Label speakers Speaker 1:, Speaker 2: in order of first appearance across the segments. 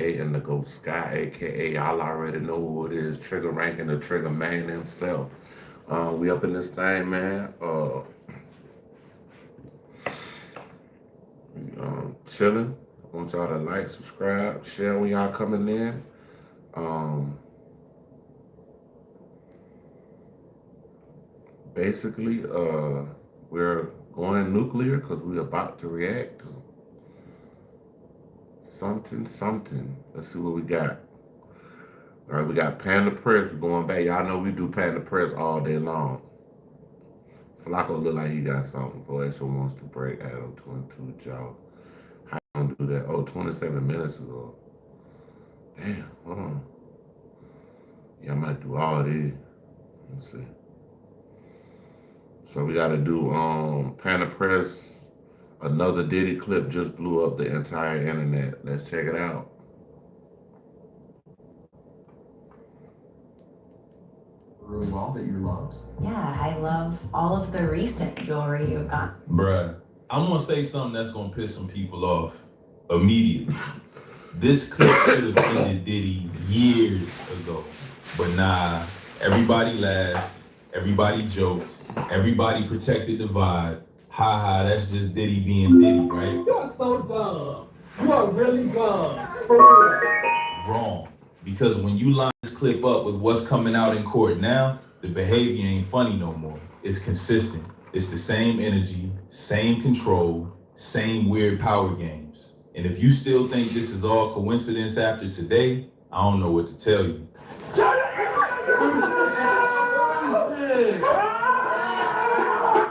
Speaker 1: and the Ghost Sky, aka y'all already know who it is, Trigger Ranking, the Trigger Man himself. We up in this thing, man. Chilling. I want y'all to like, subscribe, share when y'all coming in. Um, basically, we're going nuclear because we're about to react to something. Let's see what we got. All right, we got Panda Press. We're going back. Y'all know we do Panda Press all day long. Flacco look like he got something for extra wants to break Adam 22 jaw. How you gonna do that? Oh, 27 minutes ago. Damn, hold on. Yeah, I might do all these. Let's see. So we gotta do Panda Press. Another Diddy clip just blew up the entire internet. Let's check it out.
Speaker 2: Really well that you loved.
Speaker 3: Yeah, I love all of the recent jewelry you've got.
Speaker 4: Bruh, I'm gonna say something that's gonna piss some people off immediately. This clip should have ended Diddy years ago. But nah, everybody laughed, everybody joked, everybody protected the vibe. Ha ha, that's just Diddy being Diddy, right?
Speaker 5: You are so dumb. You are really dumb. For real.
Speaker 4: Wrong. Because when you line this clip up with what's coming out in court now, the behavior ain't funny no more. It's consistent. It's the same energy, same control, same weird power games. And if you still think this is all coincidence after today, I don't know what to tell you.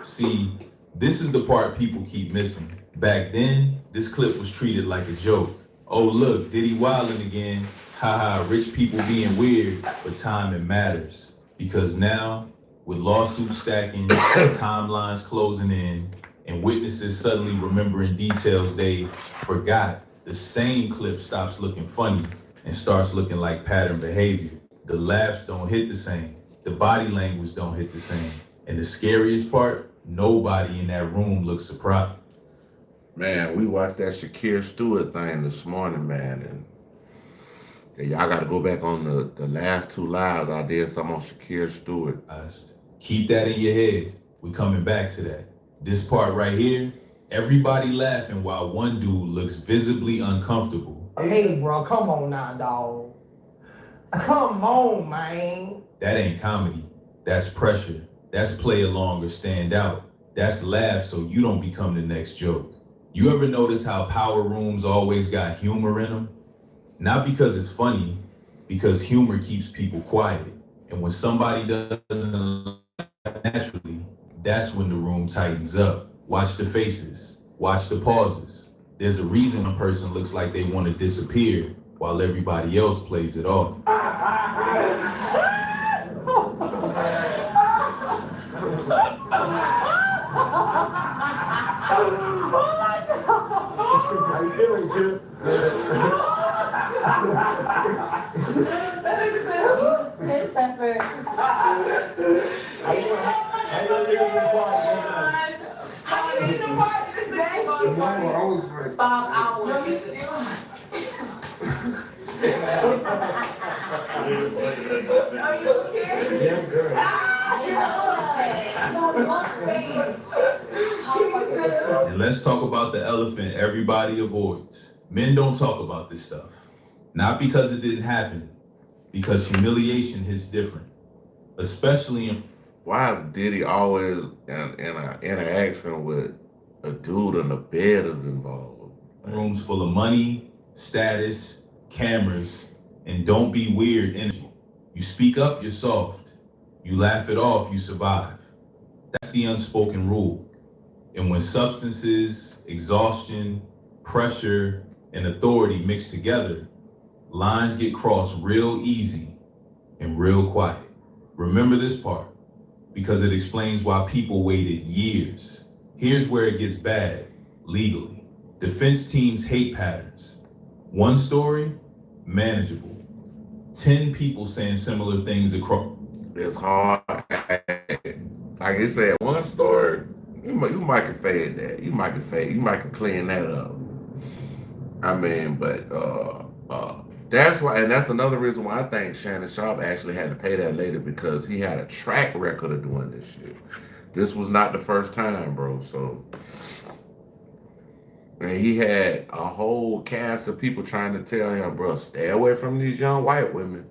Speaker 4: See, this is the part people keep missing. Back then, this clip was treated like a joke. Oh look, Diddy wildin' again. Haha, rich people being weird, but timing matters. Because now, with lawsuits stacking, timelines closing in, and witnesses suddenly remembering details they forgot, the same clip stops looking funny and starts looking like pattern behavior. The laughs don't hit the same. The body language don't hit the same. And the scariest part, nobody in that room looks surprised.
Speaker 1: Man, we watched that Shakir Stewart thing this morning, man, and y'all got to go back on the last two lives. I did some on Shakir Stewart.
Speaker 4: Keep that in your head. We coming back to that. This part right here, everybody laughing while one dude looks visibly uncomfortable.
Speaker 5: Hey, bro, come on now, dog. Come on, man.
Speaker 4: That ain't comedy. That's pressure. That's play along or stand out. That's laugh so you don't become the next joke. You ever notice how power rooms always got humor in them? Not because it's funny, because humor keeps people quiet. And when somebody doesn't laugh naturally, that's when the room tightens up. Watch the faces, watch the pauses. There's a reason a person looks like they want to disappear while everybody else plays it off.
Speaker 5: How you feeling, Jim?
Speaker 3: Good pepper.
Speaker 5: How you leaving the party?
Speaker 6: How you leaving the party? This is
Speaker 2: No, I was like,
Speaker 6: 5 hours. No, you still. Are you okay?
Speaker 2: yeah, I'm good.
Speaker 4: And let's talk about the elephant everybody avoids. Men don't talk about this stuff. Not because it didn't happen, because humiliation hits different. Especially in...
Speaker 1: Why is Diddy always in an interaction with a dude and the bed is involved?
Speaker 4: rooms full of money, status, cameras, and don't be weird energy. You speak up, you're soft. You laugh it off, you survive. That's the unspoken rule. And when substances, exhaustion, pressure, and authority mix together, lines get crossed real easy and real quiet. Remember this part, because it explains why people waited years. Here's where it gets bad, legally. Defense teams hate patterns. One story, manageable. 10 people saying similar things across.
Speaker 1: It's hard. Like I said, one story, you might can fade that. You might can clean that up. I mean, but That's why, and that's another reason why I think Shannon Sharp actually had to pay that lady because he had a track record of doing this shit. This was not the first time, bro. So, and he had a whole cast of people trying to tell him, bro, stay away from these young white women.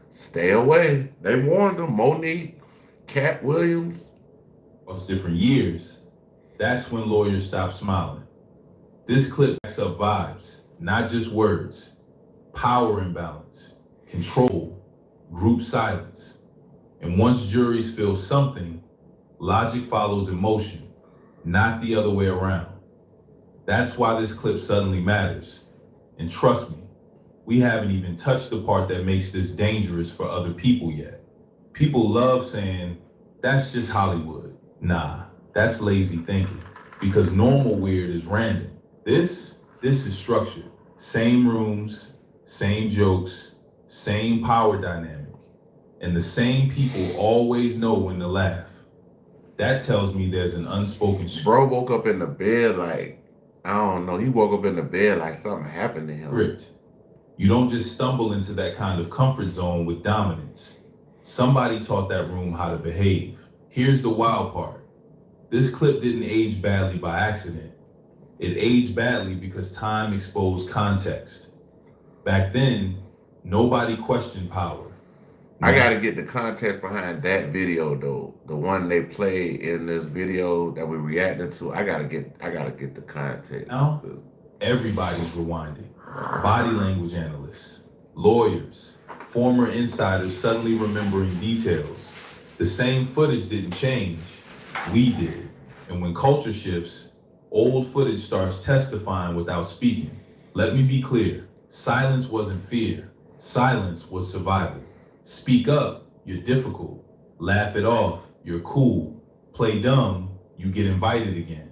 Speaker 1: Stay away. They warned him. Monique, Cat Williams.
Speaker 4: Across different years, that's when lawyers stop smiling. This clip backs up vibes, not just words. Power imbalance, control, group silence. And once juries feel something, logic follows emotion, not the other way around. That's why this clip suddenly matters. And trust me, we haven't even touched the part that makes this dangerous for other people yet. People love saying, that's just Hollywood. Nah, that's lazy thinking. Because normal weird is random. This is structured. Same rooms, same jokes, same power dynamic. And the same people always know when to laugh. That tells me there's an unspoken
Speaker 1: Bro woke up in the bed like, I don't know, he woke up in the bed like something happened to him.
Speaker 4: script. You don't just stumble into that kind of comfort zone with dominance. Somebody taught that room how to behave. Here's the wild part. This clip didn't age badly by accident. It aged badly because time exposed context. Back then, nobody questioned power.
Speaker 1: I gotta get the context behind that video though. The one they play in this video that we're reacting to. I gotta get the context.
Speaker 4: Now, everybody's rewinding. Body language analysts, lawyers, former insiders suddenly remembering details. The same footage didn't change. We did. And when culture shifts, old footage starts testifying without speaking. Let me be clear. Silence wasn't fear. Silence was survival. Speak up, you're difficult. Laugh it off, you're cool. Play dumb, you get invited again.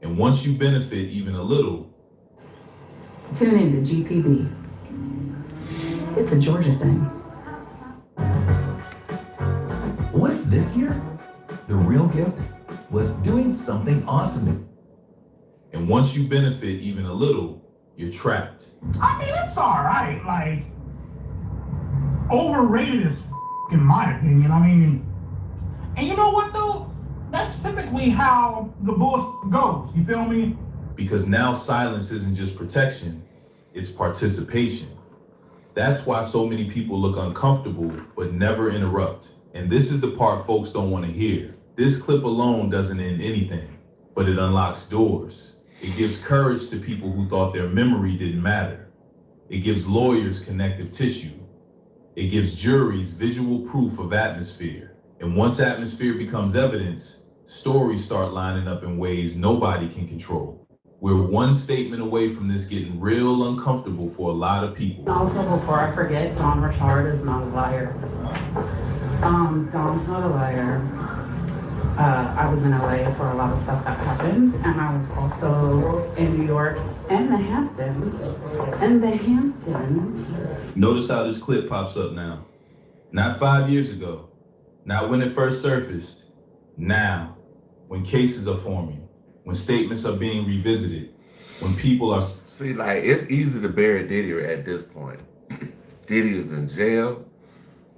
Speaker 4: And once you benefit even a little,
Speaker 7: tune in to GPB. It's a Georgia thing.
Speaker 8: What if this year, the real gift was doing something awesome?
Speaker 4: and once you benefit even a little, you're trapped.
Speaker 9: I mean, it's all right. Like, overrated is in my opinion. I mean, and you know what though? That's typically how the bullshit goes. You feel me?
Speaker 4: Because now silence isn't just protection, it's participation. That's why so many people look uncomfortable but never interrupt. And this is the part folks don't want to hear. This clip alone doesn't end anything, but it unlocks doors. It gives courage to people who thought their memory didn't matter. It gives lawyers connective tissue. It gives juries visual proof of atmosphere. And once atmosphere becomes evidence, stories start lining up in ways nobody can control. We're one statement away from this getting real uncomfortable for a lot of people.
Speaker 7: Also, before I forget, Don Richard is not a liar. Don's not a liar. I was in LA for a lot of stuff that happened, and I was also in New York and the Hamptons.
Speaker 4: Notice how this clip pops up now. Not 5 years ago. Not when it first surfaced. Now, when cases are forming, when statements are being revisited, when people are...
Speaker 1: See, like, it's easy to bury Diddy at this point. Diddy is in jail.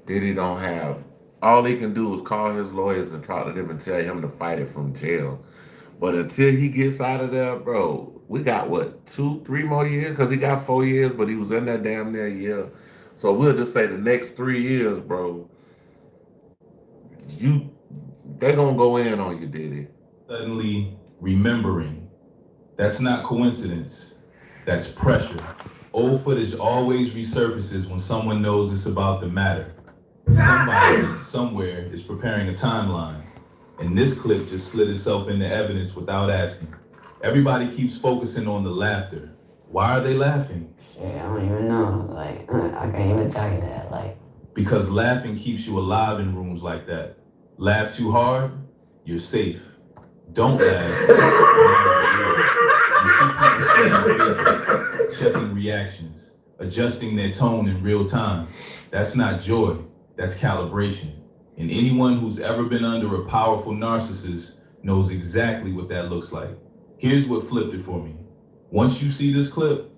Speaker 1: Diddy don't have... All he can do is call his lawyers and talk to them and tell him to fight it from jail. But until he gets out of there, bro, we got, what, 2-3 more years? Because he got 4 years, but he was in that damn near year. So we'll just say the next 3 years, bro, they're going to go in on you, Diddy.
Speaker 4: Suddenly remembering. That's not coincidence. That's pressure. Old footage always resurfaces when someone knows it's about the matter. Somebody, somewhere, is preparing a timeline. And this clip just slid itself into evidence without asking. Everybody keeps focusing on the laughter. Why are they laughing?
Speaker 10: Shit, I don't even know. Like, I can't even tell you that. Like,
Speaker 4: because laughing keeps you alive in rooms like that. Laugh too hard, you're safe. Don't laugh. You see people scanning faces, checking reactions, adjusting their tone in real time. That's not joy, that's calibration. And anyone who's ever been under a powerful narcissist knows exactly what that looks like. Here's what flipped it for me. Once you see this clip,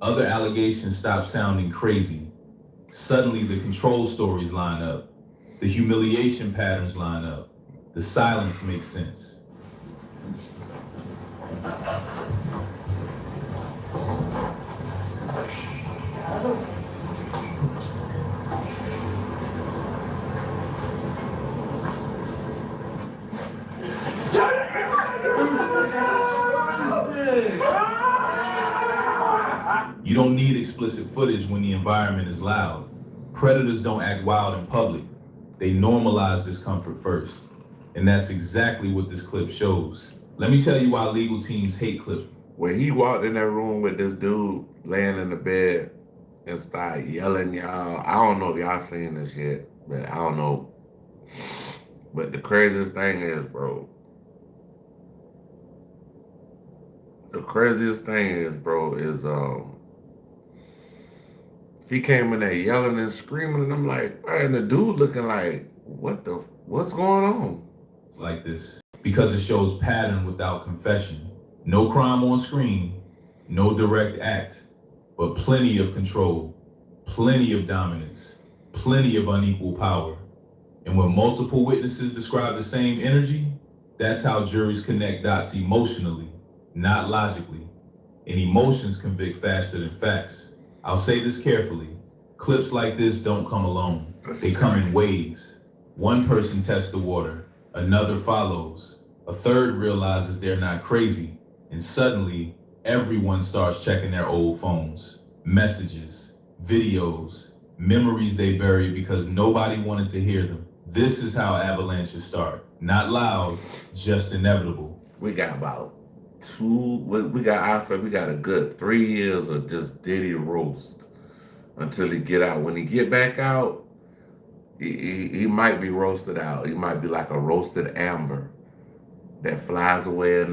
Speaker 4: Other allegations stop sounding crazy. Suddenly the control stories line up. The humiliation patterns line up. The silence makes sense. You don't need explicit footage when the environment is loud. Predators don't act wild in public. They normalize discomfort first. And that's exactly what this clip shows. Let me tell you why legal teams hate clips.
Speaker 1: When he walked in that room with this dude laying in the bed and started yelling, y'all, I don't know if y'all seen this yet, but I don't know. But the craziest thing is, bro, is he came in there yelling and screaming, and I'm like, and the dude looking like, what's going on?
Speaker 4: It's like this because it shows pattern without confession. No crime on screen, no direct act, but plenty of control, plenty of dominance, plenty of unequal power. And when multiple witnesses describe the same energy, that's how juries connect dots emotionally, not logically. And emotions convict faster than facts. I'll say this carefully. Clips like this don't come alone. They come in waves. One person tests the water, another follows. A third realizes they're not crazy. And suddenly, everyone starts checking their old phones, messages, videos, memories they buried because nobody wanted to hear them. This is how avalanches start. Not loud, just inevitable.
Speaker 1: We got about we got a good 3 years of just Diddy roast until he get out. When he get back out, he might be roasted out. He might be like a roasted amber that flies away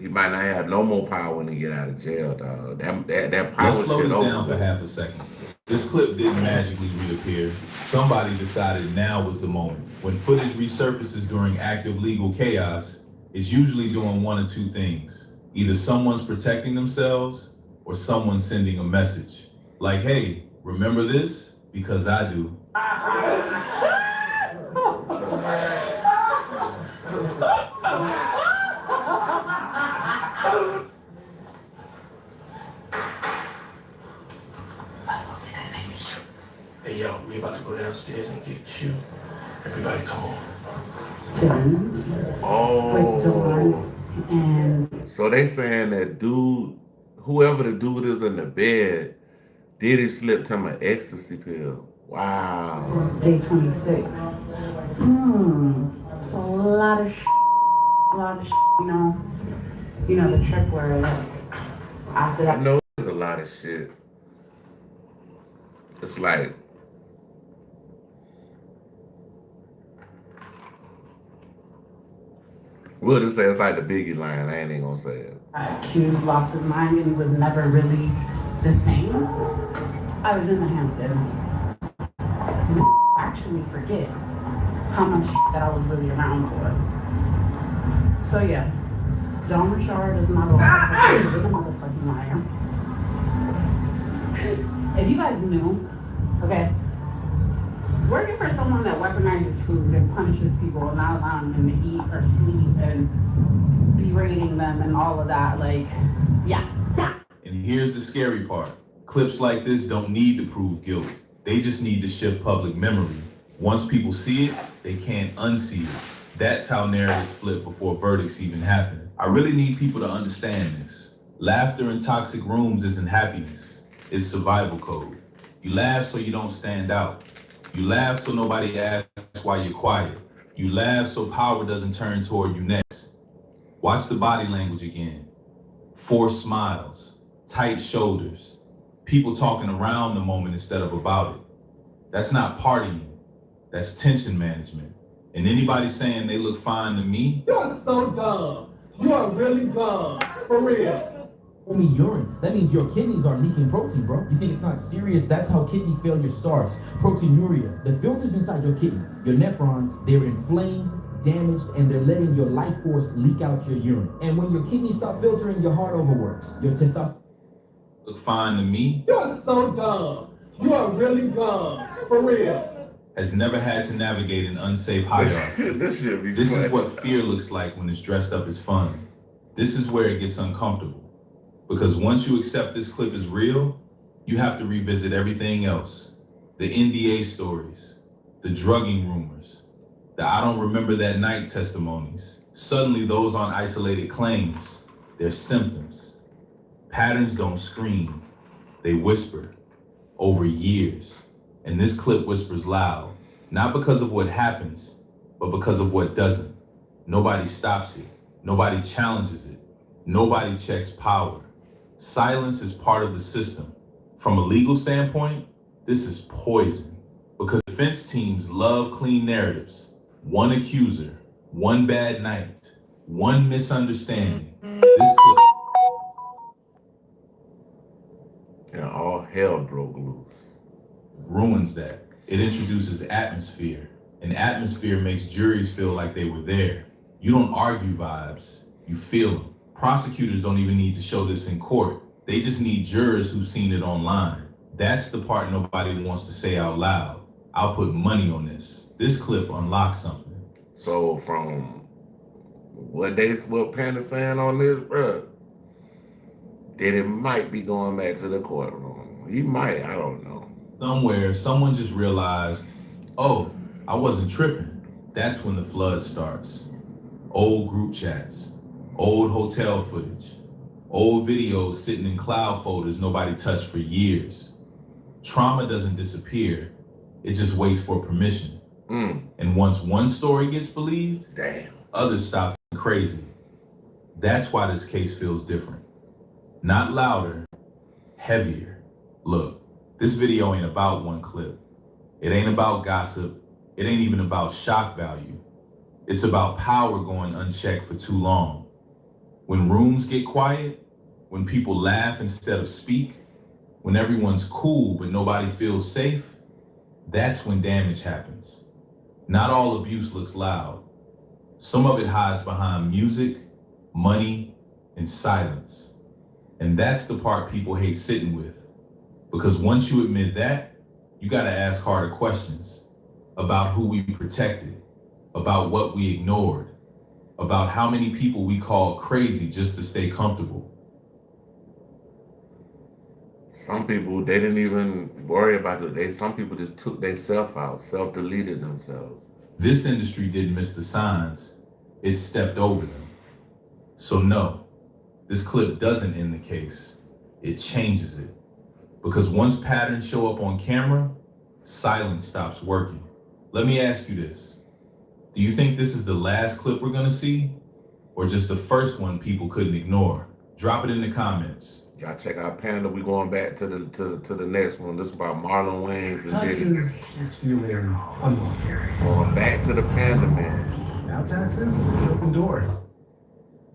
Speaker 1: he might not have no more power when he get out of jail, dog. That power
Speaker 4: Let's slow
Speaker 1: shit
Speaker 4: this
Speaker 1: over.
Speaker 4: down for half a second. This clip didn't magically reappear. Somebody decided now was the moment. When footage resurfaces during active legal chaos, it's usually doing one of two things. Either someone's protecting themselves or someone's sending a message. Like, hey, remember this? Because I do.
Speaker 11: Hey, yo, we about to go downstairs and get cute. Everybody come on.
Speaker 1: So they saying that dude, whoever the dude is in the bed, Diddy slipped him an ecstasy pill. Wow.
Speaker 7: Day 26. So a lot of you know the trip where like after that.
Speaker 1: I know there's a lot of shit. It's like, we'll just say it's like the Biggie line. I ain't even gonna say it.
Speaker 7: Q lost his mind and he was never really the same. I was in the Hamptons. Actually forget how much that I was really around for. So yeah, John Richard is not a liar. He's a motherfucking liar. If you guys knew, okay, working for someone that weaponizes food and punishes people and not allowing them to eat or sleep and berating them and all of that, like, yeah.
Speaker 4: And here's the scary part. Clips like this don't need to prove guilt. They just need to shift public memory. Once people see it, they can't unsee it. That's how narratives flip before verdicts even happen. I really need people to understand this. Laughter in toxic rooms isn't happiness. It's survival code. You laugh so you don't stand out. You laugh so nobody asks why you're quiet. You laugh so power doesn't turn toward you next. Watch the body language again. Forced smiles, tight shoulders, people talking around the moment instead of about it. That's not partying, that's tension management. And anybody saying they look fine to me?
Speaker 5: You are so dumb. You are really dumb. For real.
Speaker 12: Only urine. That means your kidneys are leaking protein, bro. You think it's not serious? That's how kidney failure starts. Proteinuria. The filters inside your kidneys, your nephrons, they're inflamed, damaged, and they're letting your life force leak out your urine. And when your kidneys stop filtering, your heart overworks. Your testosterone.
Speaker 4: look fine to me.
Speaker 5: You are so dumb. You are really dumb. For real.
Speaker 4: Has never had to navigate an unsafe hierarchy.
Speaker 1: This should be
Speaker 4: This
Speaker 1: funny.
Speaker 4: is what fear looks like when it's dressed up as fun. This is where it gets uncomfortable. Because once you accept this clip is real, you have to revisit everything else. The NDA stories, the drugging rumors, the I don't remember that night testimonies. Suddenly those aren't isolated claims, they're symptoms. Patterns don't scream, they whisper over years. And this clip whispers loud, not because of what happens, but because of what doesn't. Nobody stops it. Nobody challenges it. Nobody checks power. Silence is part of the system. From a legal standpoint, this is poison because defense teams love clean narratives. One accuser, one bad night, one misunderstanding. This clip.
Speaker 1: And all hell broke loose.
Speaker 4: Ruins that. It introduces atmosphere, and atmosphere makes juries feel like they were there. You don't argue vibes, you feel them. Prosecutors don't even need to show this in court. They just need jurors who've seen it online. That's the part nobody wants to say out loud. I'll put money on this. This clip unlocks something.
Speaker 1: So from what Panda saying on this, bruh, that it might be going back to the courtroom. He might, I don't know.
Speaker 4: Somewhere, someone just realized, oh, I wasn't tripping. That's when the flood starts. Old group chats, old hotel footage, old videos sitting in cloud folders nobody touched for years. Trauma doesn't disappear, it just waits for permission. And once one story gets believed, others stop crazy. That's why this case feels different. Not louder, heavier. Look, this video ain't about one clip. It ain't about gossip. It ain't even about shock value. It's about power going unchecked for too long. When rooms get quiet, when people laugh instead of speak, when everyone's cool but nobody feels safe, that's when damage happens. Not all abuse looks loud. Some of it hides behind music, money, and silence. And that's the part people hate sitting with. Because once you admit that, you gotta ask harder questions about who we protected, about what we ignored, about how many people we called crazy just to stay comfortable.
Speaker 1: Some people, they didn't even worry about it. Some people just took themselves out, self-deleted themselves.
Speaker 4: This industry didn't miss the signs, it stepped over them. So no, this clip doesn't end the case, it changes it. Because once patterns show up on camera, silence stops working. Let me ask you this. Do you think this is the last clip we're gonna see? Or just the first one people couldn't ignore? Drop it in the comments.
Speaker 1: Y'all check out Panda. We going back to the next one. This is about Marlon Wayans and Diddy.
Speaker 2: Texas is feeling unpopular.
Speaker 1: Going back to the Panda man.
Speaker 2: Now Texas is an open door.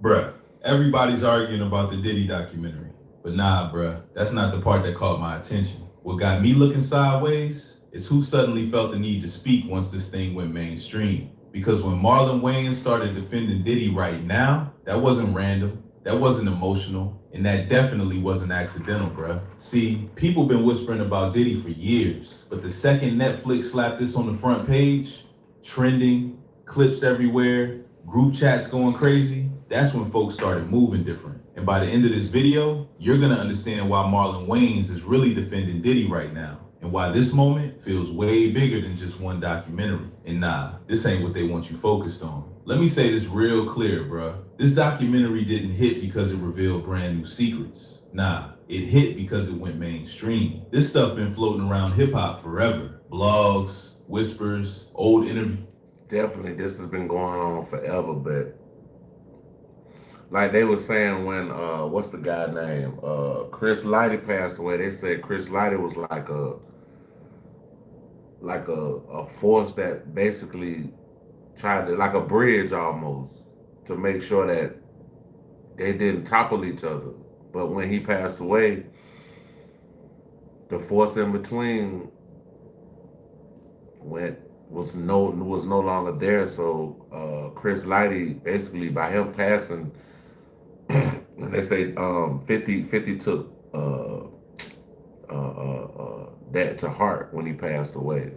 Speaker 4: Bruh, everybody's arguing about the Diddy documentary. But nah, bruh, that's not the part that caught my attention. What got me looking sideways is who suddenly felt the need to speak once this thing went mainstream. Because when Marlon Wayans started defending Diddy right now, that wasn't random, that wasn't emotional, and that definitely wasn't accidental, bruh. See, people been whispering about Diddy for years, but the second Netflix slapped this on the front page, trending, clips everywhere, group chats going crazy, that's when folks started moving different. And by the end of this video, you're gonna understand why Marlon Wayans is really defending Diddy right now, and why this moment feels way bigger than just one documentary. And nah, this ain't what they want you focused on. Let me say this real clear, bruh. This documentary didn't hit because it revealed brand new secrets. Nah, it hit because it went mainstream. This stuff been floating around hip hop forever. Blogs, whispers, old interviews.
Speaker 1: Definitely, this has been going on forever, but like they were saying when, what's the guy name? Chris Lighty passed away. They said Chris Lighty was like a force that basically tried to, like a bridge almost, to make sure that they didn't topple each other. But when he passed away, the force in between was no longer there. So Chris Lighty, basically by him passing, and they say 50 took that to heart when he passed away.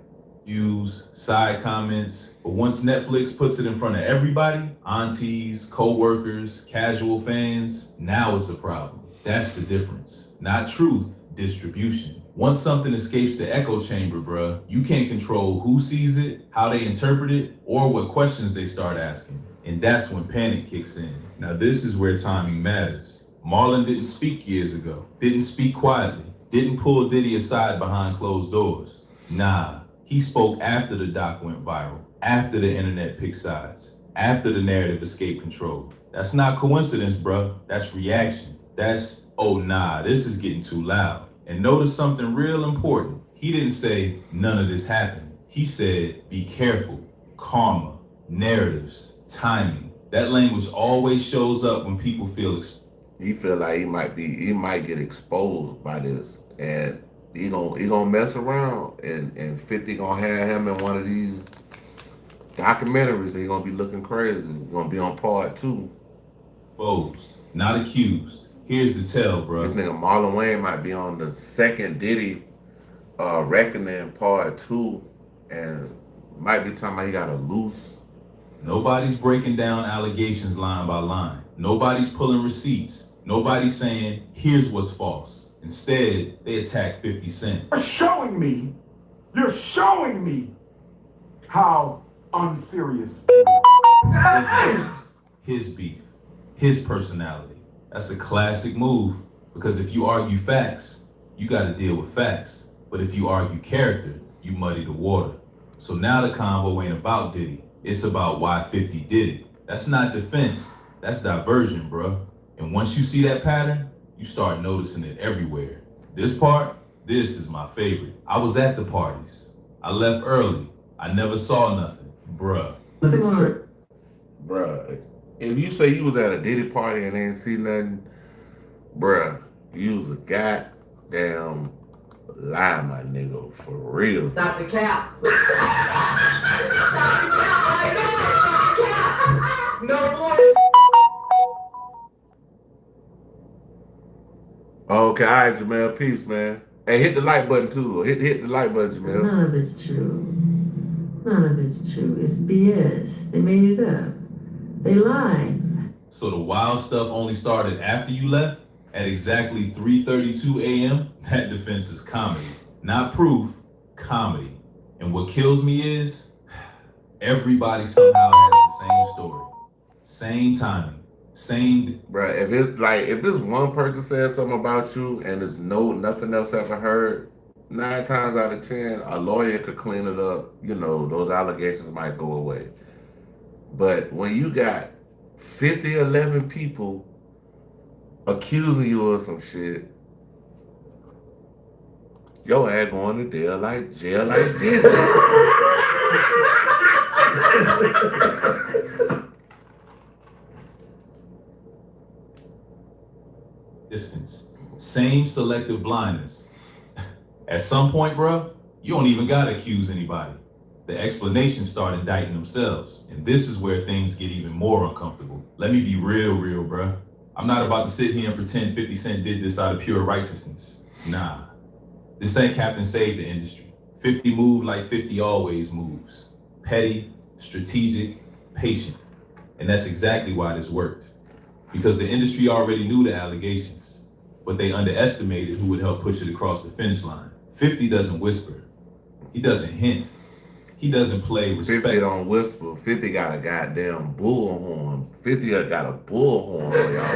Speaker 4: Use side comments, but once Netflix puts it in front of everybody, aunties, co-workers, casual fans, now it's a problem. That's the difference. Not truth, distribution. Once something escapes the echo chamber, bruh, you can't control who sees it, how they interpret it, or what questions they start asking. And that's when panic kicks in. Now this is where timing matters. Marlon didn't speak years ago, didn't speak quietly, didn't pull Diddy aside behind closed doors. Nah, he spoke after the doc went viral, after the internet picked sides, after the narrative escaped control. That's not coincidence, bruh. That's reaction. That's, oh nah, this is getting too loud. And notice something real important. He didn't say none of this happened. He said, be careful, karma, narratives, timing. That language always shows up when people feel
Speaker 1: he feel like he might get exposed by this, and he gonna mess around, and 50 gonna have him in one of these documentaries, and he gonna be looking crazy. He's gonna be on part 2.
Speaker 4: exposed, not accused. Here's the tell, bro.
Speaker 1: This nigga Marlon Wayne might be on the second Diddy Reckoning part 2, and might be talking about he got a loose.
Speaker 4: Nobody's breaking down allegations line by line. Nobody's pulling receipts. Nobody's saying, here's what's false. Instead, they attack 50 Cent.
Speaker 9: You're showing me how unserious.
Speaker 4: His beef, his personality. That's a classic move, because if you argue facts, you gotta deal with facts. But if you argue character, you muddy the water. So now the convo ain't about Diddy. It's about why 50 did it. That's not defense, that's diversion, bruh. And once you see that pattern, you start noticing it everywhere. This is my favorite. I was at the parties. I left early. I never saw nothing. Bruh.
Speaker 1: Bruh, if you say you was at a Diddy party and ain't see nothing, bruh, you was a goddamn lie, my nigga, for real.
Speaker 6: Stop the cap. No more.
Speaker 1: Okay, all right, Jamel, peace, man. Hey, hit the like button too. Hit the like button, Jamel.
Speaker 6: None of it's true. None of it's true. It's BS. They made it up. They lied.
Speaker 4: So the wild stuff only started after you left? At exactly 3:32 a.m.? That defense is comedy. Not proof, comedy. And what kills me is, everybody somehow has the same story. Same timing. Same.
Speaker 1: Bruh, if this one person says something about you and there's nothing else ever heard, 9 times out of 10, a lawyer could clean it up. You know, those allegations might go away. But when you got 11 people accusing you of some shit, your ass going to jail like Diddy.
Speaker 4: Distance. Same selective blindness. At some point, bro, you don't even gotta accuse anybody. The explanations start indicting themselves. And this is where things get even more uncomfortable. Let me be real, bro. I'm not about to sit here and pretend 50 Cent did this out of pure righteousness. Nah. This ain't Captain Save the Industry. 50 moved like 50 always moves. Petty, strategic, patient. And that's exactly why this worked. Because the industry already knew the allegations, but they underestimated who would help push it across the finish line. 50 doesn't whisper. He doesn't hint. He doesn't play respect.
Speaker 1: 50 don't whisper. 50 got a goddamn bullhorn. 50 got a bullhorn, y'all.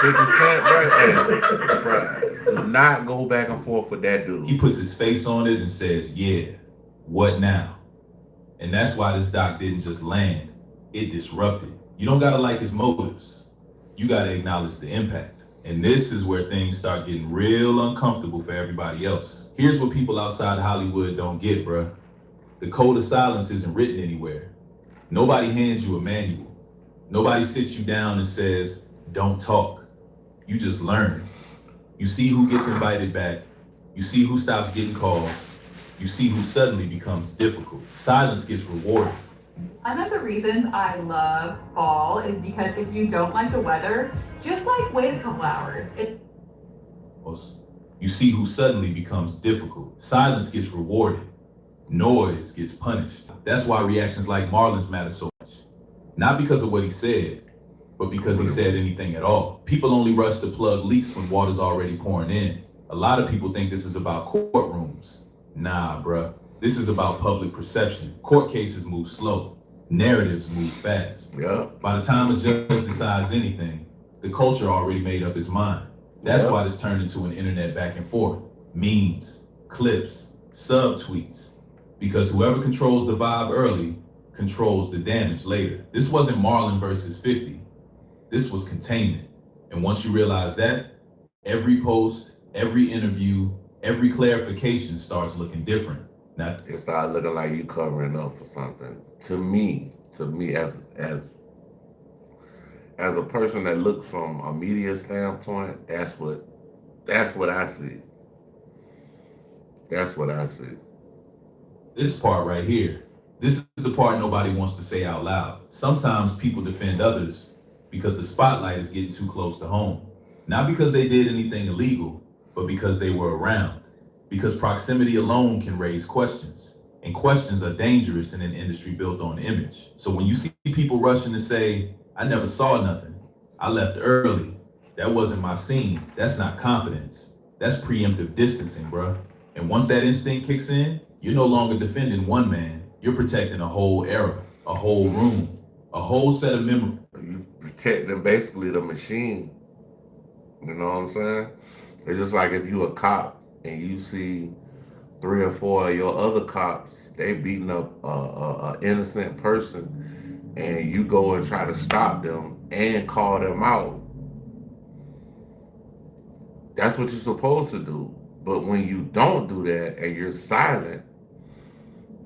Speaker 1: 50 Cent, bruh, do not go back and forth with that dude.
Speaker 4: He puts his face on it and says, yeah, what now? And that's why this doc didn't just land. It disrupted. You don't gotta like his motives. You gotta acknowledge the impact. And this is where things start getting real uncomfortable for everybody else. Here's what people outside Hollywood don't get, bruh. The code of silence isn't written anywhere. Nobody hands you a manual. Nobody sits you down and says, don't talk. You just learn. You see who gets invited back. You see who stops getting calls. You see who suddenly becomes difficult. Silence gets rewarded.
Speaker 13: One of the reasons I love fall is because if you don't like the weather, just like wait a couple hours.
Speaker 4: You see who suddenly becomes difficult. Silence gets rewarded. Noise gets punished. That's why reactions like Marlon's matter so much. Not because of what he said, but because he said anything at all. People only rush to plug leaks when water's already pouring in. A lot of people think this is about courtrooms. Nah, bruh. This is about public perception. Court cases move slow. Narratives move fast.
Speaker 1: Yeah.
Speaker 4: By the time a judge decides anything, the culture already made up its mind. That's why this turned into an internet back and forth. Memes, clips, subtweets. Because whoever controls the vibe early controls the damage later. This wasn't Marlon versus 50. This was containment. And once you realize that, every post, every interview, every clarification starts looking different. Now,
Speaker 1: it started looking like you covering up for something. To me, as a person that looks from a media standpoint, that's what I see. That's what I see.
Speaker 4: This part right here, this is the part nobody wants to say out loud. Sometimes people defend others because the spotlight is getting too close to home. Not because they did anything illegal, but because they were around. Because proximity alone can raise questions. And questions are dangerous in an industry built on image. So when you see people rushing to say, I never saw nothing, I left early, that wasn't my scene, that's not confidence. That's preemptive distancing, bruh. And once that instinct kicks in, you're no longer defending one man, you're protecting a whole era, a whole room, a whole set of memories.
Speaker 1: You protecting basically the machine. You know what I'm saying? It's just like if you a cop and you see 3 or 4 of your other cops, they beating up a innocent person, and you go and try to stop them and call them out. That's what you're supposed to do. But when you don't do that and you're silent,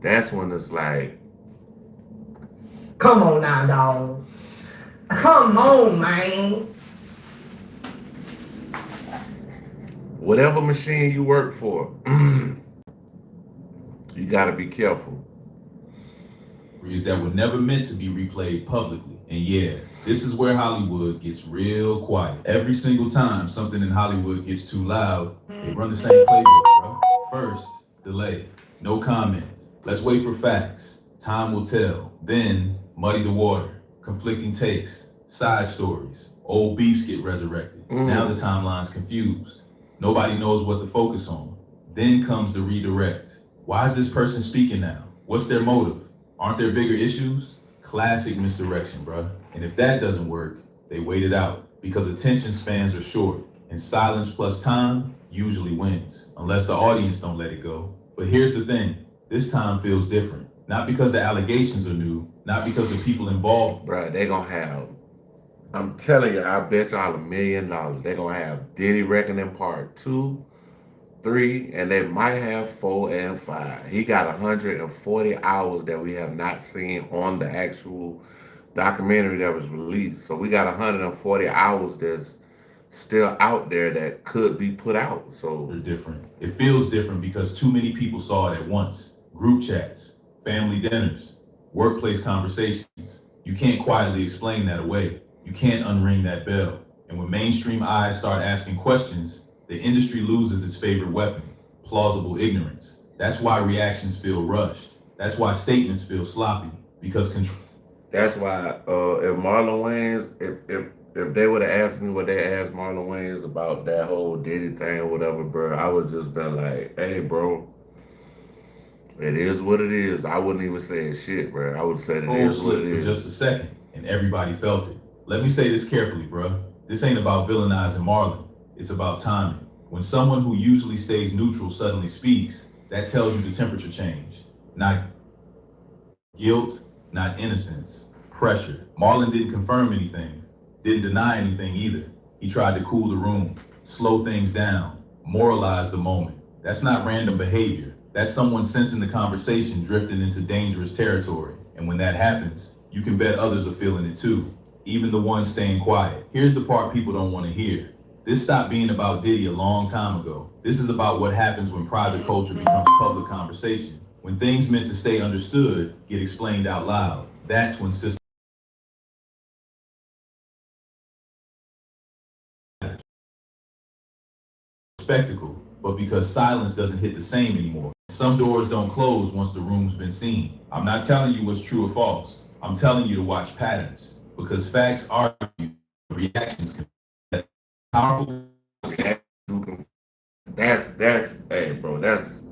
Speaker 1: that's when it's like,
Speaker 5: Come on now, dog. Come on, man.
Speaker 1: whatever machine you work for, you got to be careful.
Speaker 4: That were never meant to be replayed publicly. And yeah, this is where Hollywood gets real quiet. Every single time something in Hollywood gets too loud, they run the same playbook, bro. First, delay. No comment. Let's wait for facts. Time will tell. Then, muddy the water. Conflicting takes. Side stories. Old beefs get resurrected. Now the timeline's confused. Nobody knows what to focus on. Then comes the redirect. Why is this person speaking now? What's their motive? Aren't there bigger issues? Classic misdirection, bruh. And if that doesn't work, they wait it out. Because attention spans are short. And silence plus time usually wins. Unless the audience don't let it go. But here's the thing. This time feels different. Not because the allegations are new. Not because the people involved.
Speaker 1: Bruh, they gonna have, I'm telling you, I bet y'all $1 million. They gonna have Diddy Reckoning Part 2, 3, and they might have 4 and 5. He got 140 hours that we have not seen on the actual documentary that was released. So we got 140 hours that's still out there that could be put out. So
Speaker 4: they're different. It feels different because too many people saw it at once. Group chats, family dinners, workplace conversations. You can't quietly explain that away. You can't unring that bell. And when mainstream eyes start asking questions, the industry loses its favorite weapon, plausible ignorance. That's why reactions feel rushed. That's why statements feel sloppy, because control.
Speaker 1: That's why if Marlon Wayans, if they would have asked me what they asked Marlon Wayans about that whole Diddy thing or whatever, bro, I would just been like, hey, bro, it is what it is. I wouldn't even say shit, bro. I would say it is what it is.
Speaker 4: For just a second, and everybody felt it. Let me say this carefully, bro. This ain't about villainizing Marlon. It's about timing. When someone who usually stays neutral suddenly speaks, that tells you the temperature changed. Not guilt, not innocence, pressure. Marlon didn't confirm anything, didn't deny anything either. He tried to cool the room, slow things down, moralize the moment. That's not random behavior. That's someone sensing the conversation drifting into dangerous territory. And when that happens, you can bet others are feeling it too, even the ones staying quiet. Here's the part people don't want to hear. This stopped being about Diddy a long time ago. This is about what happens when private culture becomes public conversation. When things meant to stay understood get explained out loud. That's when systems spectacle, but because silence doesn't hit the same anymore. Some doors don't close once the room's been seen. I'm not telling you what's true or false. I'm telling you to watch patterns, because facts argue, reactions can be powerful.
Speaker 1: That's hey bro, that's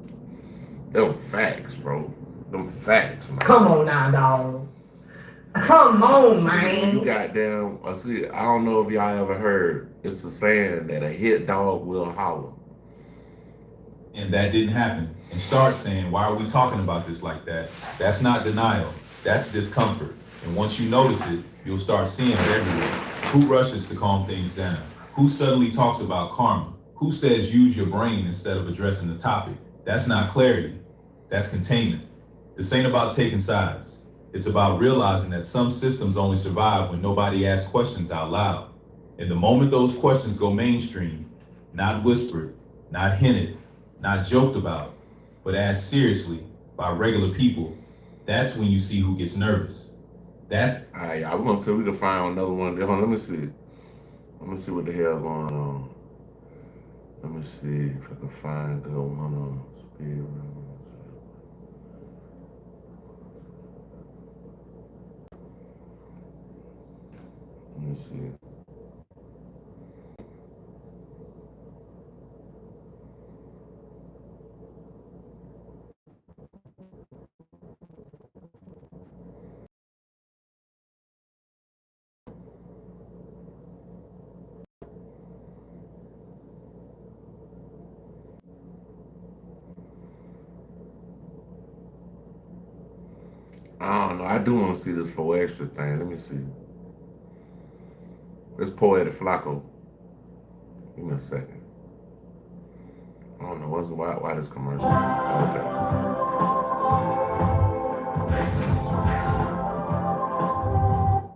Speaker 1: them facts, bro. Them facts, man.
Speaker 5: Come on now, dog. Come on, man.
Speaker 1: You goddamn see, I don't know if y'all ever heard, it's a saying that a hit dog will holler.
Speaker 4: And that didn't happen. And start saying, why are we talking about this like that? That's not denial. That's discomfort. And once you notice it, you'll start seeing it everywhere. Who rushes to calm things down? Who suddenly talks about karma? Who says use your brain instead of addressing the topic? That's not clarity. That's containment. This ain't about taking sides. It's about realizing that some systems only survive when nobody asks questions out loud. And the moment those questions go mainstream, not whispered, not hinted, not joked about, but asked seriously by regular people, that's when you see who gets nervous. That.
Speaker 1: All right, y'all, we're gonna see if we can find another one. Hold on, let me see. Let me see what the hell going on. Let me see if I can find the one on speed. Let me see. I don't know. I do want to see this 4 extra thing. Let me see. It's Poetic Flacco. Give me a second. I don't know why this commercial. Okay.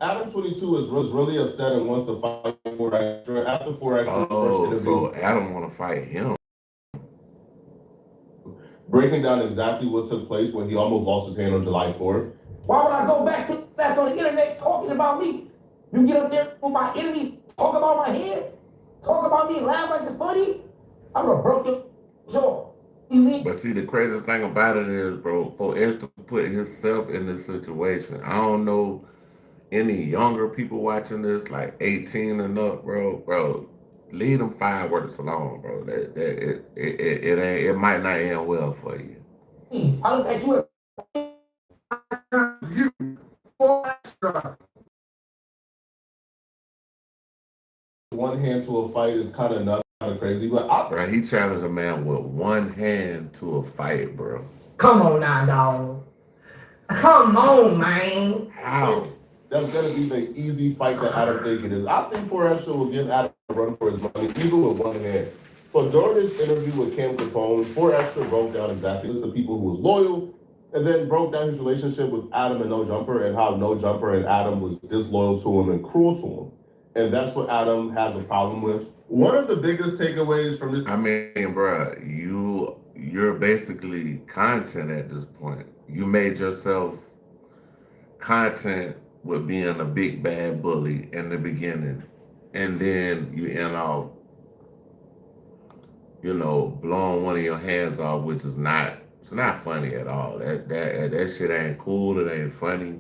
Speaker 14: Adam 22 is really upset and wants to fight for extra after 4 extra.
Speaker 1: Oh, so Adam want to fight him.
Speaker 14: Breaking down exactly what took place when he almost lost his hand on July 4th.
Speaker 5: Why would I go back to that's on the internet talking about me? You get up there with my enemies, talk about my head, talk about me, laugh like it's funny. I'm gonna broke your jaw.
Speaker 1: But see, the craziest thing about it is, bro, for Edge to put himself in this situation, I don't know any younger people watching this, like 18 and up, bro, leave them fireworks alone, bro. It might not end well for you.
Speaker 5: I look at you.
Speaker 14: One hand to a fight is kind of nuts, kind of crazy, but
Speaker 1: bro, he challenged a man with one hand to a fight, bro.
Speaker 5: Come on now, dog. Come on, man.
Speaker 1: How?
Speaker 14: That's gonna be the easy fight that Adam think it is. I think 4 extra will give Adam a run for his money, even with one hand. So during this interview with Cam Capone, 4 extra broke down exactly this the people who was loyal, and then broke down his relationship with Adam and No Jumper, and how No Jumper and Adam was disloyal to him and cruel to him. And that's what Adam has a problem with. One of the biggest takeaways from this,
Speaker 1: I mean, bro, you're basically content at this point. You made yourself content with being a big bad bully in the beginning, and then you end up, blowing one of your hands off, which is not funny at all. That shit ain't cool. It ain't funny.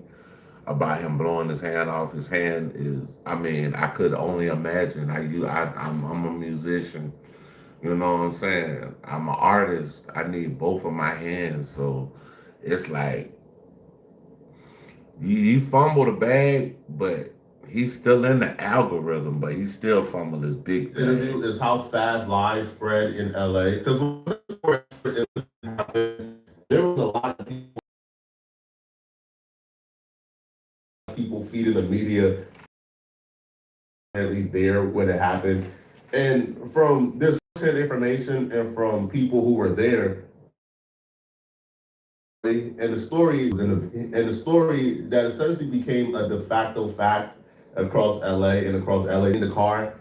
Speaker 1: About him blowing his hand off. His hand is, I could only imagine. I'm a musician. You know what I'm saying? I'm an artist. I need both of my hands. So it's like, you fumble the bag, but he's still in the algorithm, but he still fumbled his big bag.
Speaker 14: Interview is how fast lies spread in LA. Because when this happened, there was a lot of people feeding the media there when it happened. And from this information and from people who were there, and the story that essentially became a de facto fact across LA and across LA in the car.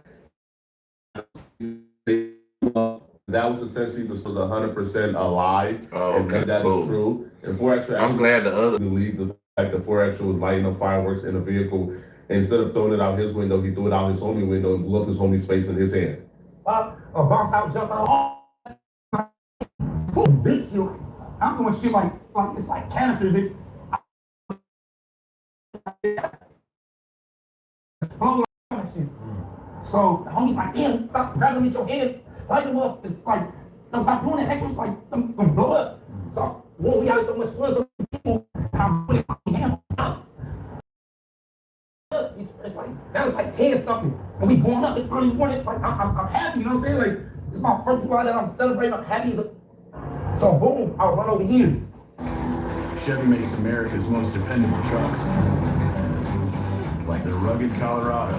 Speaker 14: That was essentially this was 100% a lie, and that is true. And 4 extra,
Speaker 1: I'm glad the other
Speaker 14: believe the fact that 4 extra was lighting up fireworks in a vehicle. And instead of throwing it out his window, he threw it out his homie window and blew up his homie's face in his hand.
Speaker 9: bounce out, jump out, beats you. I'm doing shit like it's like canisters. Blow like shit. So the homie's like, damn, stop grabbing with your hand, light them up. It's like, don't stop doing that extra. It's like, I'm gonna blow up. So when we had so much fun, so people, I'm putting my hand up. It's like, that was like 10 something. And we going up, it's early morning. It's like, I'm happy, you know what I'm saying? Like, it's my first July that I'm celebrating, I'm happy. So boom, I'll run over here.
Speaker 15: Chevy makes America's most dependable trucks. Like the rugged Colorado.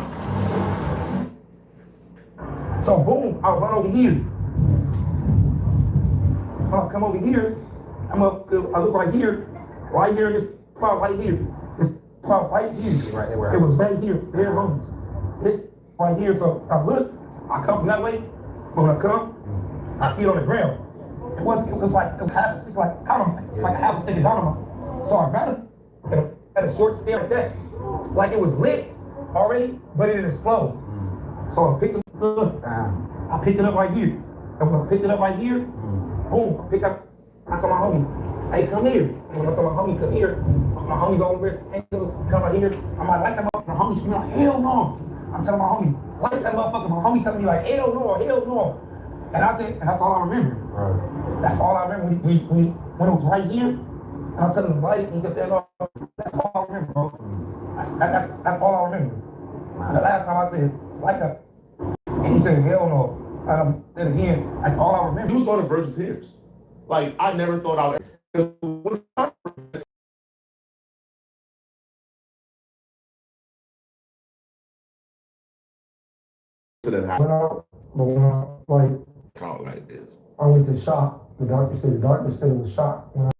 Speaker 9: So boom, I'll run over here. I'll come over here. I look right here, this spot right here. This spot right here.
Speaker 5: Right here.
Speaker 9: It was right here, bare bones. This right here, so I look, I come from that way, but when I come, I see it on the ground. It was like half a stick, like dynamite. It's like a half a stick of dynamite. So I got it at a short stand like that. Like it was lit already, but it didn't explode. So I picked it up. I picked it up right here. And when I picked it up right here, boom, I told my homie, hey, come here. And when I told my homie, come here, my homie's over there, angels, come right here. I'm like, light that motherfucker. My homie screaming like, hell no. I'm telling my homie, light that motherfucker. My homie telling me like, hell no. And I said, and that's all I remember. Right. That's all I remember. When it was right here, and I'm telling him to light it, and he kept saying, no, that's all I remember, bro. That's all I remember. And the last time I said, light that, and he said, hell no. And I said again, that's all I remember.
Speaker 14: He was on the verge of tears. Like, I never thought I would ever.
Speaker 1: Talk like this.
Speaker 9: I went to shock. The doctor said it was shock. When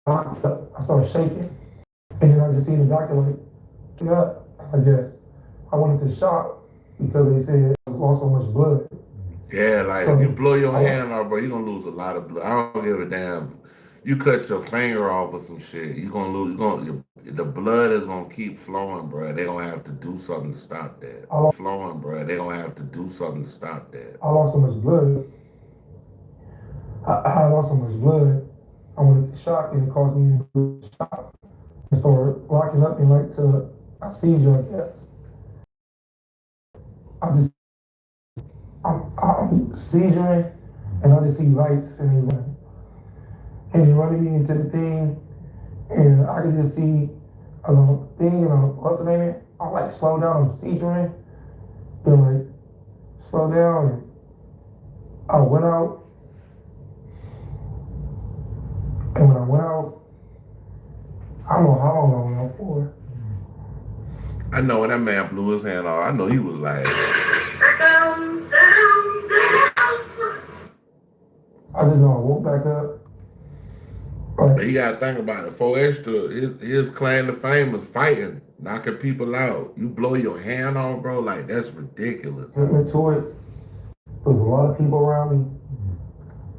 Speaker 9: I started shaking, and then I just seen the doctor like, yeah, I guess. I went into shock because they said I lost so much blood.
Speaker 1: Yeah, like
Speaker 9: So,
Speaker 1: if you blow your hand off, bro, you're gonna lose a lot of blood. I don't give a damn. You cut your finger off or some shit, you're gonna lose. The blood is gonna keep flowing, bro. They gonna have to do something to stop that. Flowing, bro. They gonna have to do something to stop that.
Speaker 9: I lost so much blood. I lost so much blood. I went into shock, and it caused me to shock and started locking up and like to a seizure, I guess. I'm seizuring, and I just see lights, and they running me into the thing, and I could just see a thing, and what's the name? I like slow down, I'm seizuring, then like slow down, and I went out, and when I went out, I don't know how long I went out for.
Speaker 1: I know when that man blew his hand off, I know he was like,
Speaker 9: I just know I woke back up.
Speaker 1: but you gotta think about it. 4 Extra, his claim to fame is fighting, knocking people out. You blow your hand off, bro, like that's ridiculous.
Speaker 9: Went into it. There was a lot of people around me.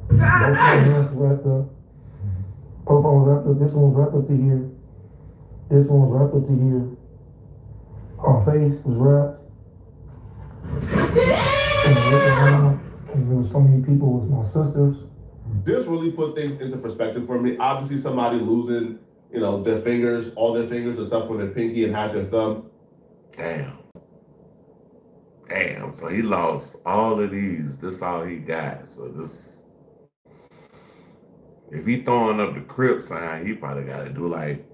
Speaker 9: Both my hands was wrapped up. Both of them was wrapped up. This one was wrapped up to here. This one was wrapped up to here. Our face was wrapped. And I looked around, and there was so many people with my sisters.
Speaker 14: This really put things into perspective for me. Obviously, somebody losing, their fingers, all their fingers except for their pinky and half their thumb.
Speaker 1: Damn. So he lost all of these. This all he got. So this, if he throwing up the Crip sign, he probably got to do like,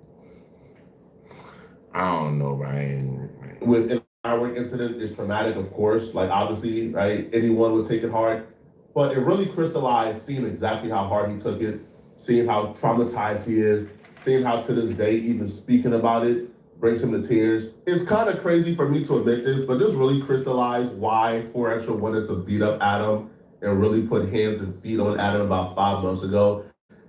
Speaker 1: I don't know, Ryan.
Speaker 14: With an firework incident is traumatic, of course. Like, obviously, right? Anyone would take it hard. But it really crystallized seeing exactly how hard he took it, seeing how traumatized he is, seeing how to this day, even speaking about it, brings him to tears. It's kind of crazy for me to admit this, but this really crystallized why 4 Extra wanted to beat up Adam and really put hands and feet on Adam about 5 months ago.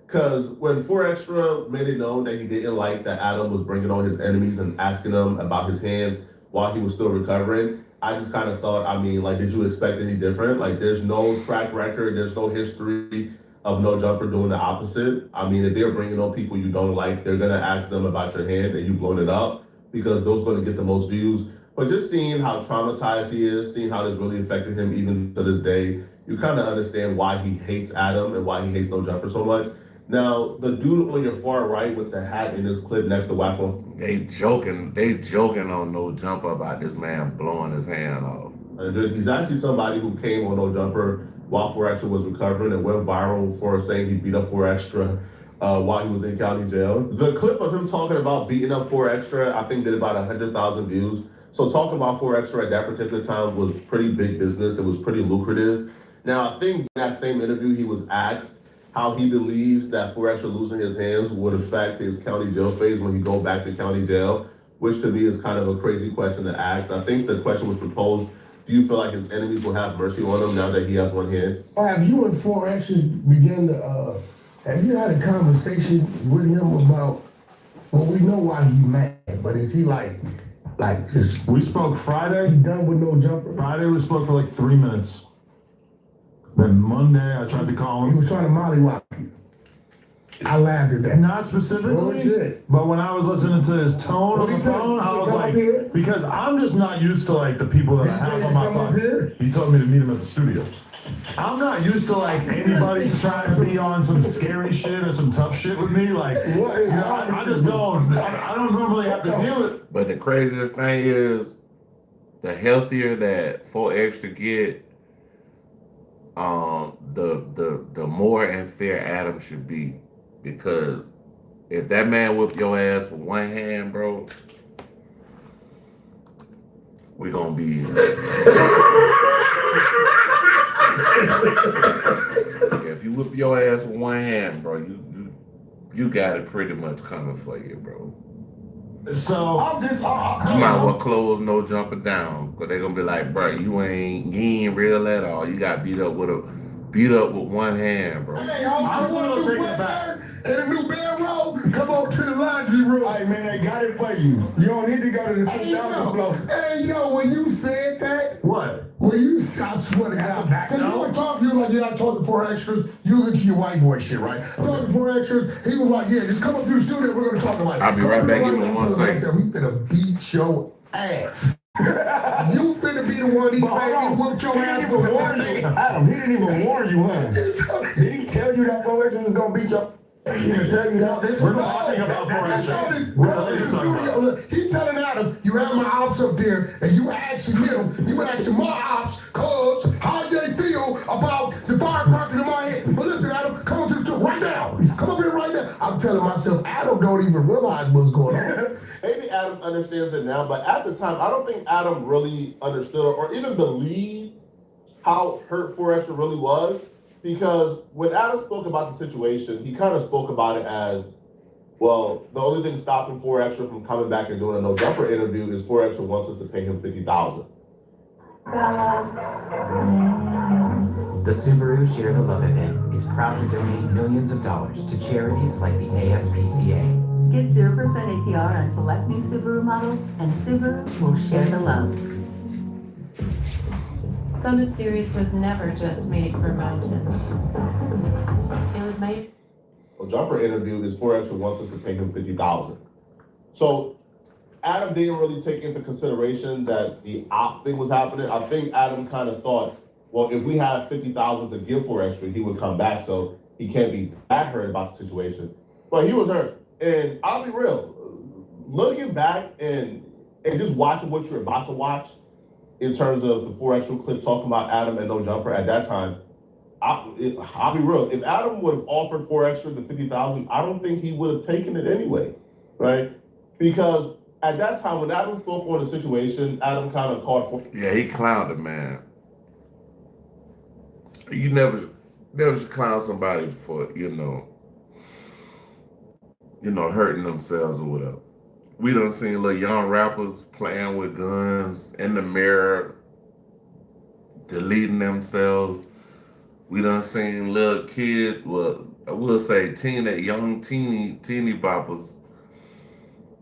Speaker 14: Because when 4 Extra made it known that he didn't like that Adam was bringing on his enemies and asking them about his hands while he was still recovering, I just kind of thought, did you expect any different? Like, there's no track record, there's no history of No Jumper doing the opposite. If they're bringing on people you don't like, they're going to ask them about your hand and you blown it up. because those are going to get the most views. But just seeing how traumatized he is, seeing how this really affected him even to this day, you kind of understand why he hates Adam and why he hates No Jumper so much. Now, the dude on your far right with the hat in this clip next to Wacko.
Speaker 1: They joking on No Jumper about this man blowing his hand off.
Speaker 14: And he's actually somebody who came on No Jumper while 4Extra was recovering and went viral for saying he beat up 4Extra while he was in county jail. The clip of him talking about beating up 4Extra, I think did about 100,000 views. So talking about 4Extra at that particular time was pretty big business. It was pretty lucrative. Now, I think in that same interview, he was asked how he believes that 4Extra losing his hands would affect his county jail phase when he go back to county jail, which to me is kind of a crazy question to ask. I think the question was proposed, do you feel like his enemies will have mercy on him now that he has one hand?
Speaker 5: Have you and 4Extra begin to, have you had a conversation with him about, well, we know why he's mad, but is he like this?
Speaker 16: We spoke Friday.
Speaker 5: He done with No Jumper?
Speaker 16: Friday we spoke for like 3 minutes. Then Monday I tried to call him.
Speaker 5: He was trying to mollywop you. I laughed at that.
Speaker 16: Not specifically, but when I was listening to his tone on the phone, I was like, because I'm just not used to like the people that I have on my phone. He told me to meet him at the studio. I'm not used to like anybody trying to be on some scary shit or some tough shit with me. Like, I just don't. I don't normally have to deal with it.
Speaker 1: But the craziest thing is, the healthier that 4Extra get, the more unfair Adam should be. Because if that man whip your ass with one hand, bro, we gonna be. If you whip your ass with one hand, bro, you got it pretty much coming for you, bro.
Speaker 16: So
Speaker 5: I'm just,
Speaker 1: you might as well close No Jumper down, cause they gonna be like, bro, you ain't real at all. You got beat up with one hand, bro.
Speaker 5: Hey, I'm gonna take it back. In a new bedroom, come on to the laundry room. Hey man, they got it for you. You don't need to go to the $6 floor. Hey yo, when you said that,
Speaker 16: what?
Speaker 5: When you, I swear to God, because you were talking, you were like, yeah, I'm talking 4Extras. You into your white boy shit, right? Talking 4Extras. He was like, yeah, just come up to the studio. We're gonna talk about it.
Speaker 1: I'll be right back. Give me 1 second.
Speaker 5: We finna beat your ass. You finna be the one he whooped your ass. He didn't even warn you. Adam, he didn't even warn you, huh? Did he tell you that 4Extra was gonna beat your? He didn't tell you that.
Speaker 16: We're talking about 4Extra.
Speaker 5: He's telling Adam, you have my ops up there, and you asking him, you asking my ops, cause how they feel about the fire parking in my head. But listen, Adam, come up to the truck right now. Come up here right now. I'm telling myself, Adam don't even realize what's going on.
Speaker 14: Maybe Adam understands it now, but at the time, I don't think Adam really understood or even believed how hurt 4Extra really was. Because when Adam spoke about the situation, he kind of spoke about it as, well, the only thing stopping 4Extra from coming back and doing a No Jumper interview is 4Extra wants us to pay him $50,000.
Speaker 17: The Subaru Share the Love event is proud to donate millions of dollars to charities like the ASPCA.
Speaker 18: Get 0% APR on select new Subaru models, and Subaru will share the love.
Speaker 3: Summit Series was never just made for mountains. It was made.
Speaker 14: A Jumper interview is 4Extra wants us to pay him $50,000. So Adam didn't really take into consideration that the op thing was happening. I think Adam kind of thought, well, if we have $50,000 to give 4Extra, he would come back, so he can't be that hurt about the situation. But he was hurt. And I'll be real, looking back and just watching what you're about to watch, in terms of the 4Extra clip talking about Adam and No Jumper at that time, I'll be real. If Adam would have offered 4Extra the $50,000, I don't think he would have taken it anyway, right? Because at that time, when Adam spoke on the situation, Adam kind of called for.
Speaker 1: Yeah, he clowned the man. You never should clown somebody for hurting themselves or whatever. We done seen little young rappers playing with guns in the mirror, deleting themselves. We done seen little kids, well, I will say young teeny boppers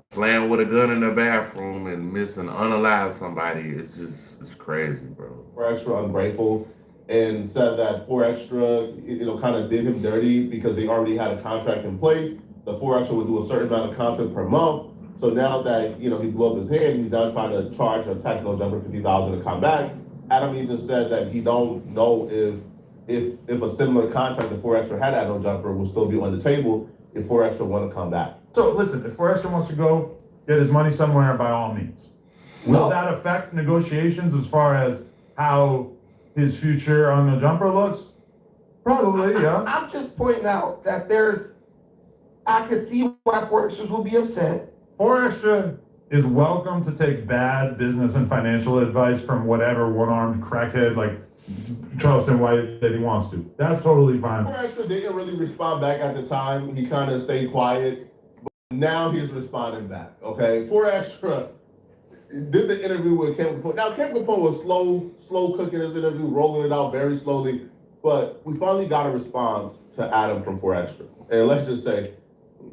Speaker 1: playing with a gun in the bathroom and missing unalive somebody. It's crazy, bro.
Speaker 14: 4Extra ungrateful and said that 4Extra, kind of did him dirty because they already had a contract in place. The 4Extra would do a certain amount of content per month. So now that, he blew up his hand, he's now trying to charge a tactical jumper $50,000 to come back. Adam even said that he don't know if a similar contract that 4Extra had at no jumper will still be on the table if 4Extra want to come back.
Speaker 16: So listen, if 4Extra wants to go get his money somewhere, by all means. Will that affect negotiations as far as how his future on the jumper looks? Probably, yeah.
Speaker 5: I'm just pointing out that I can see why 4Extras will be upset.
Speaker 16: 4Extra is welcome to take bad business and financial advice from whatever one-armed crackhead like Charleston White that he wants to. That's totally fine.
Speaker 14: 4Extra didn't really respond back at the time. He kind of stayed quiet. But now he's responding back, okay? 4Extra did the interview with Kim Capone. Now, Kim Capone was slow cooking his interview, rolling it out very slowly. But we finally got a response to Adam from 4Extra. And let's just say,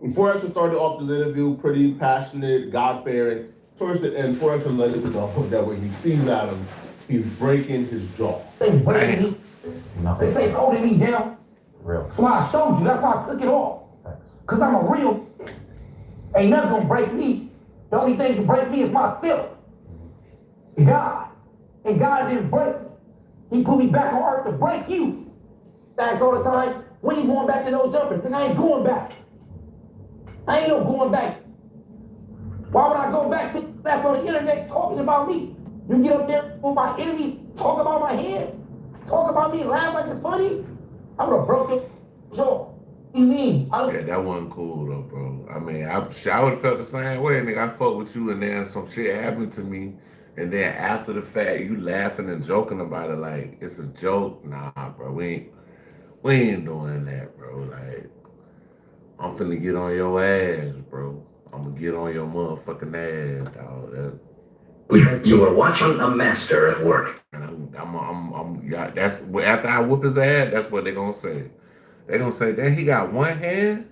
Speaker 14: 4Extra started off the interview pretty passionate, God-fearing. Towards the end, 4Extra let it know that when he sees Adam, he's breaking his jaw.
Speaker 9: They say holding me down.
Speaker 8: Real.
Speaker 9: That's why I showed you. That's why I took it off. Because I'm a real. Ain't nothing gonna break me. The only thing that can break me is myself. God. And God didn't break me. He put me back on earth to break you. That's all the time. We ain't going back to no jumpers. Think I ain't going back. I ain't no going back. Why would I go back to that's on the internet talking about me? You get up there with my enemies, talk about my head, talk about me, laugh like it's funny. I'm gonna broke your jaw. What you mean?
Speaker 1: Yeah, that wasn't cool though, bro. I mean, I would have felt the same way, nigga. I fuck with you and then some shit happened to me. And then after the fact, you laughing and joking about it like it's a joke. Nah, bro, we ain't doing that, bro. Like, I'm finna get on your ass, bro. I'm gonna get on your motherfucking ass, dog.
Speaker 19: You are watching a master at work.
Speaker 1: And that's after I whoop his ass. That's what they gonna say. They gonna say, "Then he got one hand."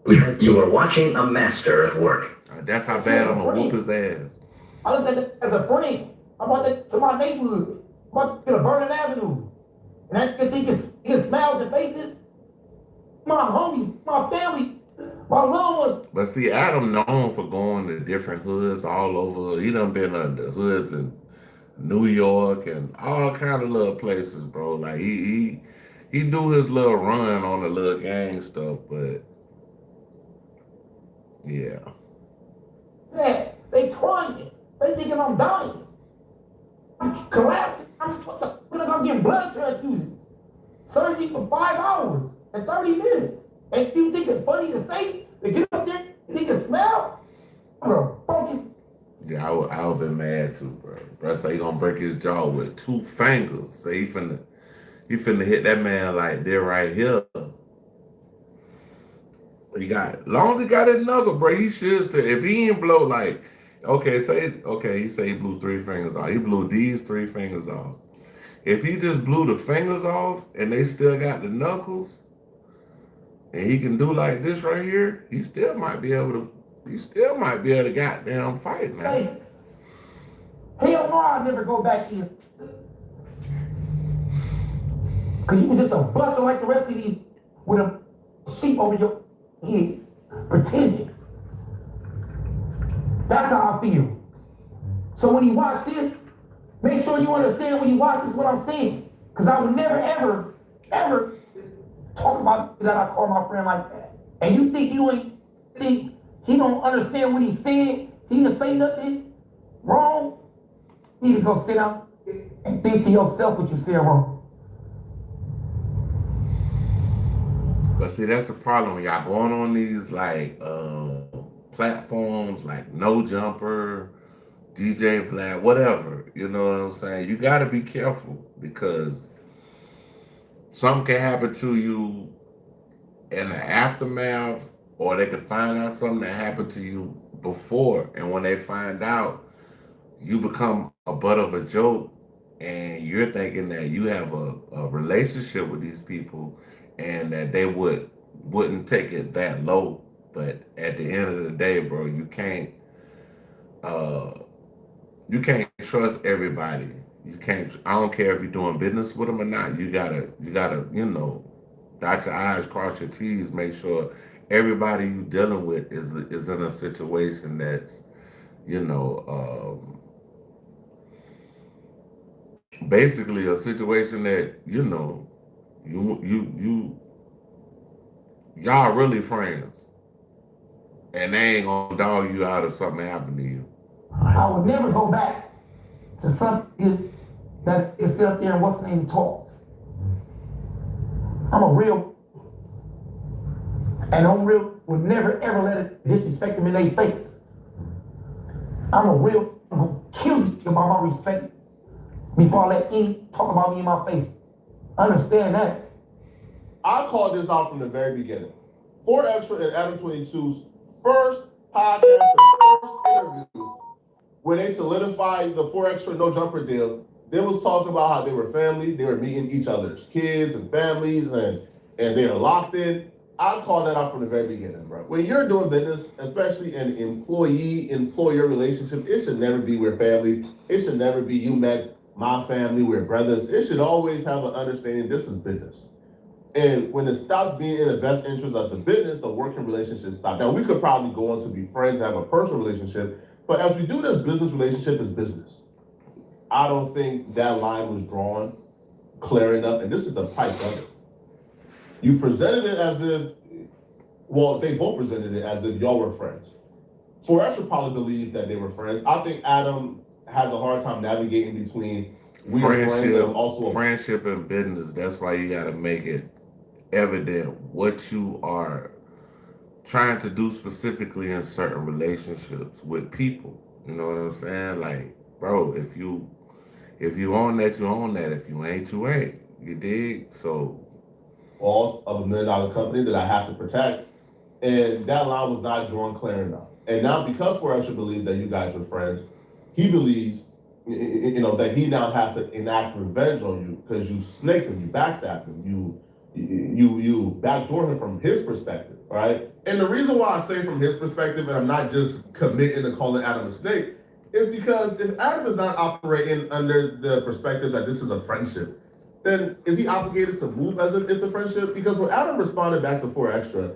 Speaker 19: You are watching a master at work.
Speaker 1: That's how bad I'm gonna whoop his ass.
Speaker 9: I looked at it as a friend. I brought that to my neighborhood. I brought it to Vernon Avenue. And I think it smiles and faces. My homies, my family, my loved ones.
Speaker 1: But see, Adam known for going to different hoods all over. He done been under hoods in New York and all kind of little places, bro. Like he do his little run on the little gang stuff, but yeah.
Speaker 9: Sad. They crying. They thinking I'm dying. I'm collapsing. I'm getting blood transfusions. Surgery for 5 hours and 30 minutes. And you think it's funny to say? To get up there and think it smell?
Speaker 1: Yeah, I would have been mad too, bro. Bro say he gonna break his jaw with 2 fingers. Say he finna hit that man like this right here. As long as he got his knuckle, bro, he should still. If he ain't blow like, he say he blew 3 fingers off. He blew these 3 fingers off. If he just blew the fingers off and they still got the knuckles, and he can do like this right here, he still might be able to goddamn fight, man.
Speaker 9: Hey, hell no, I'll never go back here. Cause you was just a buster like the rest of these with a sheep over your head, pretending. That's how I feel. So when you watch this, make sure you understand when you watch this what I'm saying. Cause I would never, ever, ever talk about that I call my friend like that. And you think he don't understand what he's saying? He didn't say nothing wrong? You need to go sit down and think to yourself what you said wrong.
Speaker 1: But see, that's the problem when y'all going on these like platforms like No Jumper, DJ Vlad, whatever. You know what I'm saying? You got to be careful because something can happen to you in the aftermath, or they could find out something that happened to you before. And when they find out, you become a butt of a joke, and you're thinking that you have a relationship with these people and that they wouldn't take it that low. But at the end of the day, bro, you can't trust everybody. You can't. I don't care if you're doing business with them or not. You gotta, dot your I's, cross your T's, make sure everybody you dealing with is in a situation that's, basically a situation that, y'all really friends. And they ain't gonna dog you out if something happened to you.
Speaker 9: I would never go back to something that is up there and what's the name talk. I'm a real, and I'm real, would never ever let it disrespect them in their face. I'm gonna kill you about my respect before I let any talk about me in my face. Understand that.
Speaker 14: I called this out from the very beginning. 4Extra and Adam 22's first podcast and first interview, when they solidified the 4Extra No Jumper deal, they was talking about how they were family, they were meeting each other's kids and families, and they were locked in. I called that out from the very beginning, bro. When you're doing business, especially an employee-employer relationship, it should never be we're family. It should never be you met my family, we're brothers. It should always have an understanding this is business. And when it stops being in the best interest of the business, the working relationship stops. Now, we could probably go on to be friends, have a personal relationship, but as we do this, business relationship is business. I don't think that line was drawn clear enough, and this is the price of it. You presented it as if, well, they both presented it as if y'all were friends. 4Extra probably believed that they were friends. I think Adam has a hard time navigating between we are friends and also
Speaker 1: friendship and business. That's why you got to make it evident what you are trying to do specifically in certain relationships with people. You know what I'm saying? Like, bro, if you own that, you own that. If you ain't, you ain't. You dig? So,
Speaker 14: loss of $1 million company that I have to protect, and that line was not drawn clear enough. And now, because 4Extra believes that you guys are friends, he believes, that he now has to enact revenge on you because you snaked him, you backstabbed him, you backdoor him from his perspective, right? And the reason why I say from his perspective, and I'm not just committing to calling Adam a snake, is because if Adam is not operating under the perspective that this is a friendship, then is he obligated to move as if it's a friendship? Because when Adam responded back to 4Extra,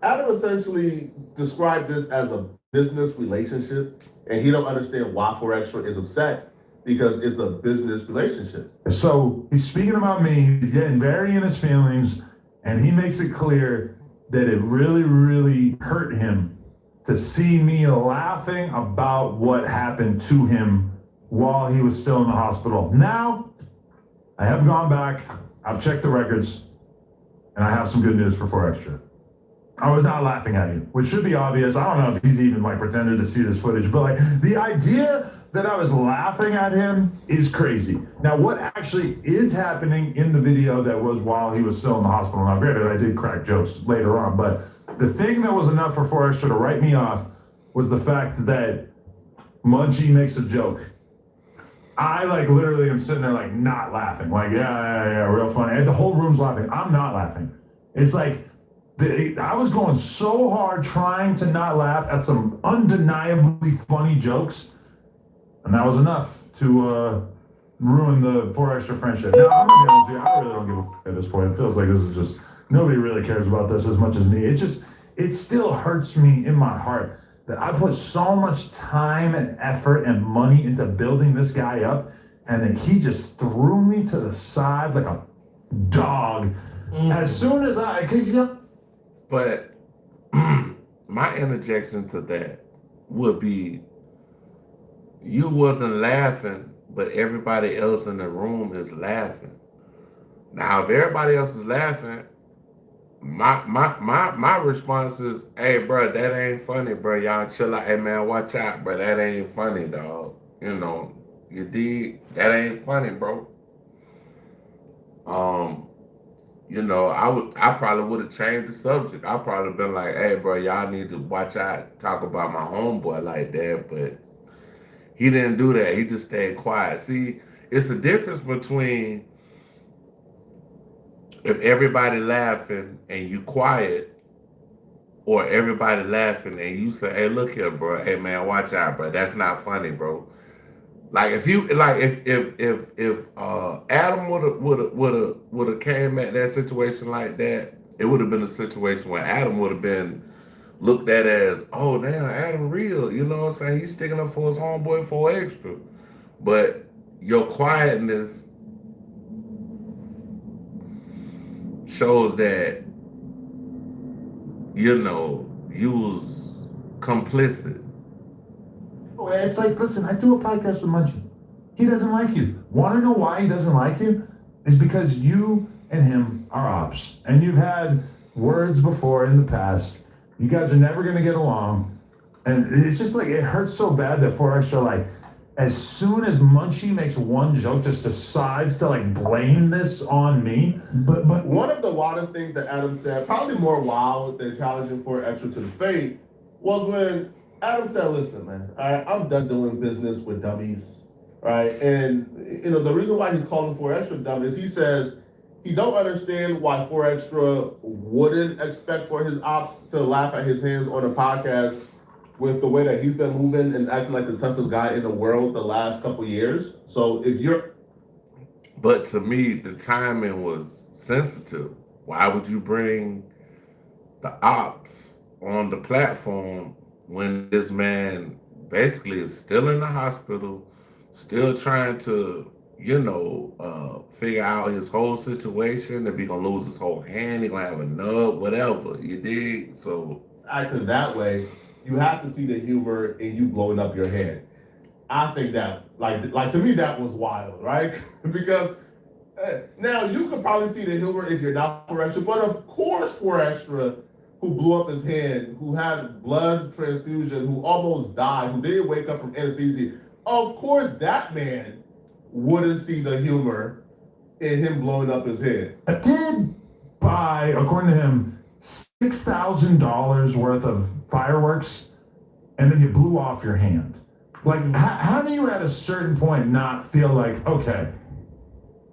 Speaker 14: Adam essentially described this as a business relationship, and he don't understand why 4Extra is upset because it's a business relationship.
Speaker 16: So he's speaking about me, he's getting very in his feelings, and he makes it clear that it really, really hurt him to see me laughing about what happened to him while he was still in the hospital. Now, I have gone back, I've checked the records, and I have some good news for 4Extra. I was not laughing at you, which should be obvious. I don't know if he's even pretended to see this footage, but the idea that I was laughing at him is crazy. Now, what actually is happening in the video that was while he was still in the hospital, now granted, I did crack jokes later on, but the thing that was enough for 4Extra to write me off was the fact that Munchie makes a joke. I literally am sitting there not laughing, yeah, real funny. And the whole room's laughing. I'm not laughing. It's I was going so hard trying to not laugh at some undeniably funny jokes, and that was enough to ruin the 4Extra friendship. Now, I'm gonna be honest with you, I really don't give a fuck at this point. It feels like this is just, nobody really cares about this as much as me. It still hurts me in my heart that I put so much time and effort and money into building this guy up, and that he just threw me to the side like a dog as soon as
Speaker 1: But my interjection to that would be, you wasn't laughing, but everybody else in the room is laughing. Now, if everybody else is laughing, my response is, hey, bro, that ain't funny, bro. Y'all chill out. Hey, man, watch out, bro. That ain't funny, dog. You dig? That ain't funny, bro. I probably would have changed the subject. I probably been like, hey, bro, y'all need to watch out, talk about my homeboy like that, but he didn't do that. He just stayed quiet. See, it's a difference between if everybody laughing and you quiet, or everybody laughing and you say, hey, look here, bro. Hey, man, watch out, bro. That's not funny, bro. If Adam would have came at that situation like that it would have been a situation where Adam would have been looked at as, oh damn, Adam real, you know what I'm saying? He's sticking up for his homeboy for extra. But your quietness shows that, you know, you was complicit.
Speaker 16: It's like, listen, I do a podcast with Munchie. He doesn't like you. Want to know why he doesn't like you? It's because you and him are ops. And you've had words before in the past. You guys are never going to get along. And it's just like, it hurts so bad that 4Extra, like, as soon as Munchie makes one joke, just decides to, like, blame this on me.
Speaker 14: But one of the wildest things that Adam said, probably more wild than challenging 4Extra to the fate, was when Adam said, listen, man, all right, I'm done doing business with dummies, right? And, you know, the reason why he's calling 4Extra dumb is he says he don't understand why 4Extra wouldn't expect for his ops to laugh at his hands on a podcast with the way that he's been moving and acting like the toughest guy in the world the last couple years. So if you're...
Speaker 1: But to me, the timing was sensitive. Why would you bring the ops on the platform when this man basically is still in the hospital, still trying to, you know, figure out his whole situation, if he's gonna lose his whole hand, he's gonna have a nub, whatever, you dig? So
Speaker 14: acting that way, you have to see the humor in you blowing up your hand. I think that, like to me, that was wild, right? Because now you could probably see the humor if you're not 4Extra, but of course 4Extra, who blew up his hand, who had blood transfusion, who almost died, who didn't wake up from anesthesia, of course that man wouldn't see the humor in him blowing up his head.
Speaker 16: I did buy, according to him, $6,000 worth of fireworks, and then you blew off your hand. Like, how do you at a certain point not feel like, okay,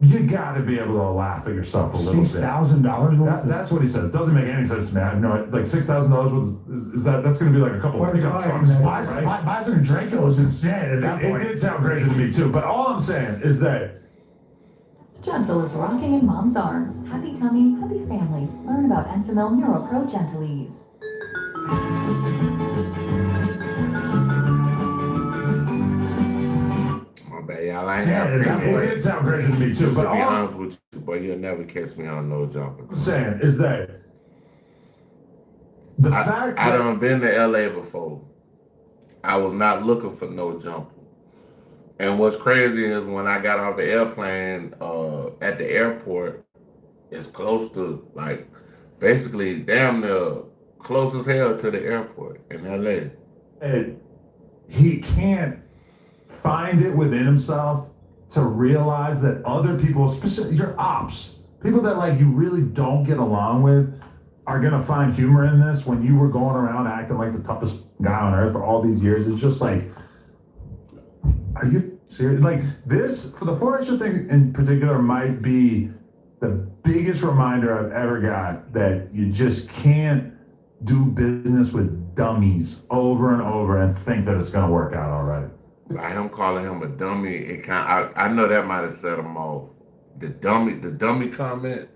Speaker 16: you gotta be able to laugh at yourself a little bit.
Speaker 5: $6,000 worth?
Speaker 16: That's what he said. It doesn't make any sense to me. I have no, like $6,000 worth. Is that's gonna be like a couple of pickup trucks, right?
Speaker 5: Buy some Dracos instead at that point.
Speaker 16: It did sound crazy to me too. But all I'm saying is that
Speaker 18: Gentle is rocking in mom's arms. Happy tummy, happy family. Learn about Enfamil NeuroPro Gentle-Ease.
Speaker 1: my bad, y'all. I ain't have
Speaker 16: it did sound crazy to me too. But
Speaker 1: to be
Speaker 16: all
Speaker 1: honest with you, boy, you'll never catch me on no jumper.
Speaker 16: I'm saying is that the fact
Speaker 1: I
Speaker 16: that
Speaker 1: done been to LA before. I was not looking for no jumper. And what's crazy is when I got off the airplane at the airport, it's close to, like, basically damn near close as hell to the airport in LA.
Speaker 16: And he can't find it within himself to realize that other people, especially your ops, people that like you really don't get along with, are gonna find humor in this when you were going around acting like the toughest guy on earth for all these years. It's just like, are you serious? Like this, for the 4Extra thing in particular, might be the biggest reminder I've ever got that you just can't do business with dummies over and over and think that it's gonna work out all right.
Speaker 1: I am calling him a dummy. It I know that might have set him off. The dummy comment,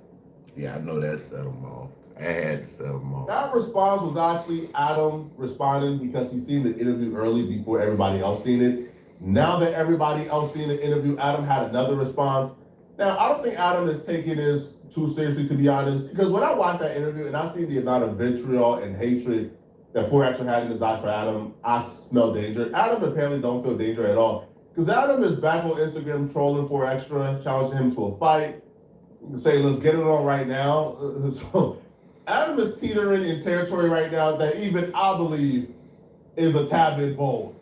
Speaker 1: yeah, I know that set him off. I had to set him off.
Speaker 14: That response was actually Adam responding because he seen the interview early before everybody else seen it. Now that everybody else seen the interview, Adam had another response. Now, I don't think Adam is taking this too seriously, to be honest, because when I watched that interview and I seen the amount of vitriol and hatred that 4Extra had in his eyes for Adam, I smell danger. Adam apparently don't feel danger at all. Because Adam is back on Instagram trolling 4Extra, challenging him to a fight, saying, let's get it on right now. So Adam is teetering in territory right now that even I believe is a tad bit bold.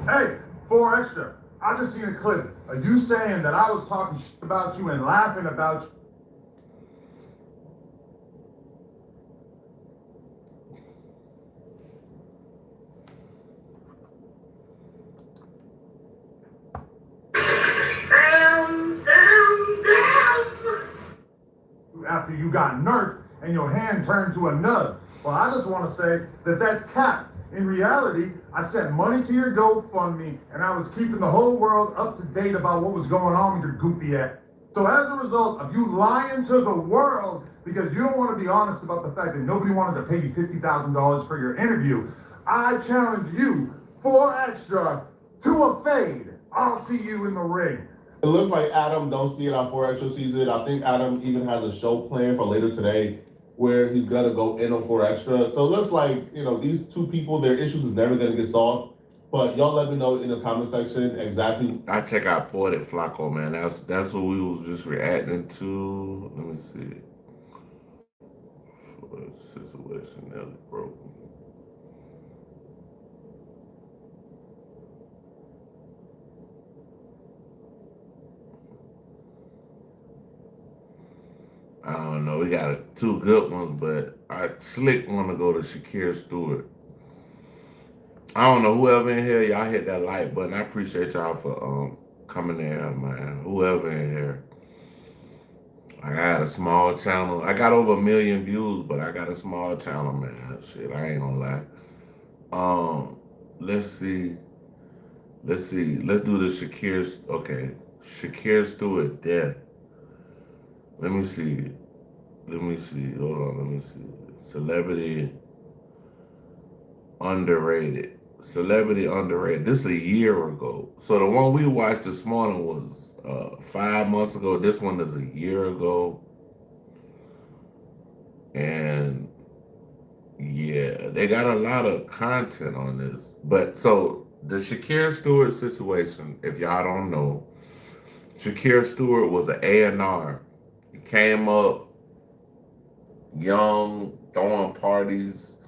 Speaker 5: Hey, 4Extra, I just seen a clip of you saying that I was talking shit about you and laughing about you. After you got nerfed and your hand turned to a nub. Well, I just want to say that that's cap. In reality, I sent money to your GoFundMe and I was keeping the whole world up to date about what was going on with your goofy ass.
Speaker 16: So as a result of you lying to the world because you don't want to be honest about the fact that nobody wanted to pay you $50,000 for your interview, I challenge you, 4 Extra, to a fade. I'll see you in the ring.
Speaker 14: It looks like Adam don't see it on 4 Extra sees it. I think Adam even has a show planned for later today where he's gonna go in on 4 Extra. So it looks like, these two people, their issues is never gonna get solved. But y'all let me know in the comment section exactly.
Speaker 1: I check out Poetic Flacco, man. That's what we was just reacting to. Let me see. For a situation nearly broken. I don't know. We got 2 good ones, but I slick want to go to Shakir Stewart. I don't know, whoever in here, y'all hit that like button. I appreciate y'all for coming in, man. Whoever in here. I got a small channel. I got over 1 million views, but I got a small channel, man. Shit, I ain't gonna lie. Let's see. Let's do the Shakir. Okay, Shakir Stewart death. Let me see. Hold on. Let me see. Celebrity underrated. This is a year ago. So the one we watched this morning was 5 months ago. This one is a year ago. And yeah, they got a lot of content on this. But so the Shakir Stewart situation, if y'all don't know, Shakir Stewart was an A&R. He came up young, throwing parties,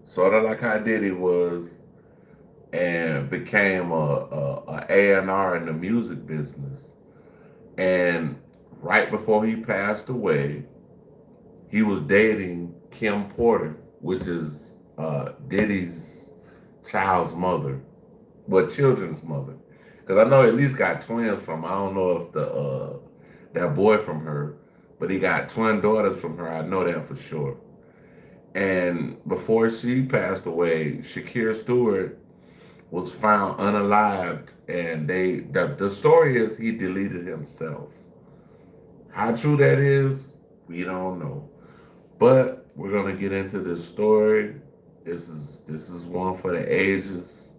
Speaker 1: sort of like how Diddy was, and became a A&R in the music business. And right before he passed away, he was dating Kim Porter, which is Diddy's child's mother, children's mother. Because I know he at least got twins from her. I don't know if that boy from her, but he got twin daughters from her. I know that for sure. And before she passed away, Shakir Stewart was found unalived, and the story is he deleted himself. How true that is, we don't know. But we're gonna get into this story. This is one for the ages.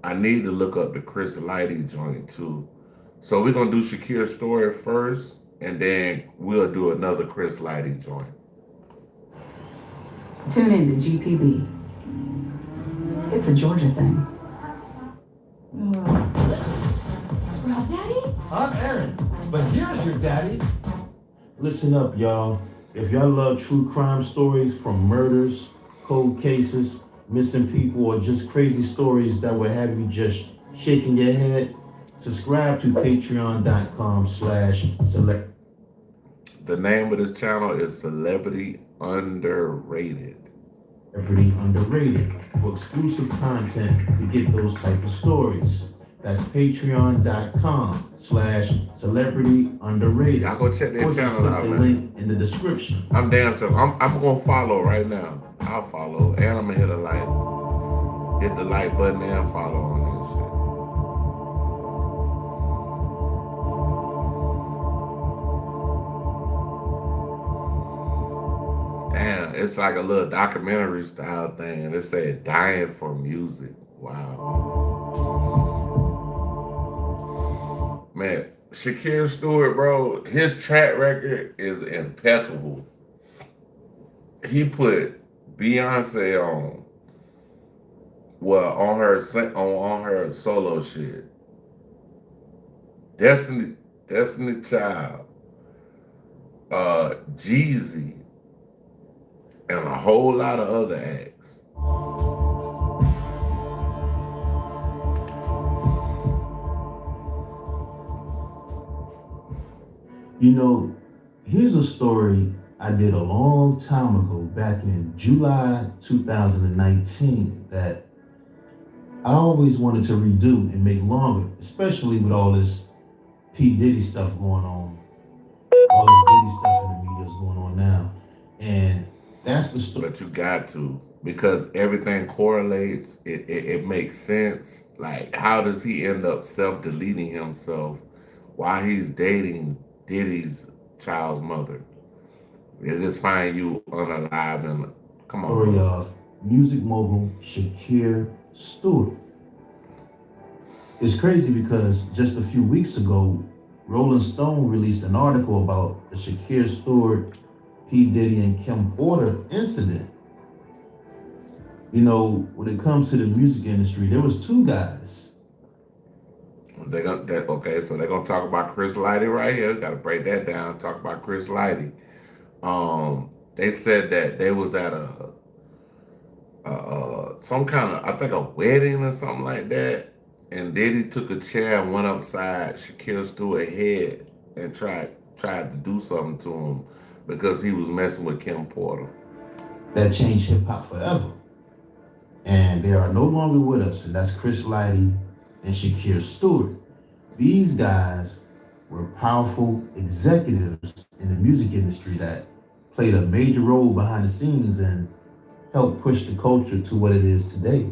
Speaker 1: I need to look up the Chris Lighty joint too. So we're gonna do Shakir's story first, and then we'll do another Chris Lighty joint.
Speaker 20: Tune in to GPB. It's a Georgia thing.
Speaker 18: Sprout Daddy?
Speaker 21: I'm Aaron, but here's your daddy. Listen up, y'all. If y'all love true crime stories from murders, cold cases, missing people, or just crazy stories that will have you just shaking your head, subscribe to patreon.com/select.
Speaker 1: The name of this channel is Celebrity Underrated.
Speaker 21: Celebrity Underrated for exclusive content to get those type of stories. That's patreon.com/celebrity underrated.
Speaker 1: Y'all go check their channel out, man.
Speaker 21: Link in the description.
Speaker 1: I'm damn sure. I'm gonna follow right now. I'll follow, and I'm gonna hit the like button and follow on this shit. Damn, it's like a little documentary style thing, and it said "Dying for Music." Wow. Man, Shakir Stewart, bro, his track record is impeccable. He put Beyonce on her solo shit. Destiny Child, Jeezy, and a whole lot of other acts.
Speaker 21: You know, here's a story I did a long time ago, back in July 2019, that I always wanted to redo and make longer, especially with all this P. Diddy stuff going on. All this Diddy stuff in the media is going on now. And that's the story.
Speaker 1: But you got to. because everything correlates. It makes sense. Like, how does he end up self-deleting himself while he's dating Diddy's child's mother? They just find you unalive and come on.
Speaker 21: Story of music mogul Shakir Stewart. It's crazy because just a few weeks ago, Rolling Stone released an article about the Shakir Stewart, P. Diddy, and Kim Porter incident. You know, when it comes to the music industry, there was two guys.
Speaker 1: Okay, so they're gonna talk about Chris Lighty right here. Got to break that down. Talk about Chris Lighty. They said that they was at some kind of, I think, a wedding or something like that, and Diddy took a chair and went upside Shakir Stewart's head and tried to do something to him because he was messing with Kim Porter.
Speaker 21: That changed hip hop forever. And they are no longer with us, and that's Chris Lighty and Shakir Stewart. These guys were powerful executives in the music industry that played a major role behind the scenes and helped push the culture to what it is today.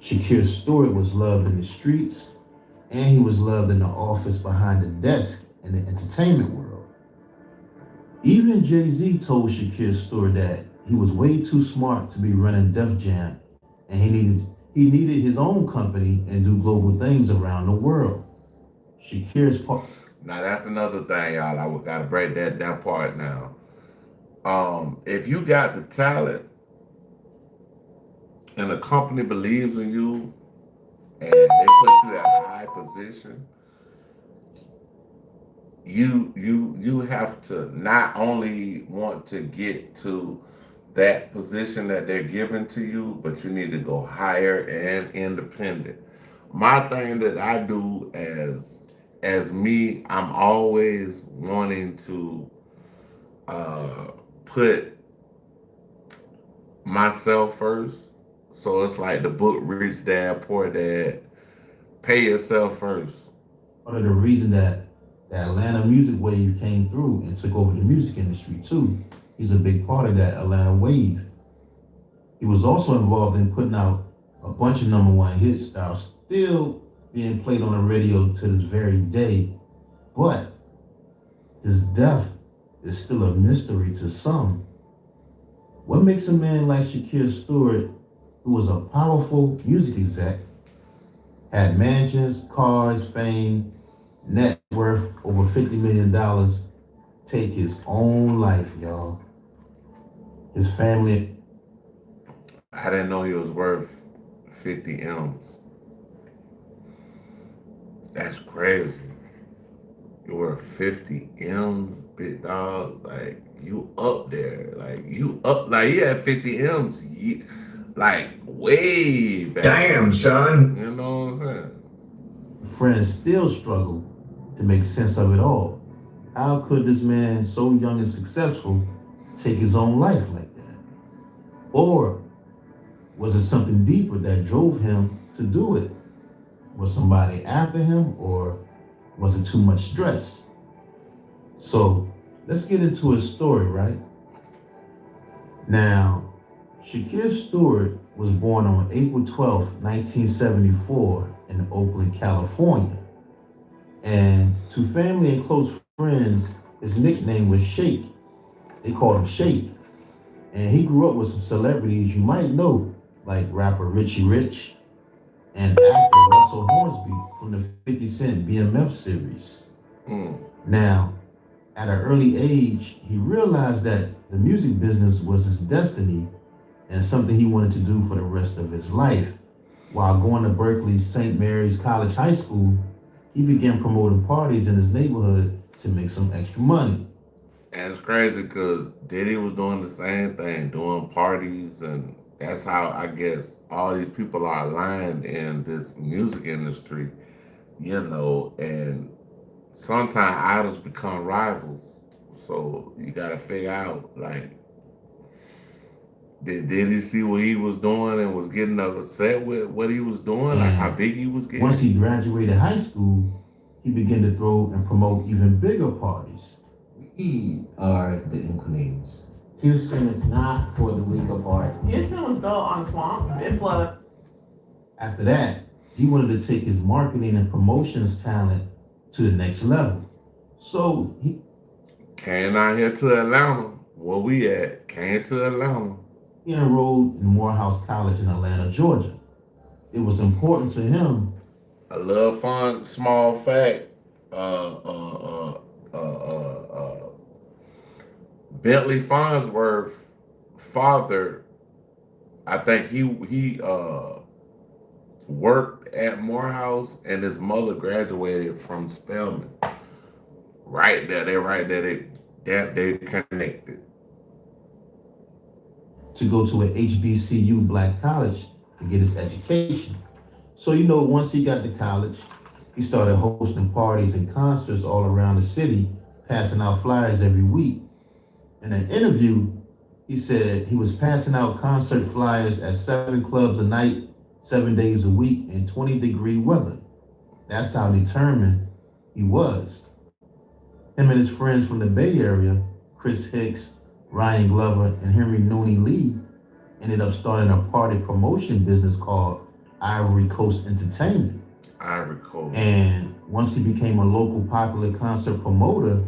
Speaker 21: Shakir Stewart was loved in the streets, and he was loved in the office behind the desk in the entertainment world. Even Jay-Z told Shakir Stewart that he was way too smart to be running Def Jam, and he needed his own company and do global things around the world. Shakir's part.
Speaker 1: Now that's another thing, y'all. I gotta break that part now. If you got the talent and the company believes in you and they put you at a high position, you have to not only want to get to that position that they're giving to you, but you need to go higher and independent. My thing that I do as me, I'm always wanting to put myself first. So it's like the book Rich Dad, Poor Dad. Pay yourself first.
Speaker 21: Part of the reason that the Atlanta music wave came through and took over the music industry too. He's a big part of that Atlanta wave. He was also involved in putting out a bunch of #1 hits that are still being played on the radio to this very day. But his death is still a mystery to some. What makes a man like Shakir Stewart, who was a powerful music exec, had mansions, cars, fame, net worth over $50 million, take his own life, y'all? His family.
Speaker 1: I didn't know he was worth 50 M's. That's crazy. You're worth 50 M's, big dog. Like, you up there. Like, you had 50 M's. Like, way back.
Speaker 19: Damn, son.
Speaker 1: You know what I'm saying?
Speaker 21: Friends still struggle to make sense of it all. How could this man, so young and successful, take his own life like that? Or was it something deeper that drove him to do it? Was somebody after him, or was it too much stress? So let's get into his story, right? Now, Shakir Stewart was born on April 12th, 1974 in Oakland, California. And to family and close friends, his nickname was Shake. They called him Shake. And he grew up with some celebrities you might know, like rapper Richie Rich and actor Russell Hornsby from the 50 Cent BMF series. Now, at an early age, he realized that the music business was his destiny and something he wanted to do for the rest of his life. While going to Berkeley's St. Mary's College High School, he began promoting parties in his neighborhood to make some extra money.
Speaker 1: And it's crazy because Diddy was doing the same thing, doing parties, and that's how I guess all these people are aligned in this music industry, you know, and sometimes idols become rivals. So you gotta figure out, like, did he see what he was doing and was getting upset with what he was doing, like how big he was getting?
Speaker 21: Once he graduated high school, he began to throw and promote even bigger parties.
Speaker 17: We are the Inklings.
Speaker 10: Houston is not for the weak of heart.
Speaker 22: Houston was built on a swamp. It flooded.
Speaker 21: After that, he wanted to take his marketing and promotions talent to the next level. So he
Speaker 1: came out here to Atlanta. Where we at? Came to Atlanta.
Speaker 21: He enrolled in Morehouse College in Atlanta, Georgia. It was important to him.
Speaker 1: A little fun, small fact. Bentley Farnsworth's father, I think he worked at Morehouse, and his mother graduated from Spelman. Right there, they connected.
Speaker 21: To go to an HBCU black college to get his education. So, once he got to college, he started hosting parties and concerts all around the city, passing out flyers every week. In an interview, he said he was passing out concert flyers at 7 clubs a night, 7 days a week in 20-degree weather. That's how determined he was. Him and his friends from the Bay Area, Chris Hicks, Ryan Glover, and Henry Nooney Lee, ended up starting a party promotion business called Ivory Coast Entertainment.
Speaker 1: Ivory Coast.
Speaker 21: And once he became a local popular concert promoter,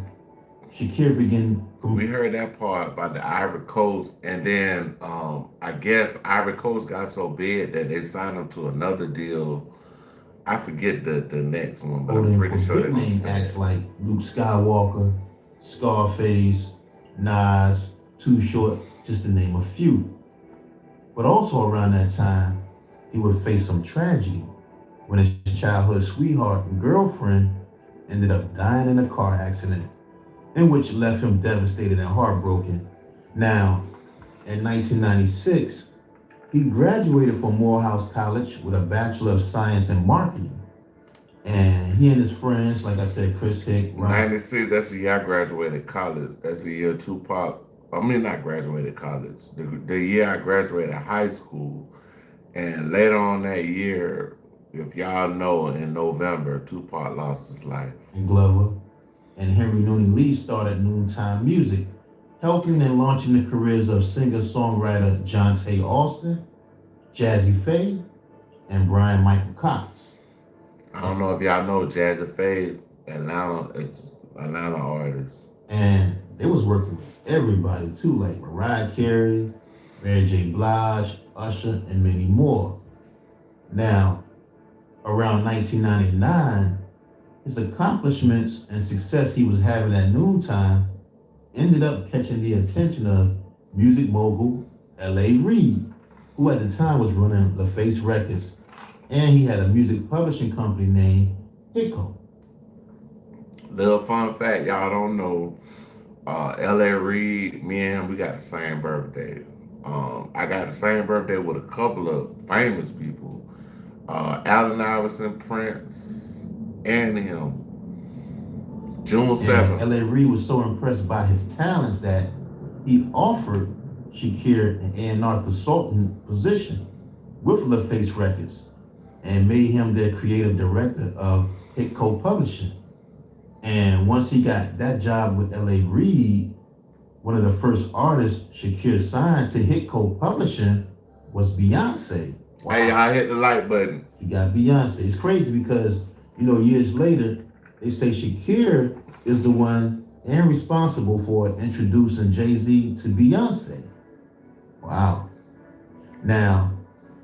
Speaker 21: Shakir began.
Speaker 1: We heard that part about the Ivory Coast, and then I guess Ivory Coast got so big that they signed him to another deal. I forget the next one, but I'm pretty sure they
Speaker 21: name acts like Luke Skywalker, Scarface, Nas, Too Short, just to name a few. But also around that time, he would face some tragedy when his childhood sweetheart and girlfriend ended up dying in a car accident, in which left him devastated and heartbroken. Now, in 1996, he graduated from Morehouse College with a Bachelor of Science in Marketing. And he and his friends, like I said, Chris Hick, Ryan.
Speaker 1: 96, that's the year I graduated college. That's the year not graduated college. The year I graduated high school. And later on that year, if y'all know, in November, Tupac lost his life.
Speaker 21: And Glover and Henry Nooney Lee started Noontime Music, helping and launching the careers of singer-songwriter Jonte Austin, Jazzy Faye, and Brian Michael Cox.
Speaker 1: I don't know if y'all know Jazzy Faye, Atlanta artist.
Speaker 21: And they was working with everybody too, like Mariah Carey, Mary J. Blige, Usher, and many more. Now, around 1999, his accomplishments and success he was having at Noontime ended up catching the attention of music mogul L.A. Reid, who at the time was running LaFace Records, and he had a music publishing company named Hicko.
Speaker 1: Little fun fact, y'all don't know, L.A. Reid, me and him, we got the same birthday. I got the same birthday with a couple of famous people. Allen Iverson, Prince, and him. June 7th.
Speaker 21: L.A. Reid was so impressed by his talents that he offered Shakir an A&R consultant position with LaFace Records and made him their creative director of Hicko Publishing. And once he got that job with L.A. Reid, one of the first artists Shakir signed to Hicko Publishing was Beyonce.
Speaker 1: Wow. Hey, I hit the like button.
Speaker 21: He got Beyonce. It's crazy because, years later, they say Shakir is the one and responsible for introducing Jay-Z to Beyonce. Wow. Now,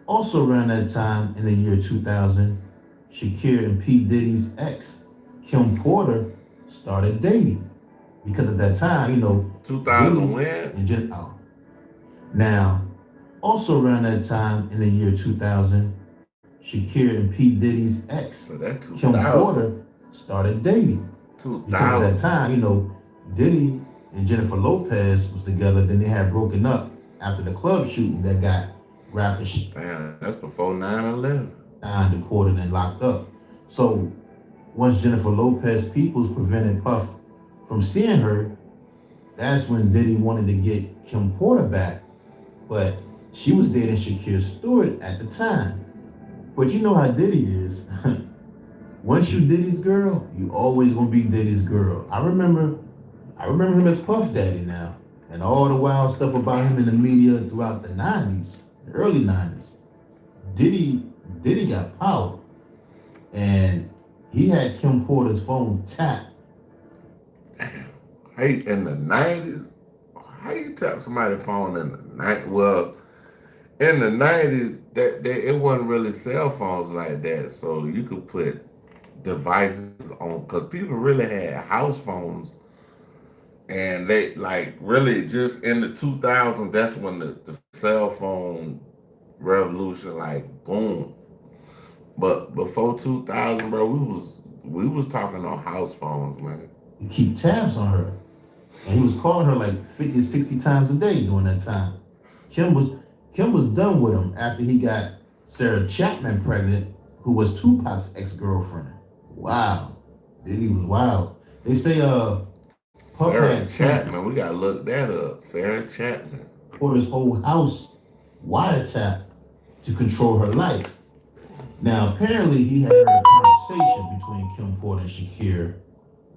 Speaker 21: also around that time in the year 2000, Shakir and P. Diddy's ex, Kim Porter, started dating. Because at that time,
Speaker 1: 2000 when?
Speaker 21: Now, also around that time in the year 2000, Shakir and P. Diddy's ex,
Speaker 1: so that's
Speaker 21: Kim Porter, started dating.
Speaker 1: 2000.
Speaker 21: Because at that time, Diddy and Jennifer Lopez was together, then they had broken up after the club shooting that got rapper.
Speaker 1: Damn, that's before 9/11.
Speaker 21: Deported and locked up. So once Jennifer Lopez Peoples prevented Puff from seeing her, that's when Diddy wanted to get Kim Porter back. But she was dating Shakir Stewart at the time. But you know how Diddy is. Once you Diddy's girl, you always gonna be Diddy's girl. I remember him as Puff Daddy now. and all the wild stuff about him in the media throughout the 90s, the early 90s, Diddy got power. And he had Kim Porter's phone tapped.
Speaker 1: Hey, in the 90s? How you tap somebody's phone in the 90s? Well, in the 90s, it wasn't really cell phones like that, so you could put devices on, because people really had house phones, and they, like, really just in the 2000s, that's when the cell phone revolution, like, boom. But before 2000, bro, we was talking on house phones, man.
Speaker 21: He keep tabs on her. And he was calling her like 50, 60 times a day during that time. Kim was done with him after he got Sarah Chapman pregnant, who was Tupac's ex-girlfriend. Wow. Diddy was wild. They say
Speaker 1: Sarah Chapman, we gotta look that up. Sarah Chapman.
Speaker 21: For his whole house wiretap to control her life. Now apparently he had heard a conversation between Kim Porter and Shakir,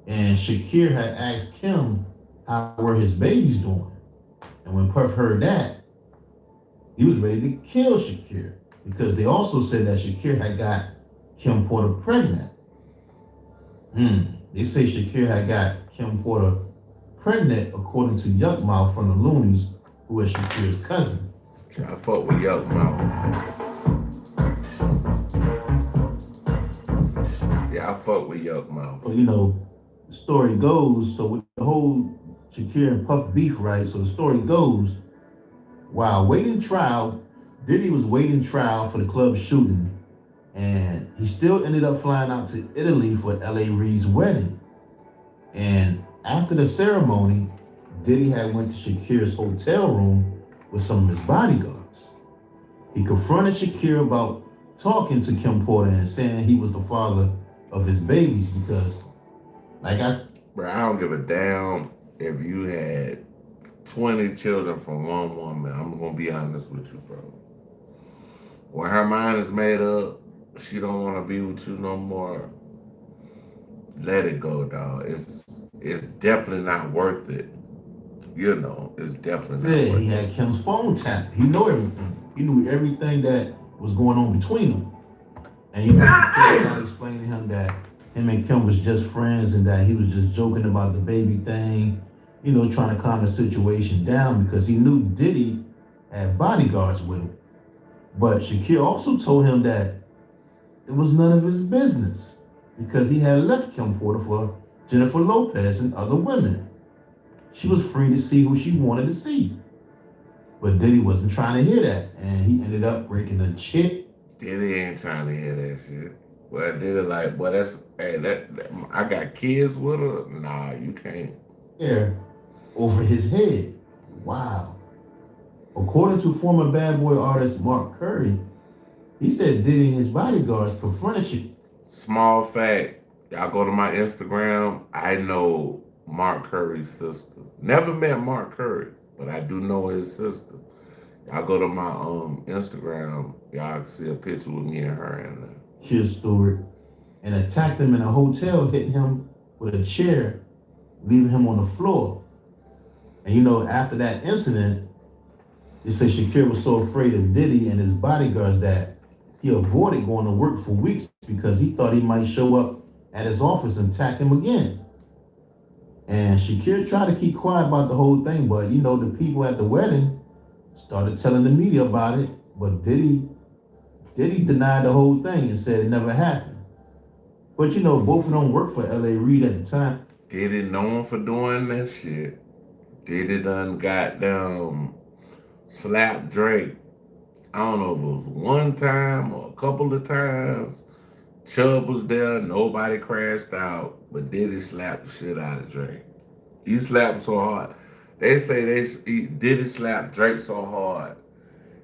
Speaker 21: and Shakir had asked Kim how were his babies doing. And when Puff heard that, he was ready to kill Shakir, because they also said that Shakir had got Kim Porter pregnant. They say Shakir had got Kim Porter pregnant according to Yuck Mouth from the Loonies, who is Shakir's cousin.
Speaker 1: I fuck with Yuck Mouth. Yeah, I fuck with Yuck Mouth.
Speaker 21: Well, you know, the story goes, so with the whole Shakir and Puff beef, right? So the story goes, while waiting trial, Diddy was waiting trial for the club shooting, and he still ended up flying out to Italy for L.A. Reid's wedding. And after the ceremony, Diddy had went to Shakir's hotel room with some of his bodyguards. He confronted Shakir about talking to Kim Porter and saying he was the father of his babies because,
Speaker 1: Bro, I don't give a damn if you had 20 children from one woman. I'm gonna be honest with you, bro. When her mind is made up, she don't want to be with you no more. Let it go, dog. It's definitely not worth it. You know, it's definitely not worth it.
Speaker 21: He had Kim's phone tapped. He knew everything. He knew everything that was going on between them. And you know, explained to him that him and Kim was just friends and that he was just joking about the baby thing, you know, trying to calm the situation down because he knew Diddy had bodyguards with him. But Shakir also told him that it was none of his business because he had left Kim Porter for Jennifer Lopez and other women. She was free to see who she wanted to see. But Diddy wasn't trying to hear that, and he ended up breaking a chick.
Speaker 1: Diddy ain't trying to hear that shit. Well, Diddy like, well, I got kids with her. Nah, you can't.
Speaker 21: Yeah, over his head. Wow. According to former Bad Boy artist Mark Curry, he said Diddy and his bodyguards confronted you.
Speaker 1: Small fact, y'all go to my Instagram, I know Mark Curry's sister. Never met Mark Curry, but I do know his sister. Y'all go to my Instagram, y'all can see a picture with me and her in there.
Speaker 21: Kid Stewart, and attacked him in a hotel, hitting him with a chair, leaving him on the floor. And you know, after that incident, they say Shakir was so afraid of Diddy and his bodyguards that he avoided going to work for weeks because he thought he might show up at his office and attack him again. And Shakir tried to keep quiet about the whole thing, but you know, the people at the wedding started telling the media about it, but Diddy denied the whole thing and said it never happened. But you know, both of them worked for L.A. Reid at the time.
Speaker 1: Diddy known for doing that shit. Diddy done goddamn slapped Drake. I don't know if it was one time or a couple of times. Chubb was there, nobody crashed out, but Diddy slapped the shit out of Drake. He slapped him so hard. They say Diddy slapped Drake so hard,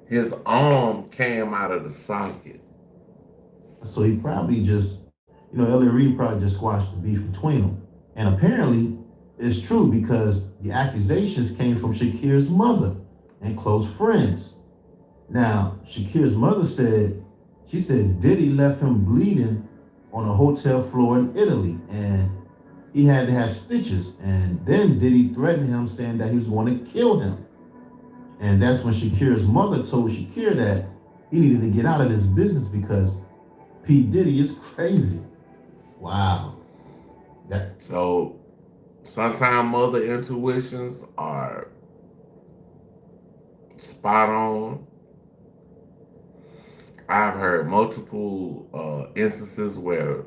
Speaker 1: his arm came out of the socket.
Speaker 21: So he probably just, you know, L.A. Reid probably just squashed the beef between them. And apparently, it's true because the accusations came from Shakir's mother and close friends. Now, Shakir's mother said, Diddy left him bleeding on a hotel floor in Italy, and he he had to have stitches. And then Diddy threatened him, saying that he was going to kill him. And that's when Shakira's mother told Shakira that he needed to get out of this business because P. Diddy is crazy. Wow.
Speaker 1: So sometimes mother intuitions are spot on. I've heard multiple instances where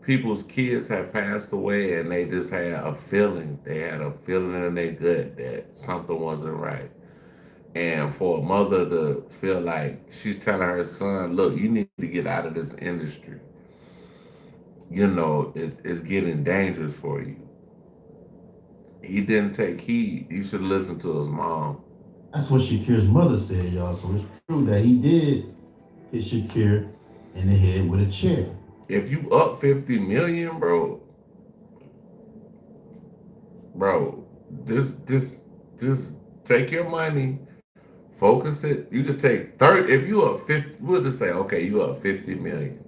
Speaker 1: people's kids have passed away and they just had a feeling. They had a feeling in their gut that something wasn't right. And for a mother to feel like she's telling her son, look, you need to get out of this industry. You know, it's getting dangerous for you. He didn't take heed. He should listen to his mom.
Speaker 21: That's what Shakira's mother said, y'all. So it's true that he did hit Shakira in the head with a chair.
Speaker 1: If you up 50 million, bro, just take your money, focus it. You could take 30. If you up 50, we'll just say, okay, you up 50 million.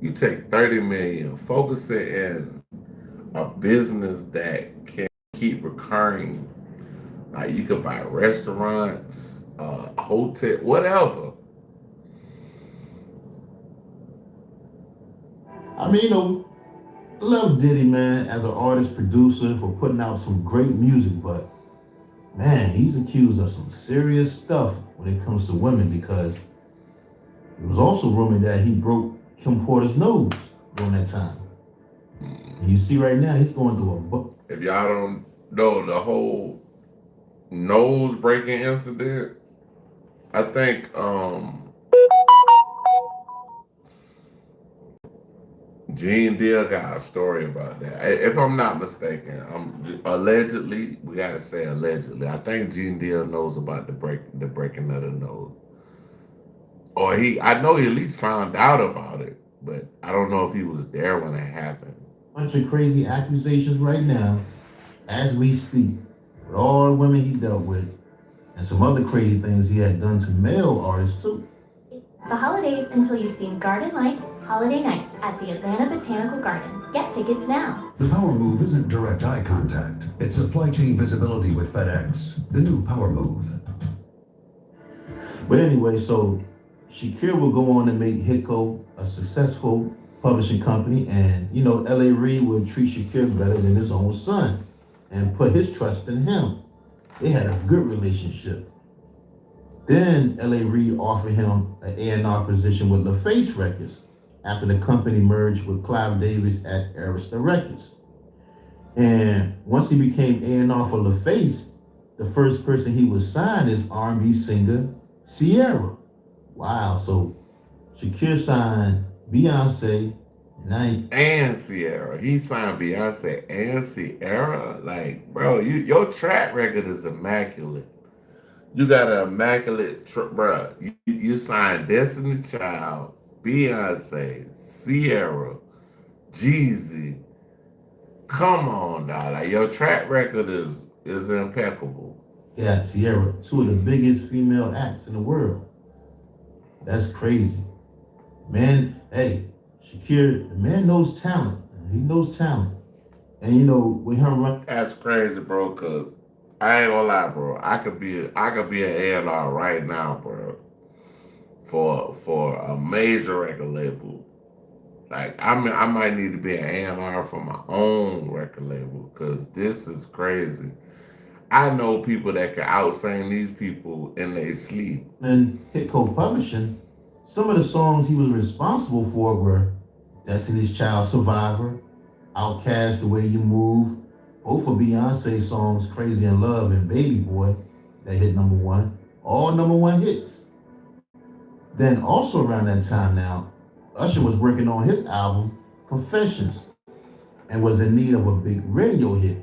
Speaker 1: You take 30 million, focus it in a business that can keep recurring. Like you could buy restaurants, hotel, whatever.
Speaker 21: I mean, you know, I love Diddy, man, as an artist, producer, for putting out some great music, but man, he's accused of some serious stuff when it comes to women because it was also rumored that he broke Kim Porter's nose during that time. And you see right now, he's going through a book.
Speaker 1: If y'all don't know the whole nose breaking incident, I think Gene Deal got a story about that. If I'm not mistaken, allegedly, we gotta say allegedly. I think Gene Deal knows about the breaking of the nose. Or I know he at least found out about it, but I don't know if he was there when it happened.
Speaker 21: Bunch of crazy accusations right now, as we speak, with all the women he dealt with, and some other crazy things he had done to male artists too.
Speaker 7: The holidays until you've seen Garden Lights Holiday Nights at the Atlanta Botanical Garden. Get tickets now.
Speaker 2: The Power Move isn't direct eye contact. It's supply chain visibility with FedEx. The new Power Move.
Speaker 21: But anyway, so Shakira will go on to make Hitco a successful publishing company, and you know, L.A. Reid would treat Shakira better than his own son and put his trust in him. They had a good relationship. Then L.A. Reid offered him an A&R position with LaFace Records after the company merged with Clive Davis at Arista Records. And once he became A&R for LaFace, the first person he would sign is R&B singer Sierra. Wow, so Shakira signed Beyonce
Speaker 1: and Sierra. He signed Beyonce and Sierra. Like, bro, your track record is immaculate. You got an immaculate, bro. You signed Destiny Child, Beyonce, Sierra, Jeezy. Come on, dog. Like, your track record is impeccable.
Speaker 21: Yeah, Sierra, two of the biggest female acts in the world. That's crazy. Man, hey, Shakira, the man knows talent. He knows talent. And you know, with him running.
Speaker 1: That's crazy, bro, cause I ain't gonna lie, bro. I could be an A&R right now, bro. For a major record label. Like I might need to be an A&R for my own record label, cause this is crazy. I know people that can outsing these people in their sleep.
Speaker 21: And Hitco Publishing, some of the songs he was responsible for were Destiny's Child, Survivor, Outkast, The Way You Move, both of Beyonce's songs, Crazy in Love and Baby Boy, that hit #1, all #1 hits. Then also around that time now, Usher was working on his album, Confessions, and was in need of a big radio hit.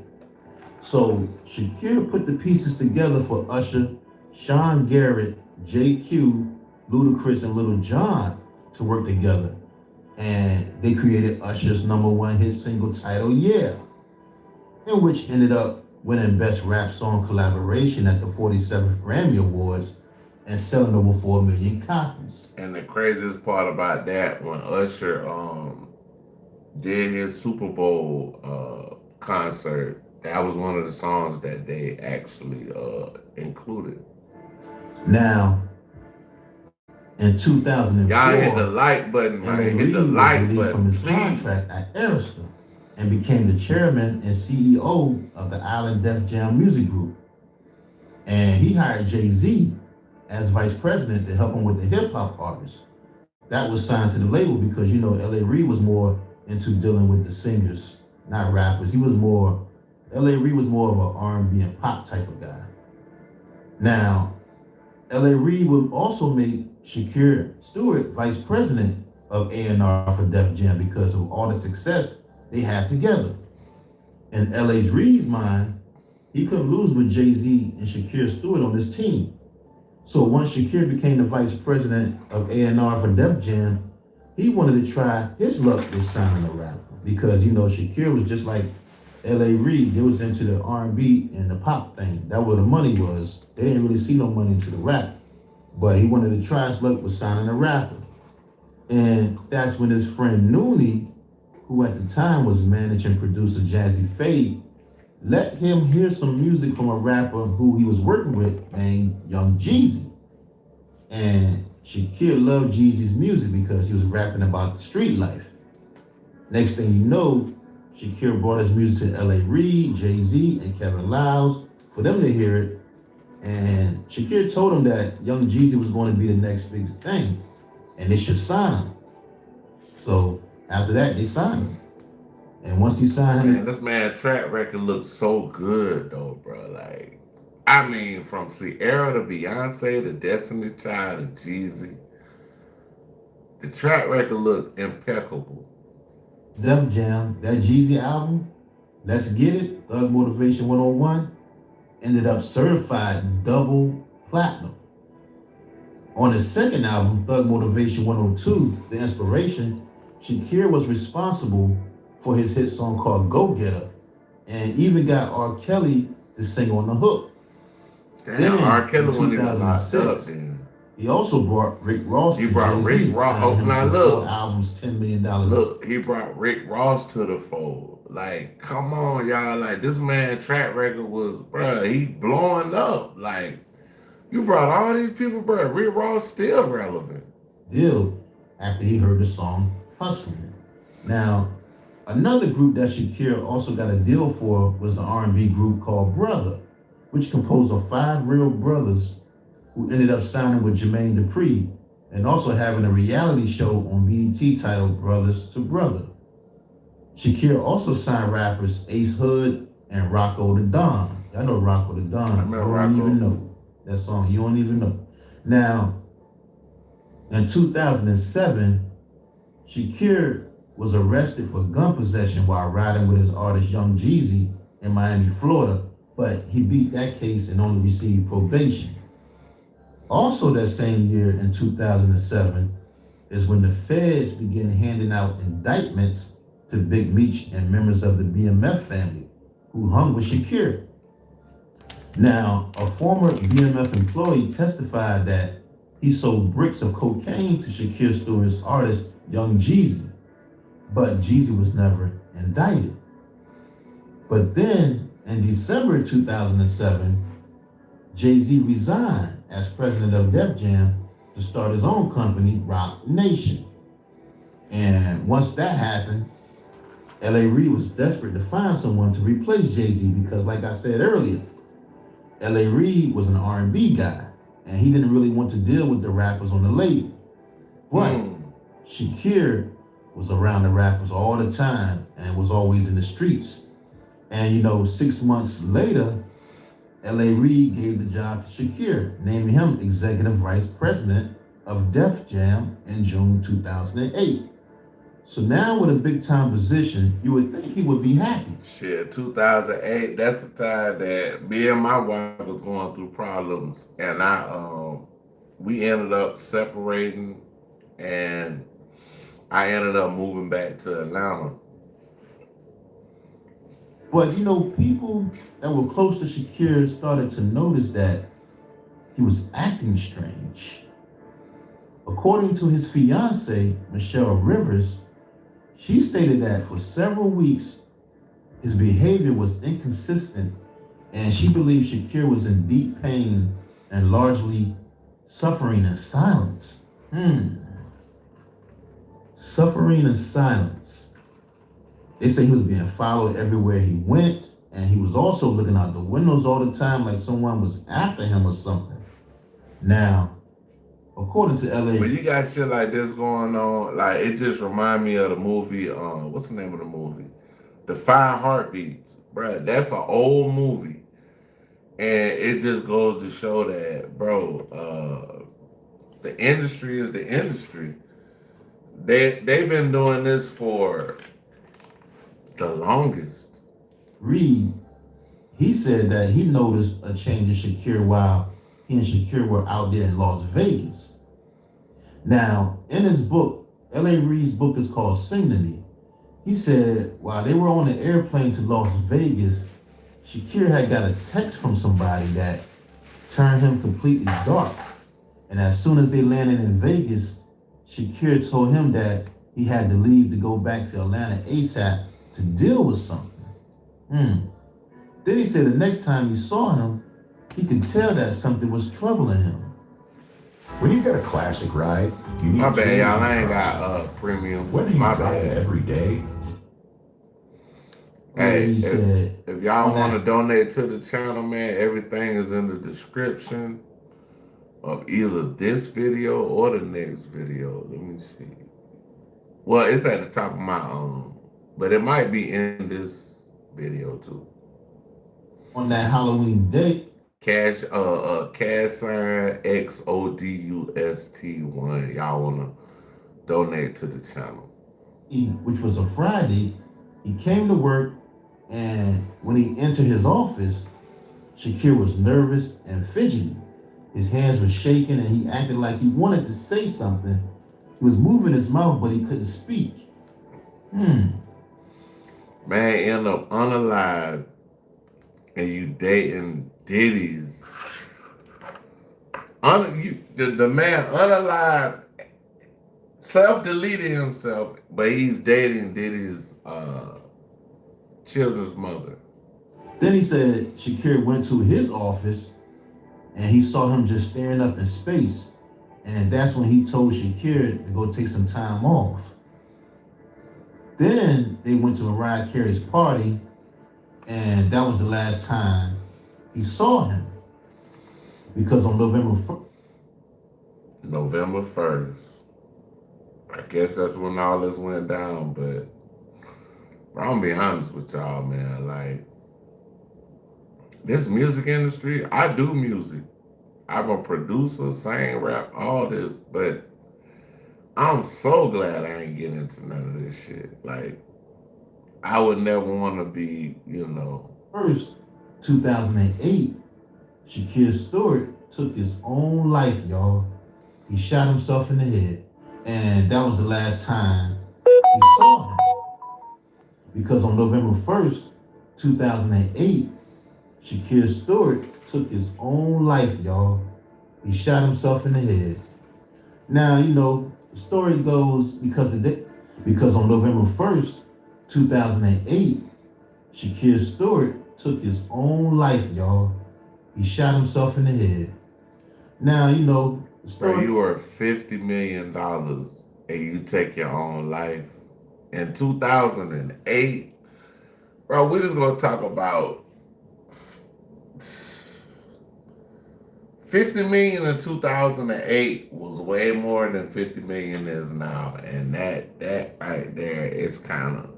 Speaker 21: So Shakira put the pieces together for Usher, Sean Garrett, JQ, Ludacris, and Lil Jon to work together. And they created Usher's #1 hit single titled Yeah, in which ended up winning Best Rap Song Collaboration at the 47th Grammy Awards and selling over 4 million copies.
Speaker 1: And the craziest part about that, when Usher did his Super Bowl concert, that was one of the songs that they actually included.
Speaker 21: Now, in 2004,
Speaker 1: Y'all hit the like button,
Speaker 21: L.A.
Speaker 1: man. Hit
Speaker 21: Reid
Speaker 1: the
Speaker 21: was
Speaker 1: like
Speaker 21: released
Speaker 1: button,
Speaker 21: from his
Speaker 1: please.
Speaker 21: contract at Arista and became the chairman and CEO of the Island Def Jam Music Group. And he hired Jay-Z as vice president to help him with the hip-hop artists. That was signed to the label because, you know, L.A. Reid was more into dealing with the singers, not rappers. L.A. Reid was more of an R&B and pop type of guy. Now, L.A. Reid would also make Shakir Stewart vice president of A&R for Def Jam because of all the success they had together. In L.A. Reid's mind, he couldn't lose with Jay-Z and Shakir Stewart on this team. So once Shakir became the vice president of A&R for Def Jam, he wanted to try his luck with signing a rapper because, you know, Shakir was just like L.A. Reid. They was into the R&B and the pop thing. That where the money was. They didn't really see no money into the rap. But he wanted to try his luck with signing a rapper. And that's when his friend Noonie, who at the time was managing producer Jazzy Fade, let him hear some music from a rapper who he was working with named Young Jeezy. And Shakir loved Jeezy's music because he was rapping about street life. Next thing you know, Shakir brought his music to L.A. Reid, Jay-Z, and Kevin Liles for them to hear it. And Shakir told him that Young Jeezy was going to be the next big thing, and they should sign him. So after that, they signed him. And once he signed him,
Speaker 1: Man, this man track record looks so good though, bro. Like, I mean, from Sierra to Beyonce to Destiny's Child to Jeezy, the track record look impeccable.
Speaker 21: Def Jam, that Jeezy album, Let's Get It, Thug Motivation 101, ended up certified double platinum. On his second album, Thug Motivation 102, The Inspiration, Shakir was responsible for his hit song called Go Getter, and even got R. Kelly to sing on the hook.
Speaker 1: Damn, R. Kelly wasn't even locked up then.
Speaker 21: He also brought Rick Ross.
Speaker 1: He brought Rick Ross. Oh, now look.
Speaker 21: Albums, $10 million.
Speaker 1: Look, he brought Rick Ross to the fold. Like, come on, y'all. Like, this man track record was, bruh, he blowing up. Like, you brought all these people, bruh. Rick Ross still relevant.
Speaker 21: Deal after he heard the song Hustling. Now, another group that Shakir also got a deal for was the R&B group called Brother, which composed of 5 real brothers who ended up signing with Jermaine Dupri and also having a reality show on BET titled Brothers to Brother. Shakir also signed rappers Ace Hood and Rocco the Don. Y'all know Rocco the Don.
Speaker 1: I remember
Speaker 21: don't even know that song. You don't even know. Now, in 2007, Shakir was arrested for gun possession while riding with his artist Young Jeezy in Miami, Florida, but he beat that case and only received probation. Also that same year in 2007 is when the feds began handing out indictments to Big Meech and members of the BMF family who hung with Shakir. Now, a former BMF employee testified that he sold bricks of cocaine to Shakir Stewart's artist Young Jeezy, but Jeezy was never indicted. But then in December 2007, Jay-Z resigned as president of Def Jam to start his own company, Roc Nation. And once that happened, L.A. Reid was desperate to find someone to replace Jay-Z because, like I said earlier, L.A. Reid was an R&B guy, and he didn't really want to deal with the rappers on the label. But Shakir was around the rappers all the time and was always in the streets. And you know, 6 months later, L.A. Reid gave the job to Shakir, naming him executive vice president of Def Jam in June 2008. So now with a big time position, you would think he would be happy.
Speaker 1: Shit, 2008, that's the time that me and my wife was going through problems, and we ended up separating, and I ended up moving back to Atlanta.
Speaker 21: But you know, people that were close to Shakir started to notice that he was acting strange. According to his fiancée, Michelle Rivers, She stated that for several weeks, his behavior was inconsistent, and she believed Shakir was in deep pain and largely suffering in silence. Suffering in silence. They say he was being followed everywhere he went, and he was also looking out the windows all the time like someone was after him or something. Now, according to LA...
Speaker 1: When you got shit like this going on, like, it just remind me of the movie, what's the name of the movie? The 5 Heartbeats. Bruh, that's an old movie. And it just goes to show that, bro, the industry is the industry. They've been doing this for the longest.
Speaker 21: Reed, he said that he noticed a change in Shakir while he and Shakir were out there in Las Vegas. Now, in his book, L.A. Reid's book is called Sing to Me. He said while they were on the airplane to Las Vegas, Shakir had got a text from somebody that turned him completely dark. And as soon as they landed in Vegas, Shakir told him that he had to leave to go back to Atlanta ASAP to deal with something. Then he said the next time he saw him, he could tell that something was troubling him.
Speaker 2: When you get a classic ride, you need
Speaker 1: My bad, y'all. I ain't
Speaker 2: trust.
Speaker 1: got premium.
Speaker 2: Whether you
Speaker 1: My
Speaker 2: drive
Speaker 1: bad.
Speaker 2: it every day.
Speaker 1: Hey,
Speaker 21: He said,
Speaker 1: if y'all want to donate to the channel, man, everything is in the description of either this video or the next video. Let me see. Well, it's at the top of my but it might be in this video too.
Speaker 21: On that Halloween day,
Speaker 1: cash sign XODUST1. Y'all wanna donate to the channel.
Speaker 21: which was a Friday, he came to work, and when he entered his office, Shakir was nervous and fidgety. His hands were shaking and he acted like he wanted to say something. He was moving his mouth, but he couldn't speak.
Speaker 1: Man end up unalive and you dating Diddy's. The man unalive self-deleted himself, but he's dating Diddy's children's mother.
Speaker 21: Then he said Shakir went to his office and he saw him just staring up in space. And that's when he told Shakir to go take some time off. Then they went to Mariah Carey's party, and that was the last time he saw him. Because on
Speaker 1: November 1st, I guess that's when all this went down, but I'm gonna be honest with y'all, man, like, this music industry, I do music. I'm a producer, sing, rap, all this, but I'm so glad I ain't getting into none of this shit. Like, I would never want to be, you know.
Speaker 21: First, 2008, Shakir Stewart took his own life, y'all. He shot himself in the head, and that was the last time he saw him. Because on November 1st, 2008, Shakir Stewart took his own life, y'all. He shot himself in the head. Now, you know, the story goes because on November 1st, 2008, Shakir Stewart took his own life, y'all. He shot himself in the head. Now, you know, the story...
Speaker 1: Bro, you were $50 million and you take your own life. In 2008, bro, we're just gonna talk about 50 million in 2008 was way more than 50 million is now, and that right there is kind of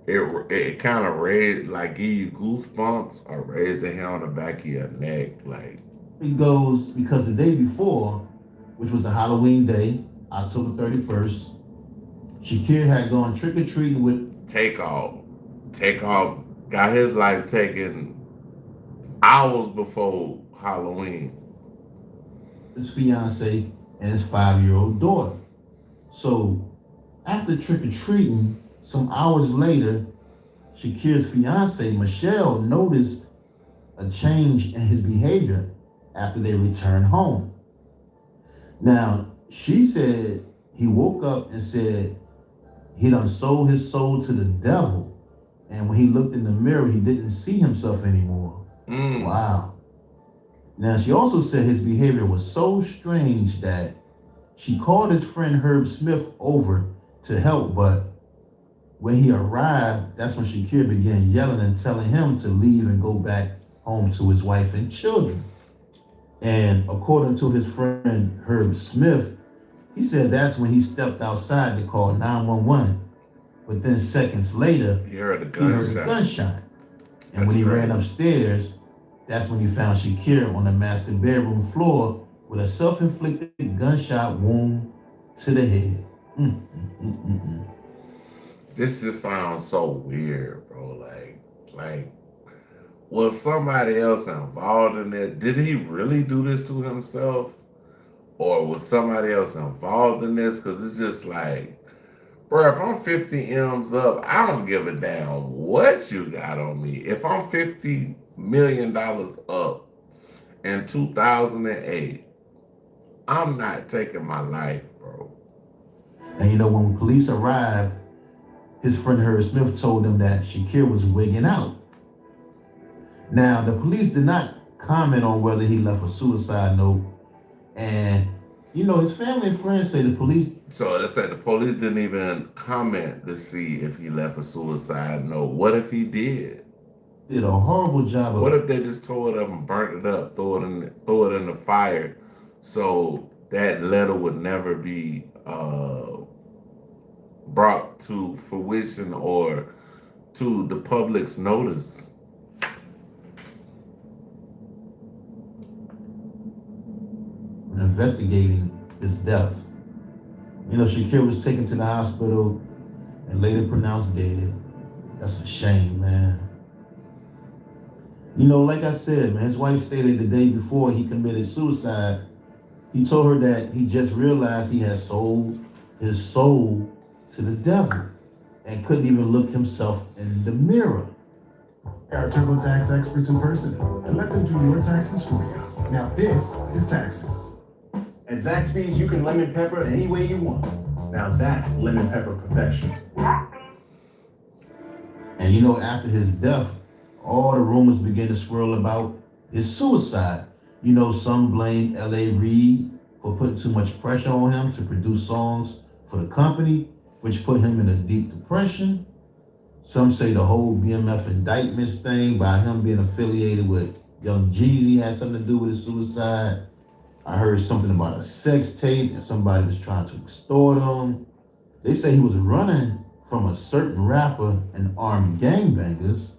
Speaker 1: it kind of raised, like, give you goosebumps or raise the hair on the back of your neck, like.
Speaker 21: It goes because the day before, which was a Halloween day, October 31st, Shakir had gone trick-or-treating with
Speaker 1: Takeoff got his life taken hours before Halloween.
Speaker 21: His fiance and his 5-year-old daughter. So after trick-or-treating, some hours later, Shakir's fiance, Michelle, noticed a change in his behavior after they returned home. Now, she said he woke up and said he done sold his soul to the devil. And when he looked in the mirror, he didn't see himself anymore. Wow. Now, she also said his behavior was so strange that she called his friend Herb Smith over to help, but when he arrived, that's when Shakir began yelling and telling him to leave and go back home to his wife and children. And according to his friend Herb Smith, he said that's when he stepped outside to call 911. But then seconds later,
Speaker 1: he heard a
Speaker 21: gunshot. And when he ran upstairs, that's when he found Shakir on the master bedroom floor with a self-inflicted gunshot wound to the head.
Speaker 1: This just sounds so weird, bro. Like, was somebody else involved in it? Did he really do this to himself? Or was somebody else involved in this? Because it's just like, bro, if I'm 50 M's up, I don't give a damn what you got on me. If I'm $50 million up in 2008, I'm not taking my life, bro.
Speaker 21: And you know, when police arrived, his friend Herb Smith told him that Shakir was wigging out. Now, the police did not comment on whether he left a suicide note. And, you know, his family and friends say the police...
Speaker 1: So they said the police didn't even comment to see if he left a suicide note. What if he did?
Speaker 21: Did a horrible job of...
Speaker 1: What if they just tore it up and burnt it up, throw it in the fire, so that letter would never be brought to fruition or to the public's notice?
Speaker 21: Investigating his death. You know, Shakir was taken to the hospital and later pronounced dead. That's a shame, man. You know, like I said, man, his wife stated the day before he committed suicide, he told her that he just realized he had sold his soul to the devil and couldn't even look himself in the mirror.
Speaker 15: Our TurboTax experts in person and let them do your taxes for you. Now this is taxes. At Zaxby's, you can lemon pepper any way you want. Now that's lemon pepper perfection.
Speaker 21: And you know, after his death, all the rumors began to swirl about his suicide. You know, some blamed L.A. Reid for putting too much pressure on him to produce songs for the company, which put him in a deep depression. Some say the whole BMF indictments thing by him being affiliated with Young Jeezy had something to do with his suicide. I heard something about a sex tape and somebody was trying to extort him. They say he was running from a certain rapper and armed gangbangers.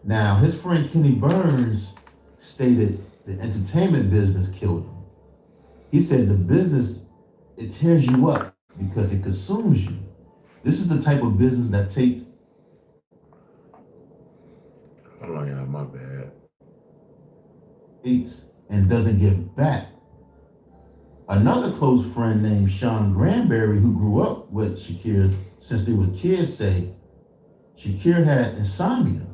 Speaker 21: Now, his friend Kenny Burns stated the entertainment business killed him. He said the business, it tears you up because it consumes you. This is the type of business that takes...
Speaker 1: Hold on, y'all, my bad.
Speaker 21: ...and doesn't give back. Another close friend named Sean Granberry, who grew up with Shakir since they were kids, say Shakir had insomnia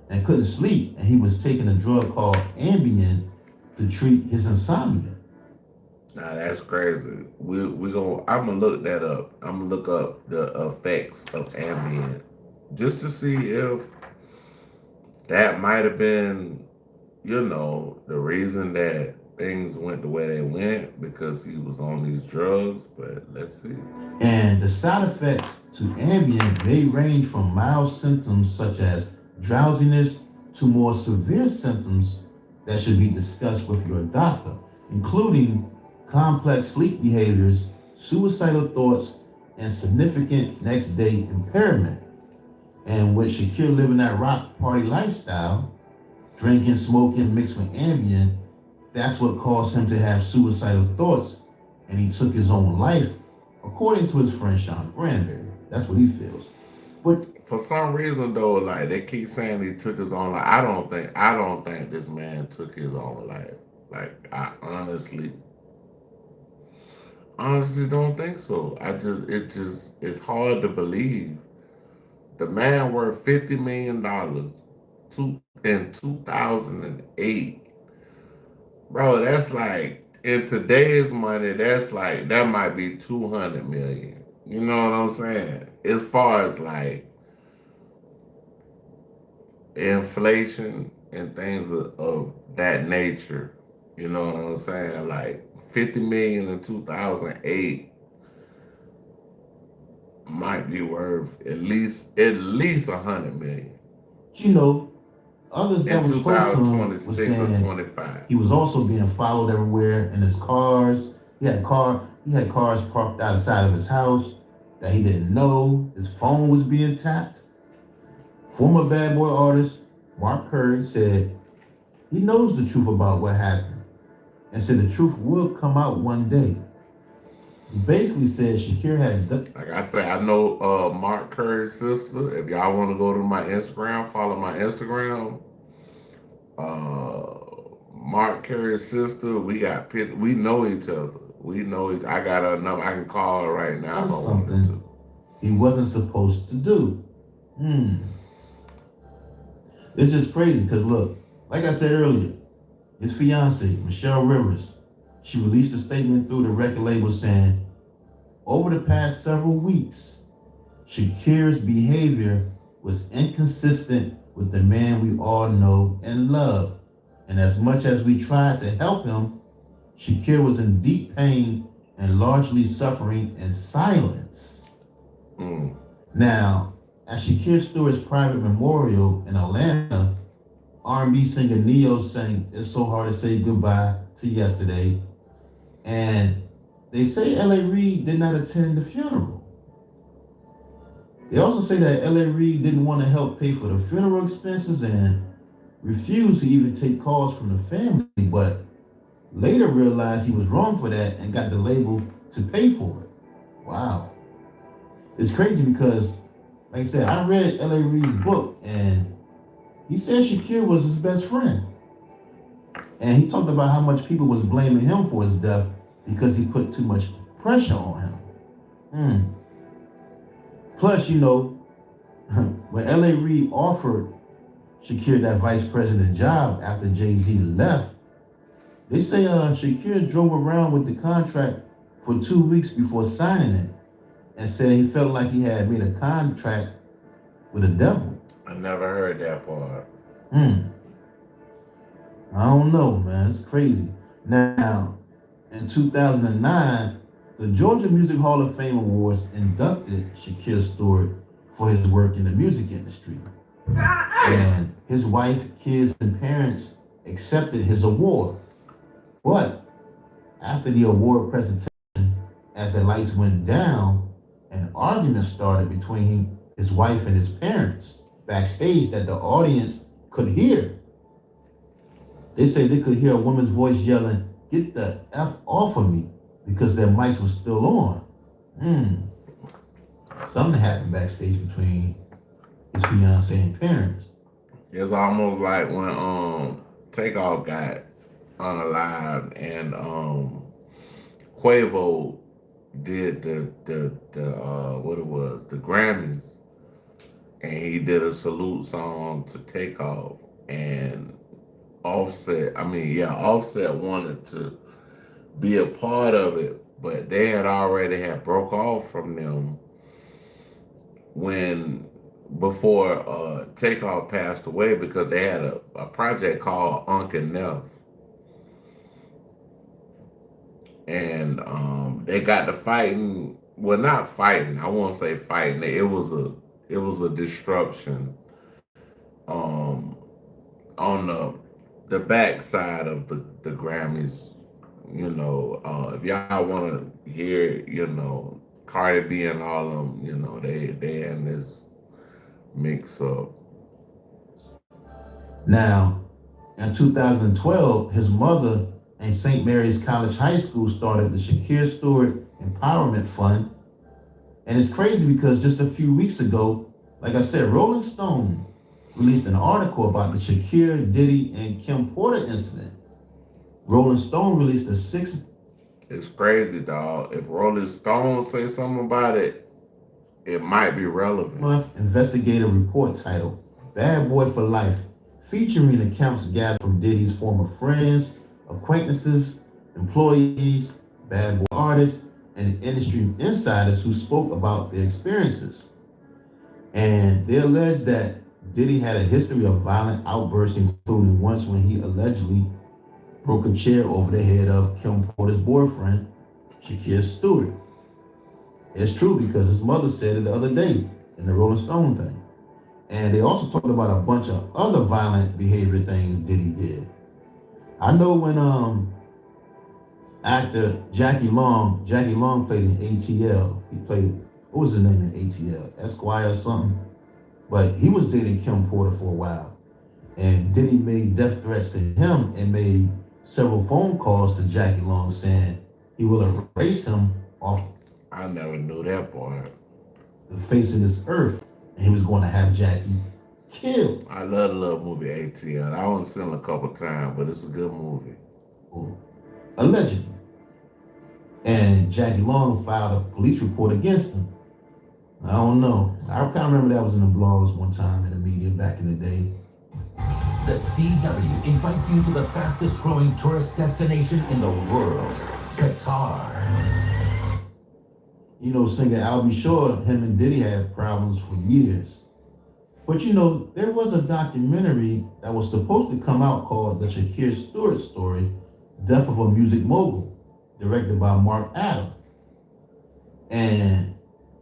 Speaker 21: and couldn't sleep, and he was taking a drug called Ambien to treat his insomnia.
Speaker 1: Nah, that's crazy. I'm gonna look that up. I'm gonna look up the effects of Ambien just to see if that might have been, you know, the reason that things went the way they went, because he was on these drugs. But let's see.
Speaker 21: And the side effects to Ambien may range from mild symptoms such as drowsiness to more severe symptoms that should be discussed with your doctor, including complex sleep behaviors, suicidal thoughts, and significant next day impairment. And with Shakir living that rock party lifestyle, drinking, smoking, mixed with Ambien, that's what caused him to have suicidal thoughts, and he took his own life, according to his friend Sean Granberry. That's what he feels. But
Speaker 1: for some reason, though, like they keep saying he took his own life. I don't think this man took his own life. Like, I honestly don't think so. It's hard to believe. The man worth $50 million in 2008. Bro, that's like, in today's money, that might be 200 million. You know what I'm saying? as far as like inflation and things of that nature, you know what I'm saying? Like 50 million in 2008 might be worth at least 100 million.
Speaker 21: You know, others that
Speaker 1: in
Speaker 21: was close to him was
Speaker 1: 2026 or
Speaker 21: saying
Speaker 1: 25.
Speaker 21: he was also being followed everywhere in his cars. He had cars parked outside of his house that he didn't know. His phone was being tapped. Former Bad Boy artist Mark Curry said he knows the truth about what happened and said the truth will come out one day. He basically said Shakir had
Speaker 1: like I said, I know Mark Curry's sister. If y'all want to go to my Instagram, follow my Instagram. Mark Curry's sister, we know each other. I got her number. I can call her right now if I wanted to.
Speaker 21: He wasn't supposed to do. It's just crazy because look, like I said earlier, his fiance, Michelle Rivers, she released a statement through the record label saying, over the past several weeks, Shakir's behavior was inconsistent with the man we all know and love. And as much as we tried to help him, Shakir was in deep pain and largely suffering in silence. Now, at Shakir Stewart's private memorial in Atlanta, R&B singer Neo sang It's So Hard to Say Goodbye to Yesterday. And they say L.A. Reid did not attend the funeral. They also say that L.A. Reid didn't want to help pay for the funeral expenses and refused to even take calls from the family, but later realized he was wrong for that and got the label to pay for it. Wow. It's crazy because, like I said, I read L.A. Reid's book and he said Shakir was his best friend. And he talked about how much people was blaming him for his death because he put too much pressure on him. Plus, you know, when L.A. Reid offered Shakir that vice president job after Jay-Z left, they say Shakir drove around with the contract for 2 weeks before signing it and said he felt like he had made a contract with the devil.
Speaker 1: I never heard that part.
Speaker 21: I don't know, man. It's crazy. Now, in 2009, the Georgia Music Hall of Fame Awards inducted Shakir Stewart for his work in the music industry. And his wife, kids, and parents accepted his award. But after the award presentation, as the lights went down, an argument started between his wife and his parents backstage that the audience could hear. They say they could hear a woman's voice yelling, "Get the F off of me," because their mics were still on. Something happened backstage between his fiance and parents.
Speaker 1: It's almost like when Takeoff got unalived and Quavo did the Grammys, and he did a salute song to Takeoff, and Offset wanted to be a part of it, but they had already broke off from them before Takeoff passed away, because they had a project called Unc and Neff. And they got to fighting. Well, not fighting. I won't say fighting. It was a disruption on the back side of the Grammys. You know, if y'all want to hear, you know, Cardi B and all of them, you know, they had this mix up.
Speaker 21: Now, in 2012, his mother and St. Mary's College High School started the Shakir Stewart Empowerment Fund. And it's crazy because just a few weeks ago, like I said, Rolling Stone released an article about the Shakir, Diddy, and Kim Porter incident. Rolling Stone released a 6
Speaker 1: It's crazy, dog. If Rolling Stone say something about it, it might be relevant.
Speaker 21: month investigative report titled Bad Boy for Life, featuring accounts gathered from Diddy's former friends, acquaintances, employees, bad boy artists, and industry insiders who spoke about their experiences. And they alleged that Diddy had a history of violent outbursts, including once when he allegedly broke a chair over the head of Kim Porter's boyfriend, Shakir Stewart. It's true because his mother said it the other day in the Rolling Stone thing. And they also talked about a bunch of other violent behavior things Diddy did. I know when actor Jackie Long played in ATL. He played, what was his name in ATL? Esquire or something. But he was dating Kim Porter for a while. And Diddy made death threats to him and made several phone calls to Jackie Long saying he will erase him off.
Speaker 1: I never knew that part.
Speaker 21: The face of this earth. And he was going to have Jackie killed.
Speaker 1: I love the little movie ATL. I only seen it a couple times, but it's a good movie.
Speaker 21: Allegedly. And Jackie Long filed a police report against him. I don't know. I kind of remember that was in the blogs one time in the media back in the day.
Speaker 11: The CW invites you to the fastest growing tourist destination in the world, Qatar.
Speaker 21: You know, singer Al B. Shore, him and Diddy had problems for years. But you know, there was a documentary that was supposed to come out called The Shakir Stewart Story, Death of a Music Mogul, directed by Mark Adam. And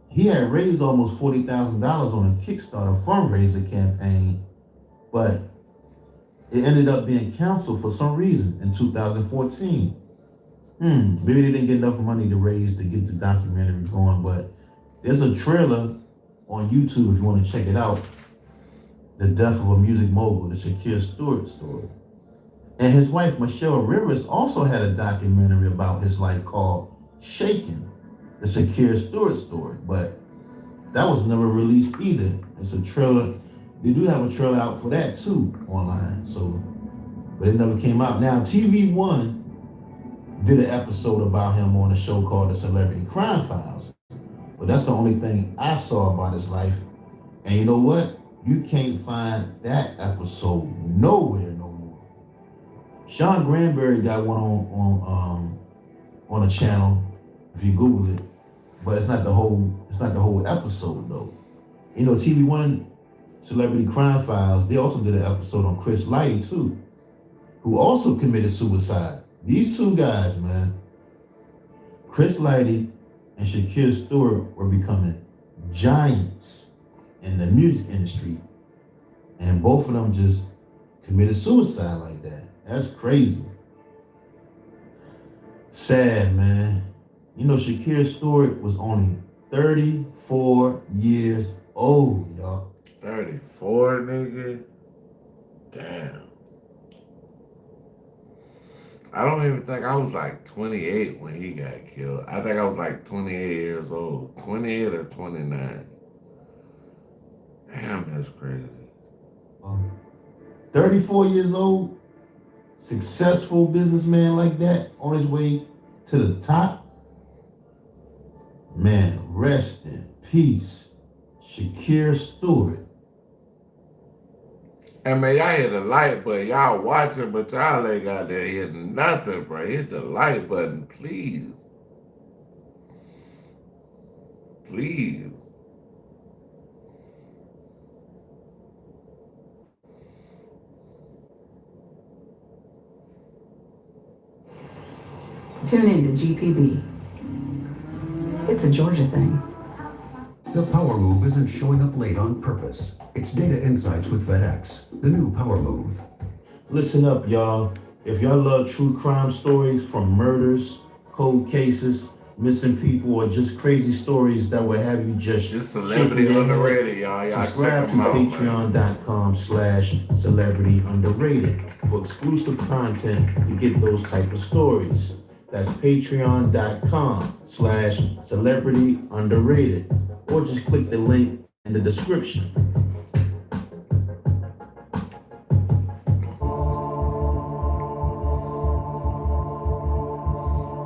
Speaker 21: he had raised almost $40,000 on a Kickstarter fundraiser campaign, but it ended up being canceled for some reason in 2014. Maybe they didn't get enough money to raise to get the documentary going, but there's a trailer on YouTube if you want to check it out. The Death of a Music Mogul, the Shakir Stewart story. And his wife, Michelle Rivers, also had a documentary about his life called Shaken, the Shakir Stewart story, but that was never released either. It's a trailer. They do have a trailer out for that too online, but it never came out. Now, TV One did an episode about him on a show called The Celebrity Crime Files, but that's the only thing I saw about his life. And you know what? You can't find that episode nowhere no more. Sean Granberry got one on a channel if you Google it, but it's not the whole episode though. You know, TV One Celebrity Crime Files, they also did an episode on Chris Lighty too, who also committed suicide. These two guys, man, Chris Lighty and Shakir Stewart, were becoming giants in the music industry, and both of them just committed suicide like that. That's crazy. Sad, man. You know, Shakir Stewart was only 34 years old, y'all.
Speaker 1: 34, nigga? Damn. I don't even think I was like 28 when he got killed. I think I was like 28 years old. 28 or 29. Damn, that's crazy.
Speaker 21: 34 years old, successful businessman like that, on his way to the top. Man, rest in peace, Shakir Stewart.
Speaker 1: And man, y'all hit the like button. Y'all watching, but y'all ain't got there hitting nothing, bro. Hit the like button, please. Please.
Speaker 20: Tune in to GPB. It's a Georgia thing.
Speaker 2: The Power Move isn't showing up late on purpose. It's data insights with FedEx, the new Power Move.
Speaker 21: Listen up, y'all. If y'all love true crime stories from murders, cold cases, missing people, or just crazy stories that will have you just
Speaker 1: this celebrity underrated, y'all. Y'all
Speaker 21: subscribe
Speaker 1: check them out,
Speaker 21: patreon.com/celebrity underrated for exclusive content to get those type of stories. That's patreon.com/celebrity underrated, or just click the link in the description.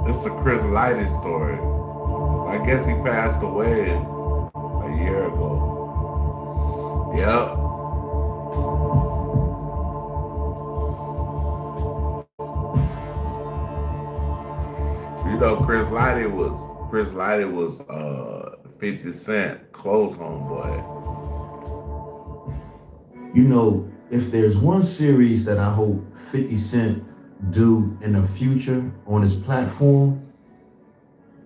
Speaker 1: It's the Chris Lighty story. I guess he passed away a year ago. Yep. You know, Chris Lighty Chris Lighty was 50 Cent close homeboy.
Speaker 21: You know, if there's one series that I hope 50 Cent do in the future on his platform,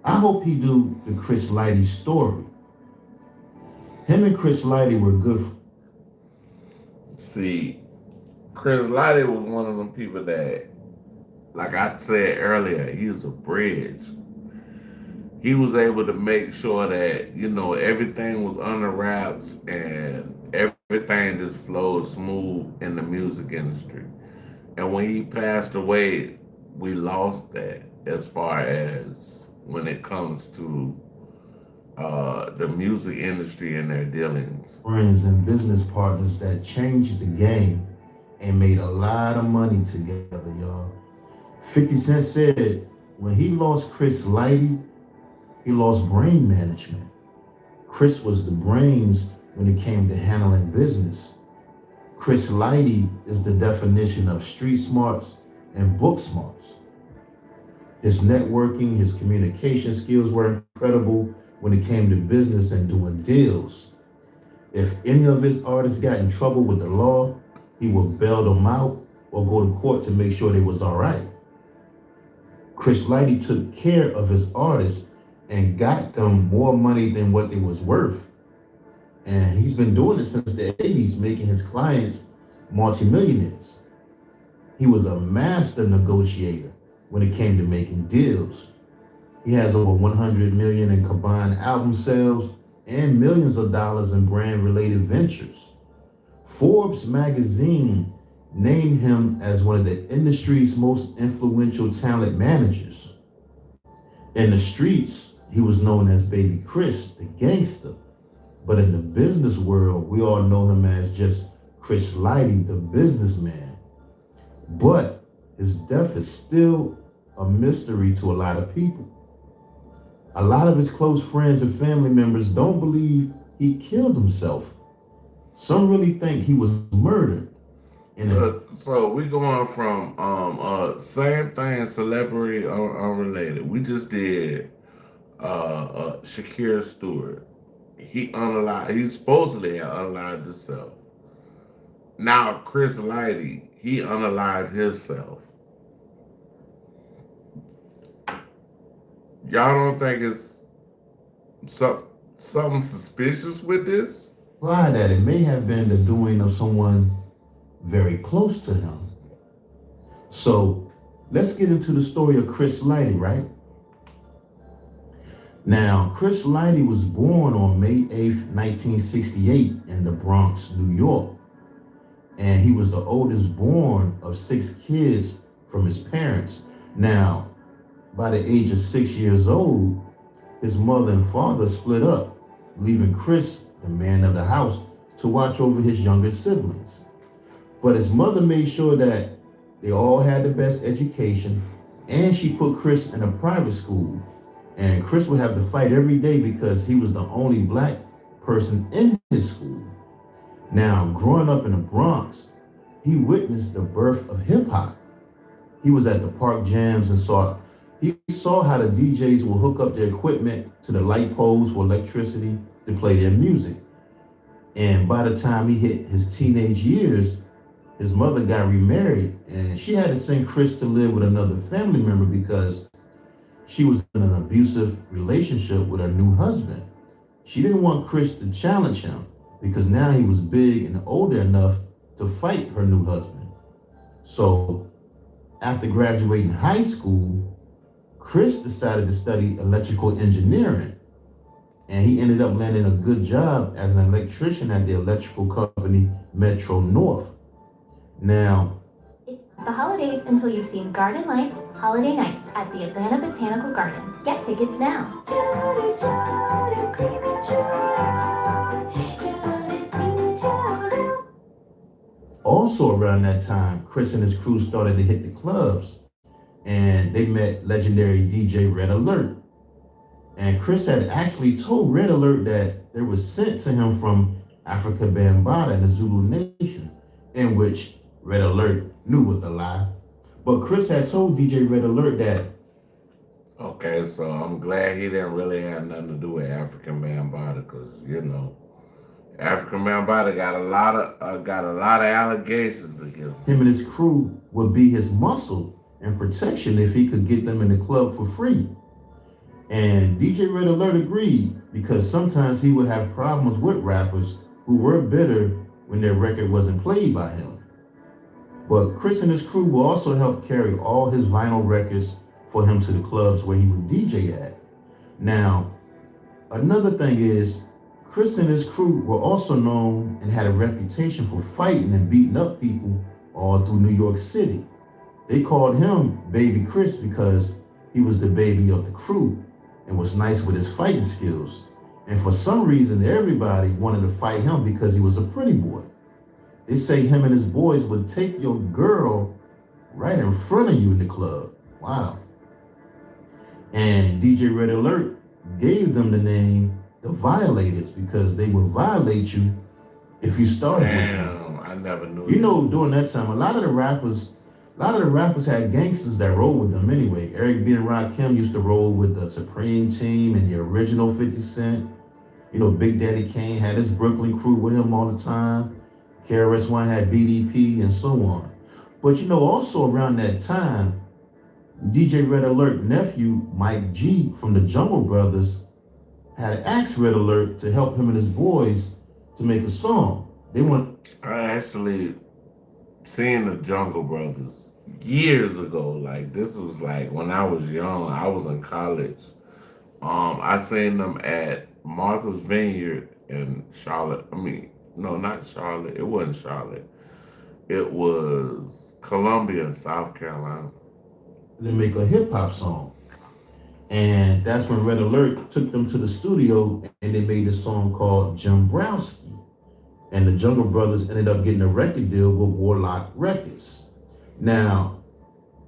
Speaker 21: I hope he do the Chris Lighty story. Him and Chris Lighty were good.
Speaker 1: See, Chris Lighty was one of them people that, like I said earlier, he was a bridge. He was able to make sure that, you know, everything was under wraps and everything just flowed smooth in the music industry. And when he passed away, we lost that as far as when it comes to the music industry and their dealings.
Speaker 21: Friends and business partners that changed the game and made a lot of money together, y'all. 50 Cent said when he lost Chris Lighty, he lost brain management. Chris was the brains when it came to handling business. Chris Lighty is the definition of street smarts and book smarts. His networking, his communication skills were incredible when it came to business and doing deals. If any of his artists got in trouble with the law, he would bail them out or go to court to make sure they was all right. Chris Lighty took care of his artists and got them more money than what they was worth. And he's been doing it since the 80s, making his clients multimillionaires. He was a master negotiator when it came to making deals. He has over 100 million in combined album sales and millions of dollars in brand-related ventures. Forbes magazine named him as one of the industry's most influential talent managers. In the streets, he was known as Baby Chris, the gangster. But in the business world, we all know him as just Chris Lighty, the businessman. But his death is still a mystery to a lot of people. A lot of his close friends and family members don't believe he killed himself. Some really think he was murdered.
Speaker 1: So we going from same thing, celebrity unrelated. We just did Shakira Stewart. He supposedly had unalived himself. Now Chris Lighty, he unalived himself. Y'all don't think it's something suspicious with this?
Speaker 21: Why that it may have been the doing of someone very close to him. So let's get into the story of Chris Lighty, right? Now, Chris Lighty was born on May 8th, 1968 in the Bronx, New York. And he was the oldest born of 6 kids from his parents. Now, by the age of 6 years old, his mother and father split up, leaving Chris, the man of the house, to watch over his younger siblings. But his mother made sure that they all had the best education, and she put Chris in a private school. And Chris would have to fight every day because he was the only black person in his school. Now, growing up in the Bronx, he witnessed the birth of hip hop. He was at the park jams and he saw how the DJs will hook up their equipment to the light poles for electricity to play their music. And by the time he hit his teenage years, his mother got remarried, and she had to send Chris to live with another family member because she was in an abusive relationship with her new husband. She didn't want Chris to challenge him because now he was big and older enough to fight her new husband. So after graduating high school, Chris decided to study electrical engineering, and he ended up landing a good job as an electrician at the electrical company Metro North. Now,
Speaker 7: it's the holidays until you've seen Garden Lights Holiday Nights at the Atlanta Botanical Garden. Get tickets now.
Speaker 21: Also around that time, Chris and his crew started to hit the clubs, and they met legendary DJ Red Alert. And Chris had actually told Red Alert that they were sent to him from Africa Bambaataa and the Zulu Nation, in which Red Alert knew was a lie. But Chris had told DJ Red Alert that
Speaker 1: Okay, so I'm glad he didn't really have nothing to do with African Bambaataa, because African Bambaataa got a lot of allegations against him.
Speaker 21: Him and his crew would be his muscle and protection if he could get them in the club for free. And DJ Red Alert agreed because sometimes he would have problems with rappers who were bitter when their record wasn't played by him. But Chris and his crew will also help carry all his vinyl records for him to the clubs where he would DJ at. Now, another thing is, Chris and his crew were also known and had a reputation for fighting and beating up people all through New York City. They called him Baby Chris because he was the baby of the crew and was nice with his fighting skills. And for some reason, everybody wanted to fight him because he was a pretty boy. They say him and his boys would take your girl right in front of you in the club. Wow. And DJ Red Alert gave them the name the Violators because they would violate you if you started with them.
Speaker 1: Damn, I never knew.
Speaker 21: You know, during that time, a lot of the rappers had gangsters that rolled with them anyway. Eric B. and Rakim used to roll with the Supreme Team and the original 50 Cent. You know, Big Daddy Kane had his Brooklyn crew with him all the time. KRS-One had BDP and so on. But you know, also around that time, DJ Red Alert nephew, Mike G from the Jungle Brothers, had asked Red Alert to help him and his boys to make a song.
Speaker 1: I actually seen the Jungle Brothers years ago. Like, this was like when I was young. I was in college. I seen them at Martha's Vineyard in Charlotte. No, not Charlotte. It wasn't Charlotte. It was Columbia, South Carolina.
Speaker 21: To make a hip hop song. And that's when Red Alert took them to the studio and they made a song called Jim Browski. And the Jungle Brothers ended up getting a record deal with Warlock Records. Now,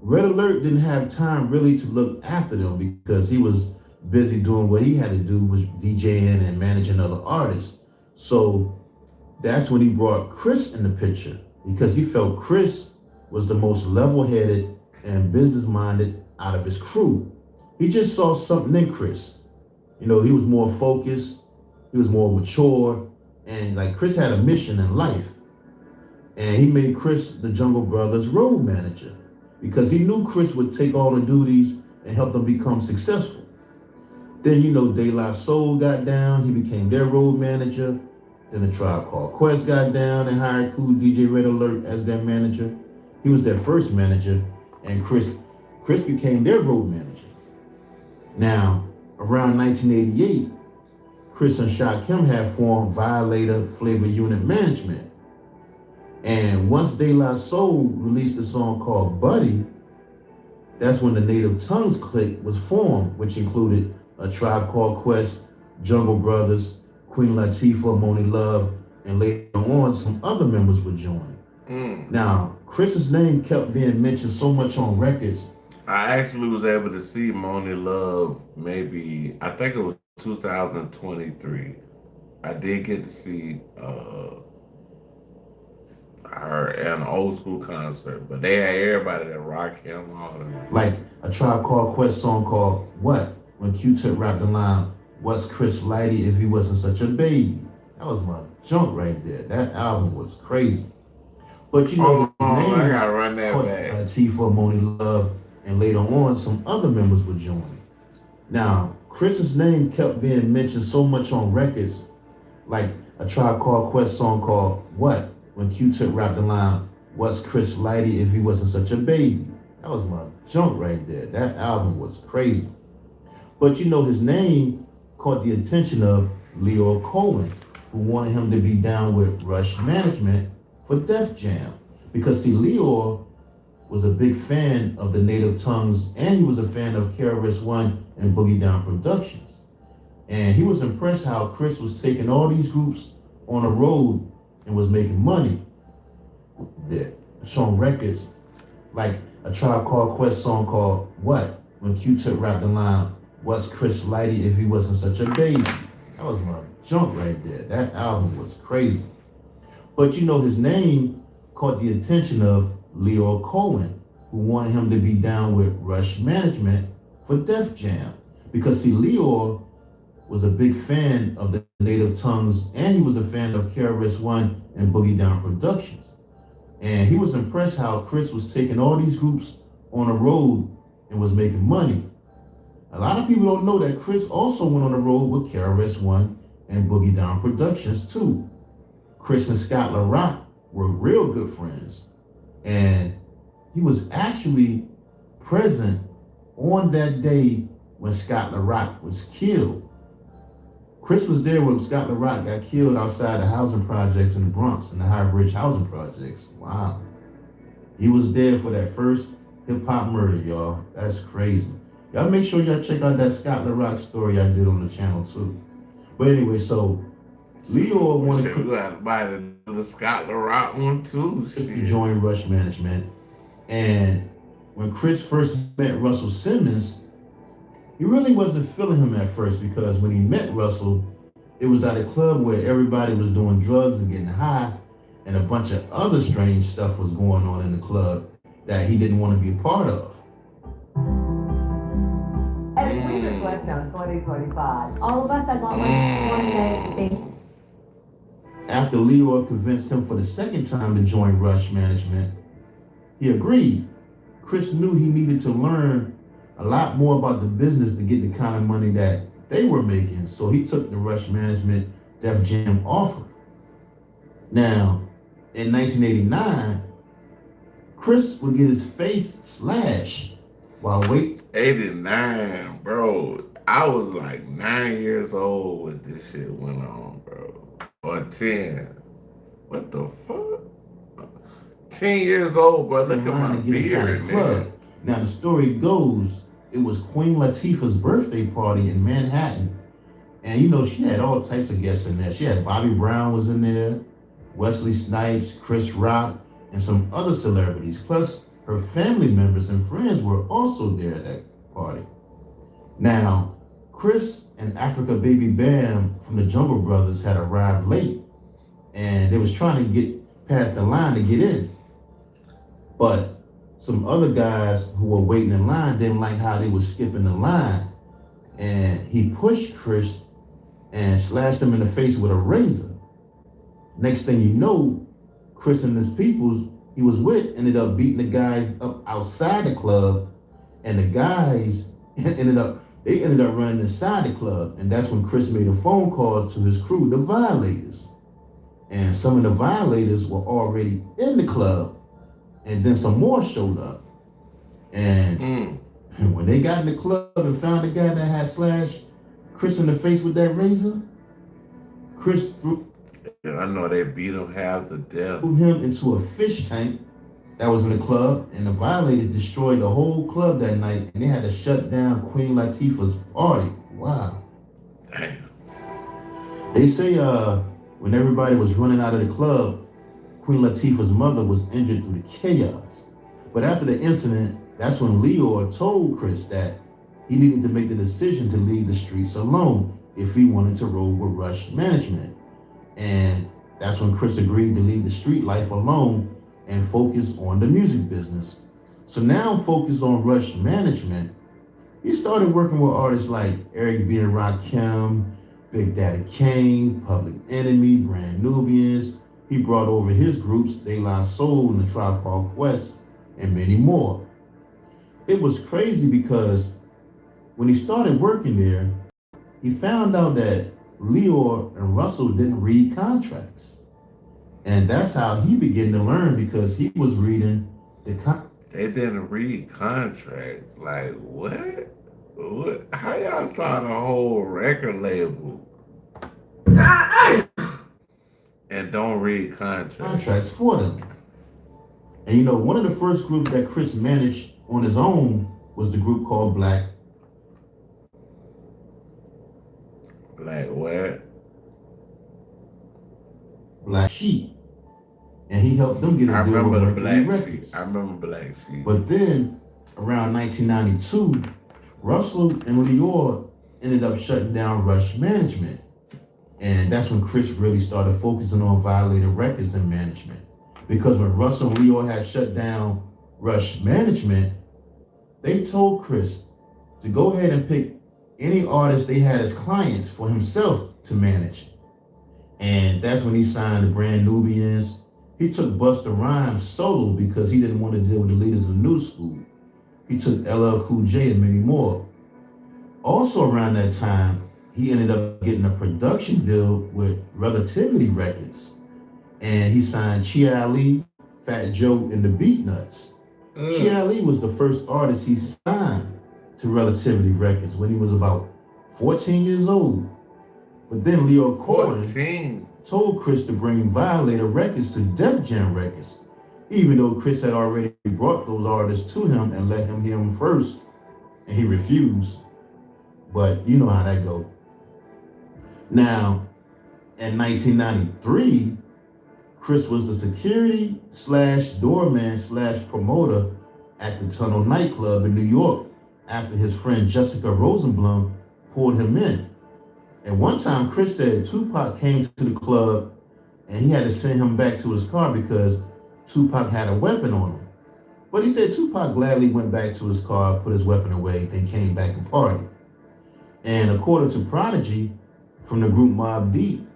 Speaker 21: Red Alert didn't have time really to look after them because he was busy doing what he had to do, was DJing and managing other artists. So that's when he brought Chris in the picture because he felt Chris was the most level-headed and business-minded out of his crew. He just saw something in Chris. You know, he was more focused, he was more mature, and like Chris had a mission in life. And he made Chris the Jungle Brothers road manager because he knew Chris would take all the duties and help them become successful. Then, you know, De La Soul got down, he became their road manager. Then a Tribe Called Quest got down and hired Cool DJ Red Alert as their manager. He was their first manager, and Chris became their road manager. Now, around 1988, Chris and Shakim had formed Violator Flavor Unit Management. And once De La Soul released a song called Buddy, that's when the Native Tongues clique was formed, which included a Tribe Called Quest, Jungle Brothers, Queen Latifah, Moni Love, and later on some other members would join. Now, Chris's name kept being mentioned so much on records.
Speaker 1: I actually was able to see Moni Love maybe, I think it was 2023. I did get to see her at an old school concert, but they had everybody that rock him all the time.
Speaker 21: Like a Tribe Called Quest song called What? When Q-Tip rapped the line, "What's Chris Lighty if he wasn't such a baby?" That was my junk right there. That album was crazy. But you know,
Speaker 1: I gotta run that back.
Speaker 21: Latifah, Moni Love, and later on some other members would join. Now, Chris's name kept being mentioned so much on records, like a Tribe Called Quest song called What? When Q-Tip rapped the line, "What's Chris Lighty if he wasn't such a baby?" That was my junk right there. That album was crazy. But you know, his name caught the attention of Leo Cohen, who wanted him to be down with Rush Management for Def Jam. Because see, Leo was a big fan of the Native Tongues, and he was a fan of KRS-One and Boogie Down Productions. And he was impressed how Chris was taking all these groups on the road and was making money. There, showing records like a Tribe Called Quest song called What? When Q-Tip rapped the line, "What's Chris Lighty if he wasn't such a baby?" That was my junk right there. That album was crazy. But you know, his name caught the attention of Leo Cohen, who wanted him to be down with Rush Management for Def Jam. Because see, Leor was a big fan of the Native Tongues, and he was a fan of KRS-One and Boogie Down Productions. And he was impressed how Chris was taking all these groups on the road and was making money. A lot of people don't know that Chris also went on the road with KRS-One and Boogie Down Productions too. Chris and Scott LaRock were real good friends. And he was actually present on that day when Scott LaRock was killed. Chris was there when Scott LaRock got killed outside the housing projects in the Bronx, in the High Bridge housing projects. Wow. He was there for that first hip-hop murder, y'all. That's crazy. Y'all make sure y'all check out that Scott LaRock story I did on the channel too. But anyway, so Leo wanted
Speaker 1: to do the Scott LaRock one too.
Speaker 21: To join Rush Management. And when Chris first met Russell Simmons, he really wasn't feeling him at first, because when he met Russell, it was at a club where everybody was doing drugs and getting high, and a bunch of other strange stuff was going on in the club that he didn't want to be a part of.
Speaker 22: As we reflect on 2025,
Speaker 7: All of us at one want to say thank you.
Speaker 21: After Leroy convinced him for the second time to join Rush Management, he agreed. Chris knew he needed to learn a lot more about the business to get the kind of money that they were making, so he took the Rush Management Def Jam offer. Now, in 1989, Chris would get his face slashed while waiting.
Speaker 1: 89, bro. I was like 9 years old when this shit went on, bro. Or 10. What the fuck? 10 years old, bro. Look at my beard, nigga.
Speaker 21: Now, the story goes, it was Queen Latifah's birthday party in Manhattan. And you know, she had all types of guests in there. She had Bobby Brown was in there, Wesley Snipes, Chris Rock, and some other celebrities. Plus, her family members and friends were also there at that party. Now, Chris and Africa Baby Bam from the Jungle Brothers had arrived late, and they was trying to get past the line to get in. But some other guys who were waiting in line didn't like how they were skipping the line, and he pushed Chris and slashed him in the face with a razor. Next thing you know, Chris and his peoples he was with ended up beating the guys up outside the club, and the guys ended up running inside the club. And that's when Chris made a phone call to his crew, the Violators. And some of the Violators were already in the club, and then some more showed up. And when they got in the club and found the guy that had slashed Chris in the face with that razor, Chris threw
Speaker 1: I know they beat him half to death.
Speaker 21: Threw him into a fish tank that was in the club, and the Violators destroyed the whole club that night, and they had to shut down Queen Latifah's party. Wow.
Speaker 1: Damn.
Speaker 21: They say when everybody was running out of the club, Queen Latifah's mother was injured through the chaos. But after the incident, that's when Leor told Chris that he needed to make the decision to leave the streets alone if he wanted to roll with Rush Management. And that's when Chris agreed to leave the street life alone and focus on the music business. So now focused on Rush Management, he started working with artists like Eric B. and Rakim, Big Daddy Kane, Public Enemy, Brand Nubians. He brought over his groups, De La Soul and the Tribe Called Quest, and many more. It was crazy because when he started working there, he found out that Leor and Russell didn't read contracts. And that's how he began to learn, because he was reading the
Speaker 1: They didn't read contracts. Like, what? What? How y'all start a whole record label and don't read contracts
Speaker 21: for them? And you know, one of the first groups that Chris managed on his own was the group called Black
Speaker 1: what?
Speaker 21: Black Sheep. And he helped them get a deal with Mercury Records.
Speaker 1: I remember Black Sheep.
Speaker 21: But then, around 1992, Russell and Leor ended up shutting down Rush Management. And that's when Chris really started focusing on Violator Records and management. Because when Russell and Leor had shut down Rush Management, they told Chris, to go ahead and pick any artist they had as clients for himself to manage. And that's when he signed the Brand Nubians. He took Busta Rhymes solo because he didn't want to deal with the leaders of the new school. He took LL Cool J and many more. Also around that time, he ended up getting a production deal with Relativity Records. And he signed Chi Ali, Fat Joe, and the Beatnuts. Chi Ali was the first artist he signed to Relativity Records when he was about 14 years old. But then Leo Cohen told Chris to bring Violator Records to Def Jam Records, even though Chris had already brought those artists to him and let him hear them first, and he refused. But you know how that goes. Now, in 1993, Chris was the security / doorman / promoter at the Tunnel nightclub in New York after his friend Jessica Rosenblum pulled him in. And one time, Chris said Tupac came to the club and he had to send him back to his car because Tupac had a weapon on him. But he said Tupac gladly went back to his car, put his weapon away, then came back and partied. And according to Prodigy from the group Mobb Deep,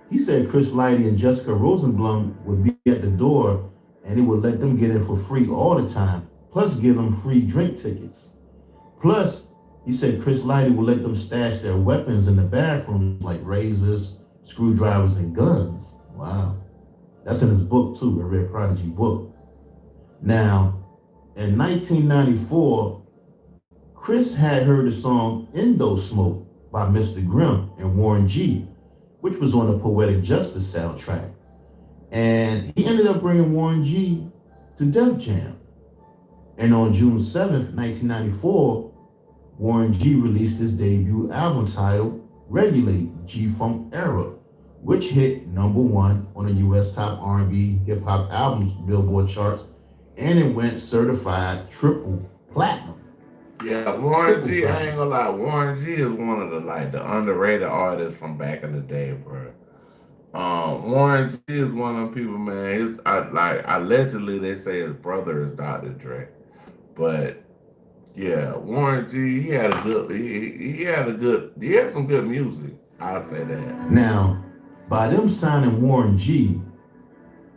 Speaker 21: he said Chris Lighty and Jessica Rosenblum would be at the door and he would let them get in for free all the time, plus give them free drink tickets. Plus, he said Chris Lighty would let them stash their weapons in the bathroom, like razors, screwdrivers, and guns. Wow. That's in his book too, I read Prodigy book. Now, in 1994, Chris had heard the song Indo Smoke by Mr. Grimm and Warren G, which was on the Poetic Justice soundtrack. And he ended up bringing Warren G to Def Jam. And on June 7th, 1994, Warren G released his debut album titled Regulate G-Funk Era, which hit #1 on the US top R&B hip hop albums Billboard charts, and it went certified triple platinum.
Speaker 1: Yeah, Warren G, I ain't gonna lie, Warren G is one of the underrated artists from back in the day, bro. Warren G is one of them people, man. Allegedly they say his brother is Dr. Dre, but yeah, Warren G, he had some good music. I'll say that.
Speaker 21: Now, by them signing Warren G,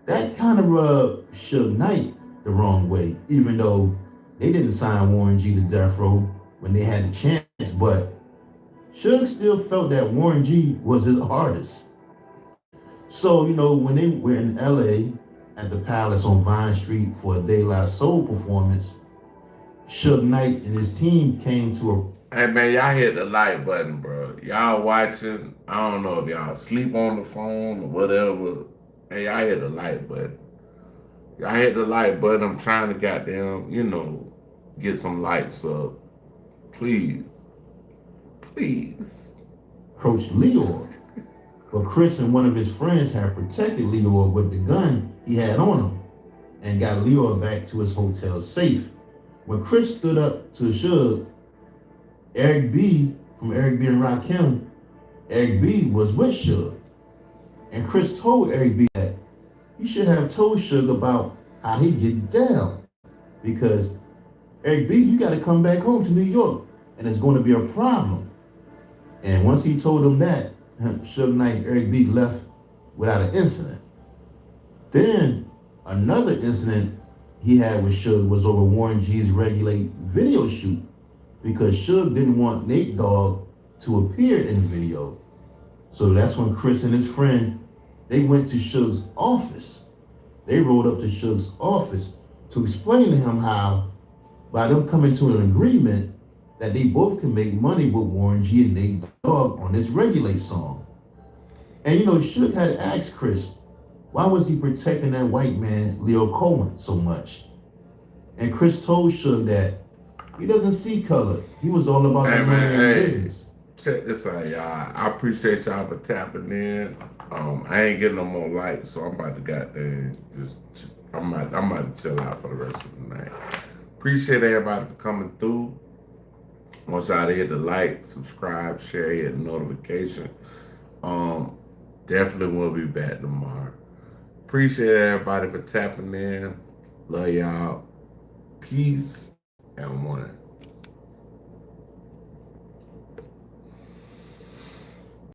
Speaker 21: that kind of rubbed Suge Knight the wrong way, even though they didn't sign Warren G to Death Row when they had the chance, but Suge still felt that Warren G was his artist. So, you know, when they were in LA at the Palace on Vine Street for a De La Soul performance, Suge Knight and his team came to a...
Speaker 1: Hey man, y'all hit the like button, bro. Y'all watching, I don't know if y'all sleep on the phone or whatever. Hey, y'all hit the like button. Y'all hit the like button. I'm trying to goddamn, get some likes up. Please.
Speaker 21: Approached Leor. But Chris and one of his friends had protected Leor with the gun he had on him and got Leor back to his hotel safe. When Chris stood up to Suge, Eric B from Eric B and Rakim, Eric B was with Suge. And Chris told Eric B that he should have told Suge about how he get down. Because Eric B, you gotta come back home to New York and it's gonna be a problem. And once he told him that, Suge Knight and Eric B left without an incident. Then another incident he had with Suge was over Warren G's Regulate video shoot because Suge didn't want Nate Dogg to appear in the video. So that's when Chris and his friend, they went to Suge's office. They rolled up to Suge's office to explain to him how, by them coming to an agreement, that they both can make money with Warren G and Nate Dogg on this Regulate song. And Suge had asked Chris, why was he protecting that white man, Leo Cohen, so much? And Chris told Suge that he doesn't see color. He was all about the money and business.
Speaker 1: Check this out, y'all. I appreciate y'all for tapping in. I ain't getting no more likes, so I'm about to I'm about to chill out for the rest of the night. Appreciate everybody for coming through. Want y'all to hit the like, subscribe, share, hit the notification. Definitely will be back tomorrow. Appreciate everybody for tapping in. Love y'all. Peace and one.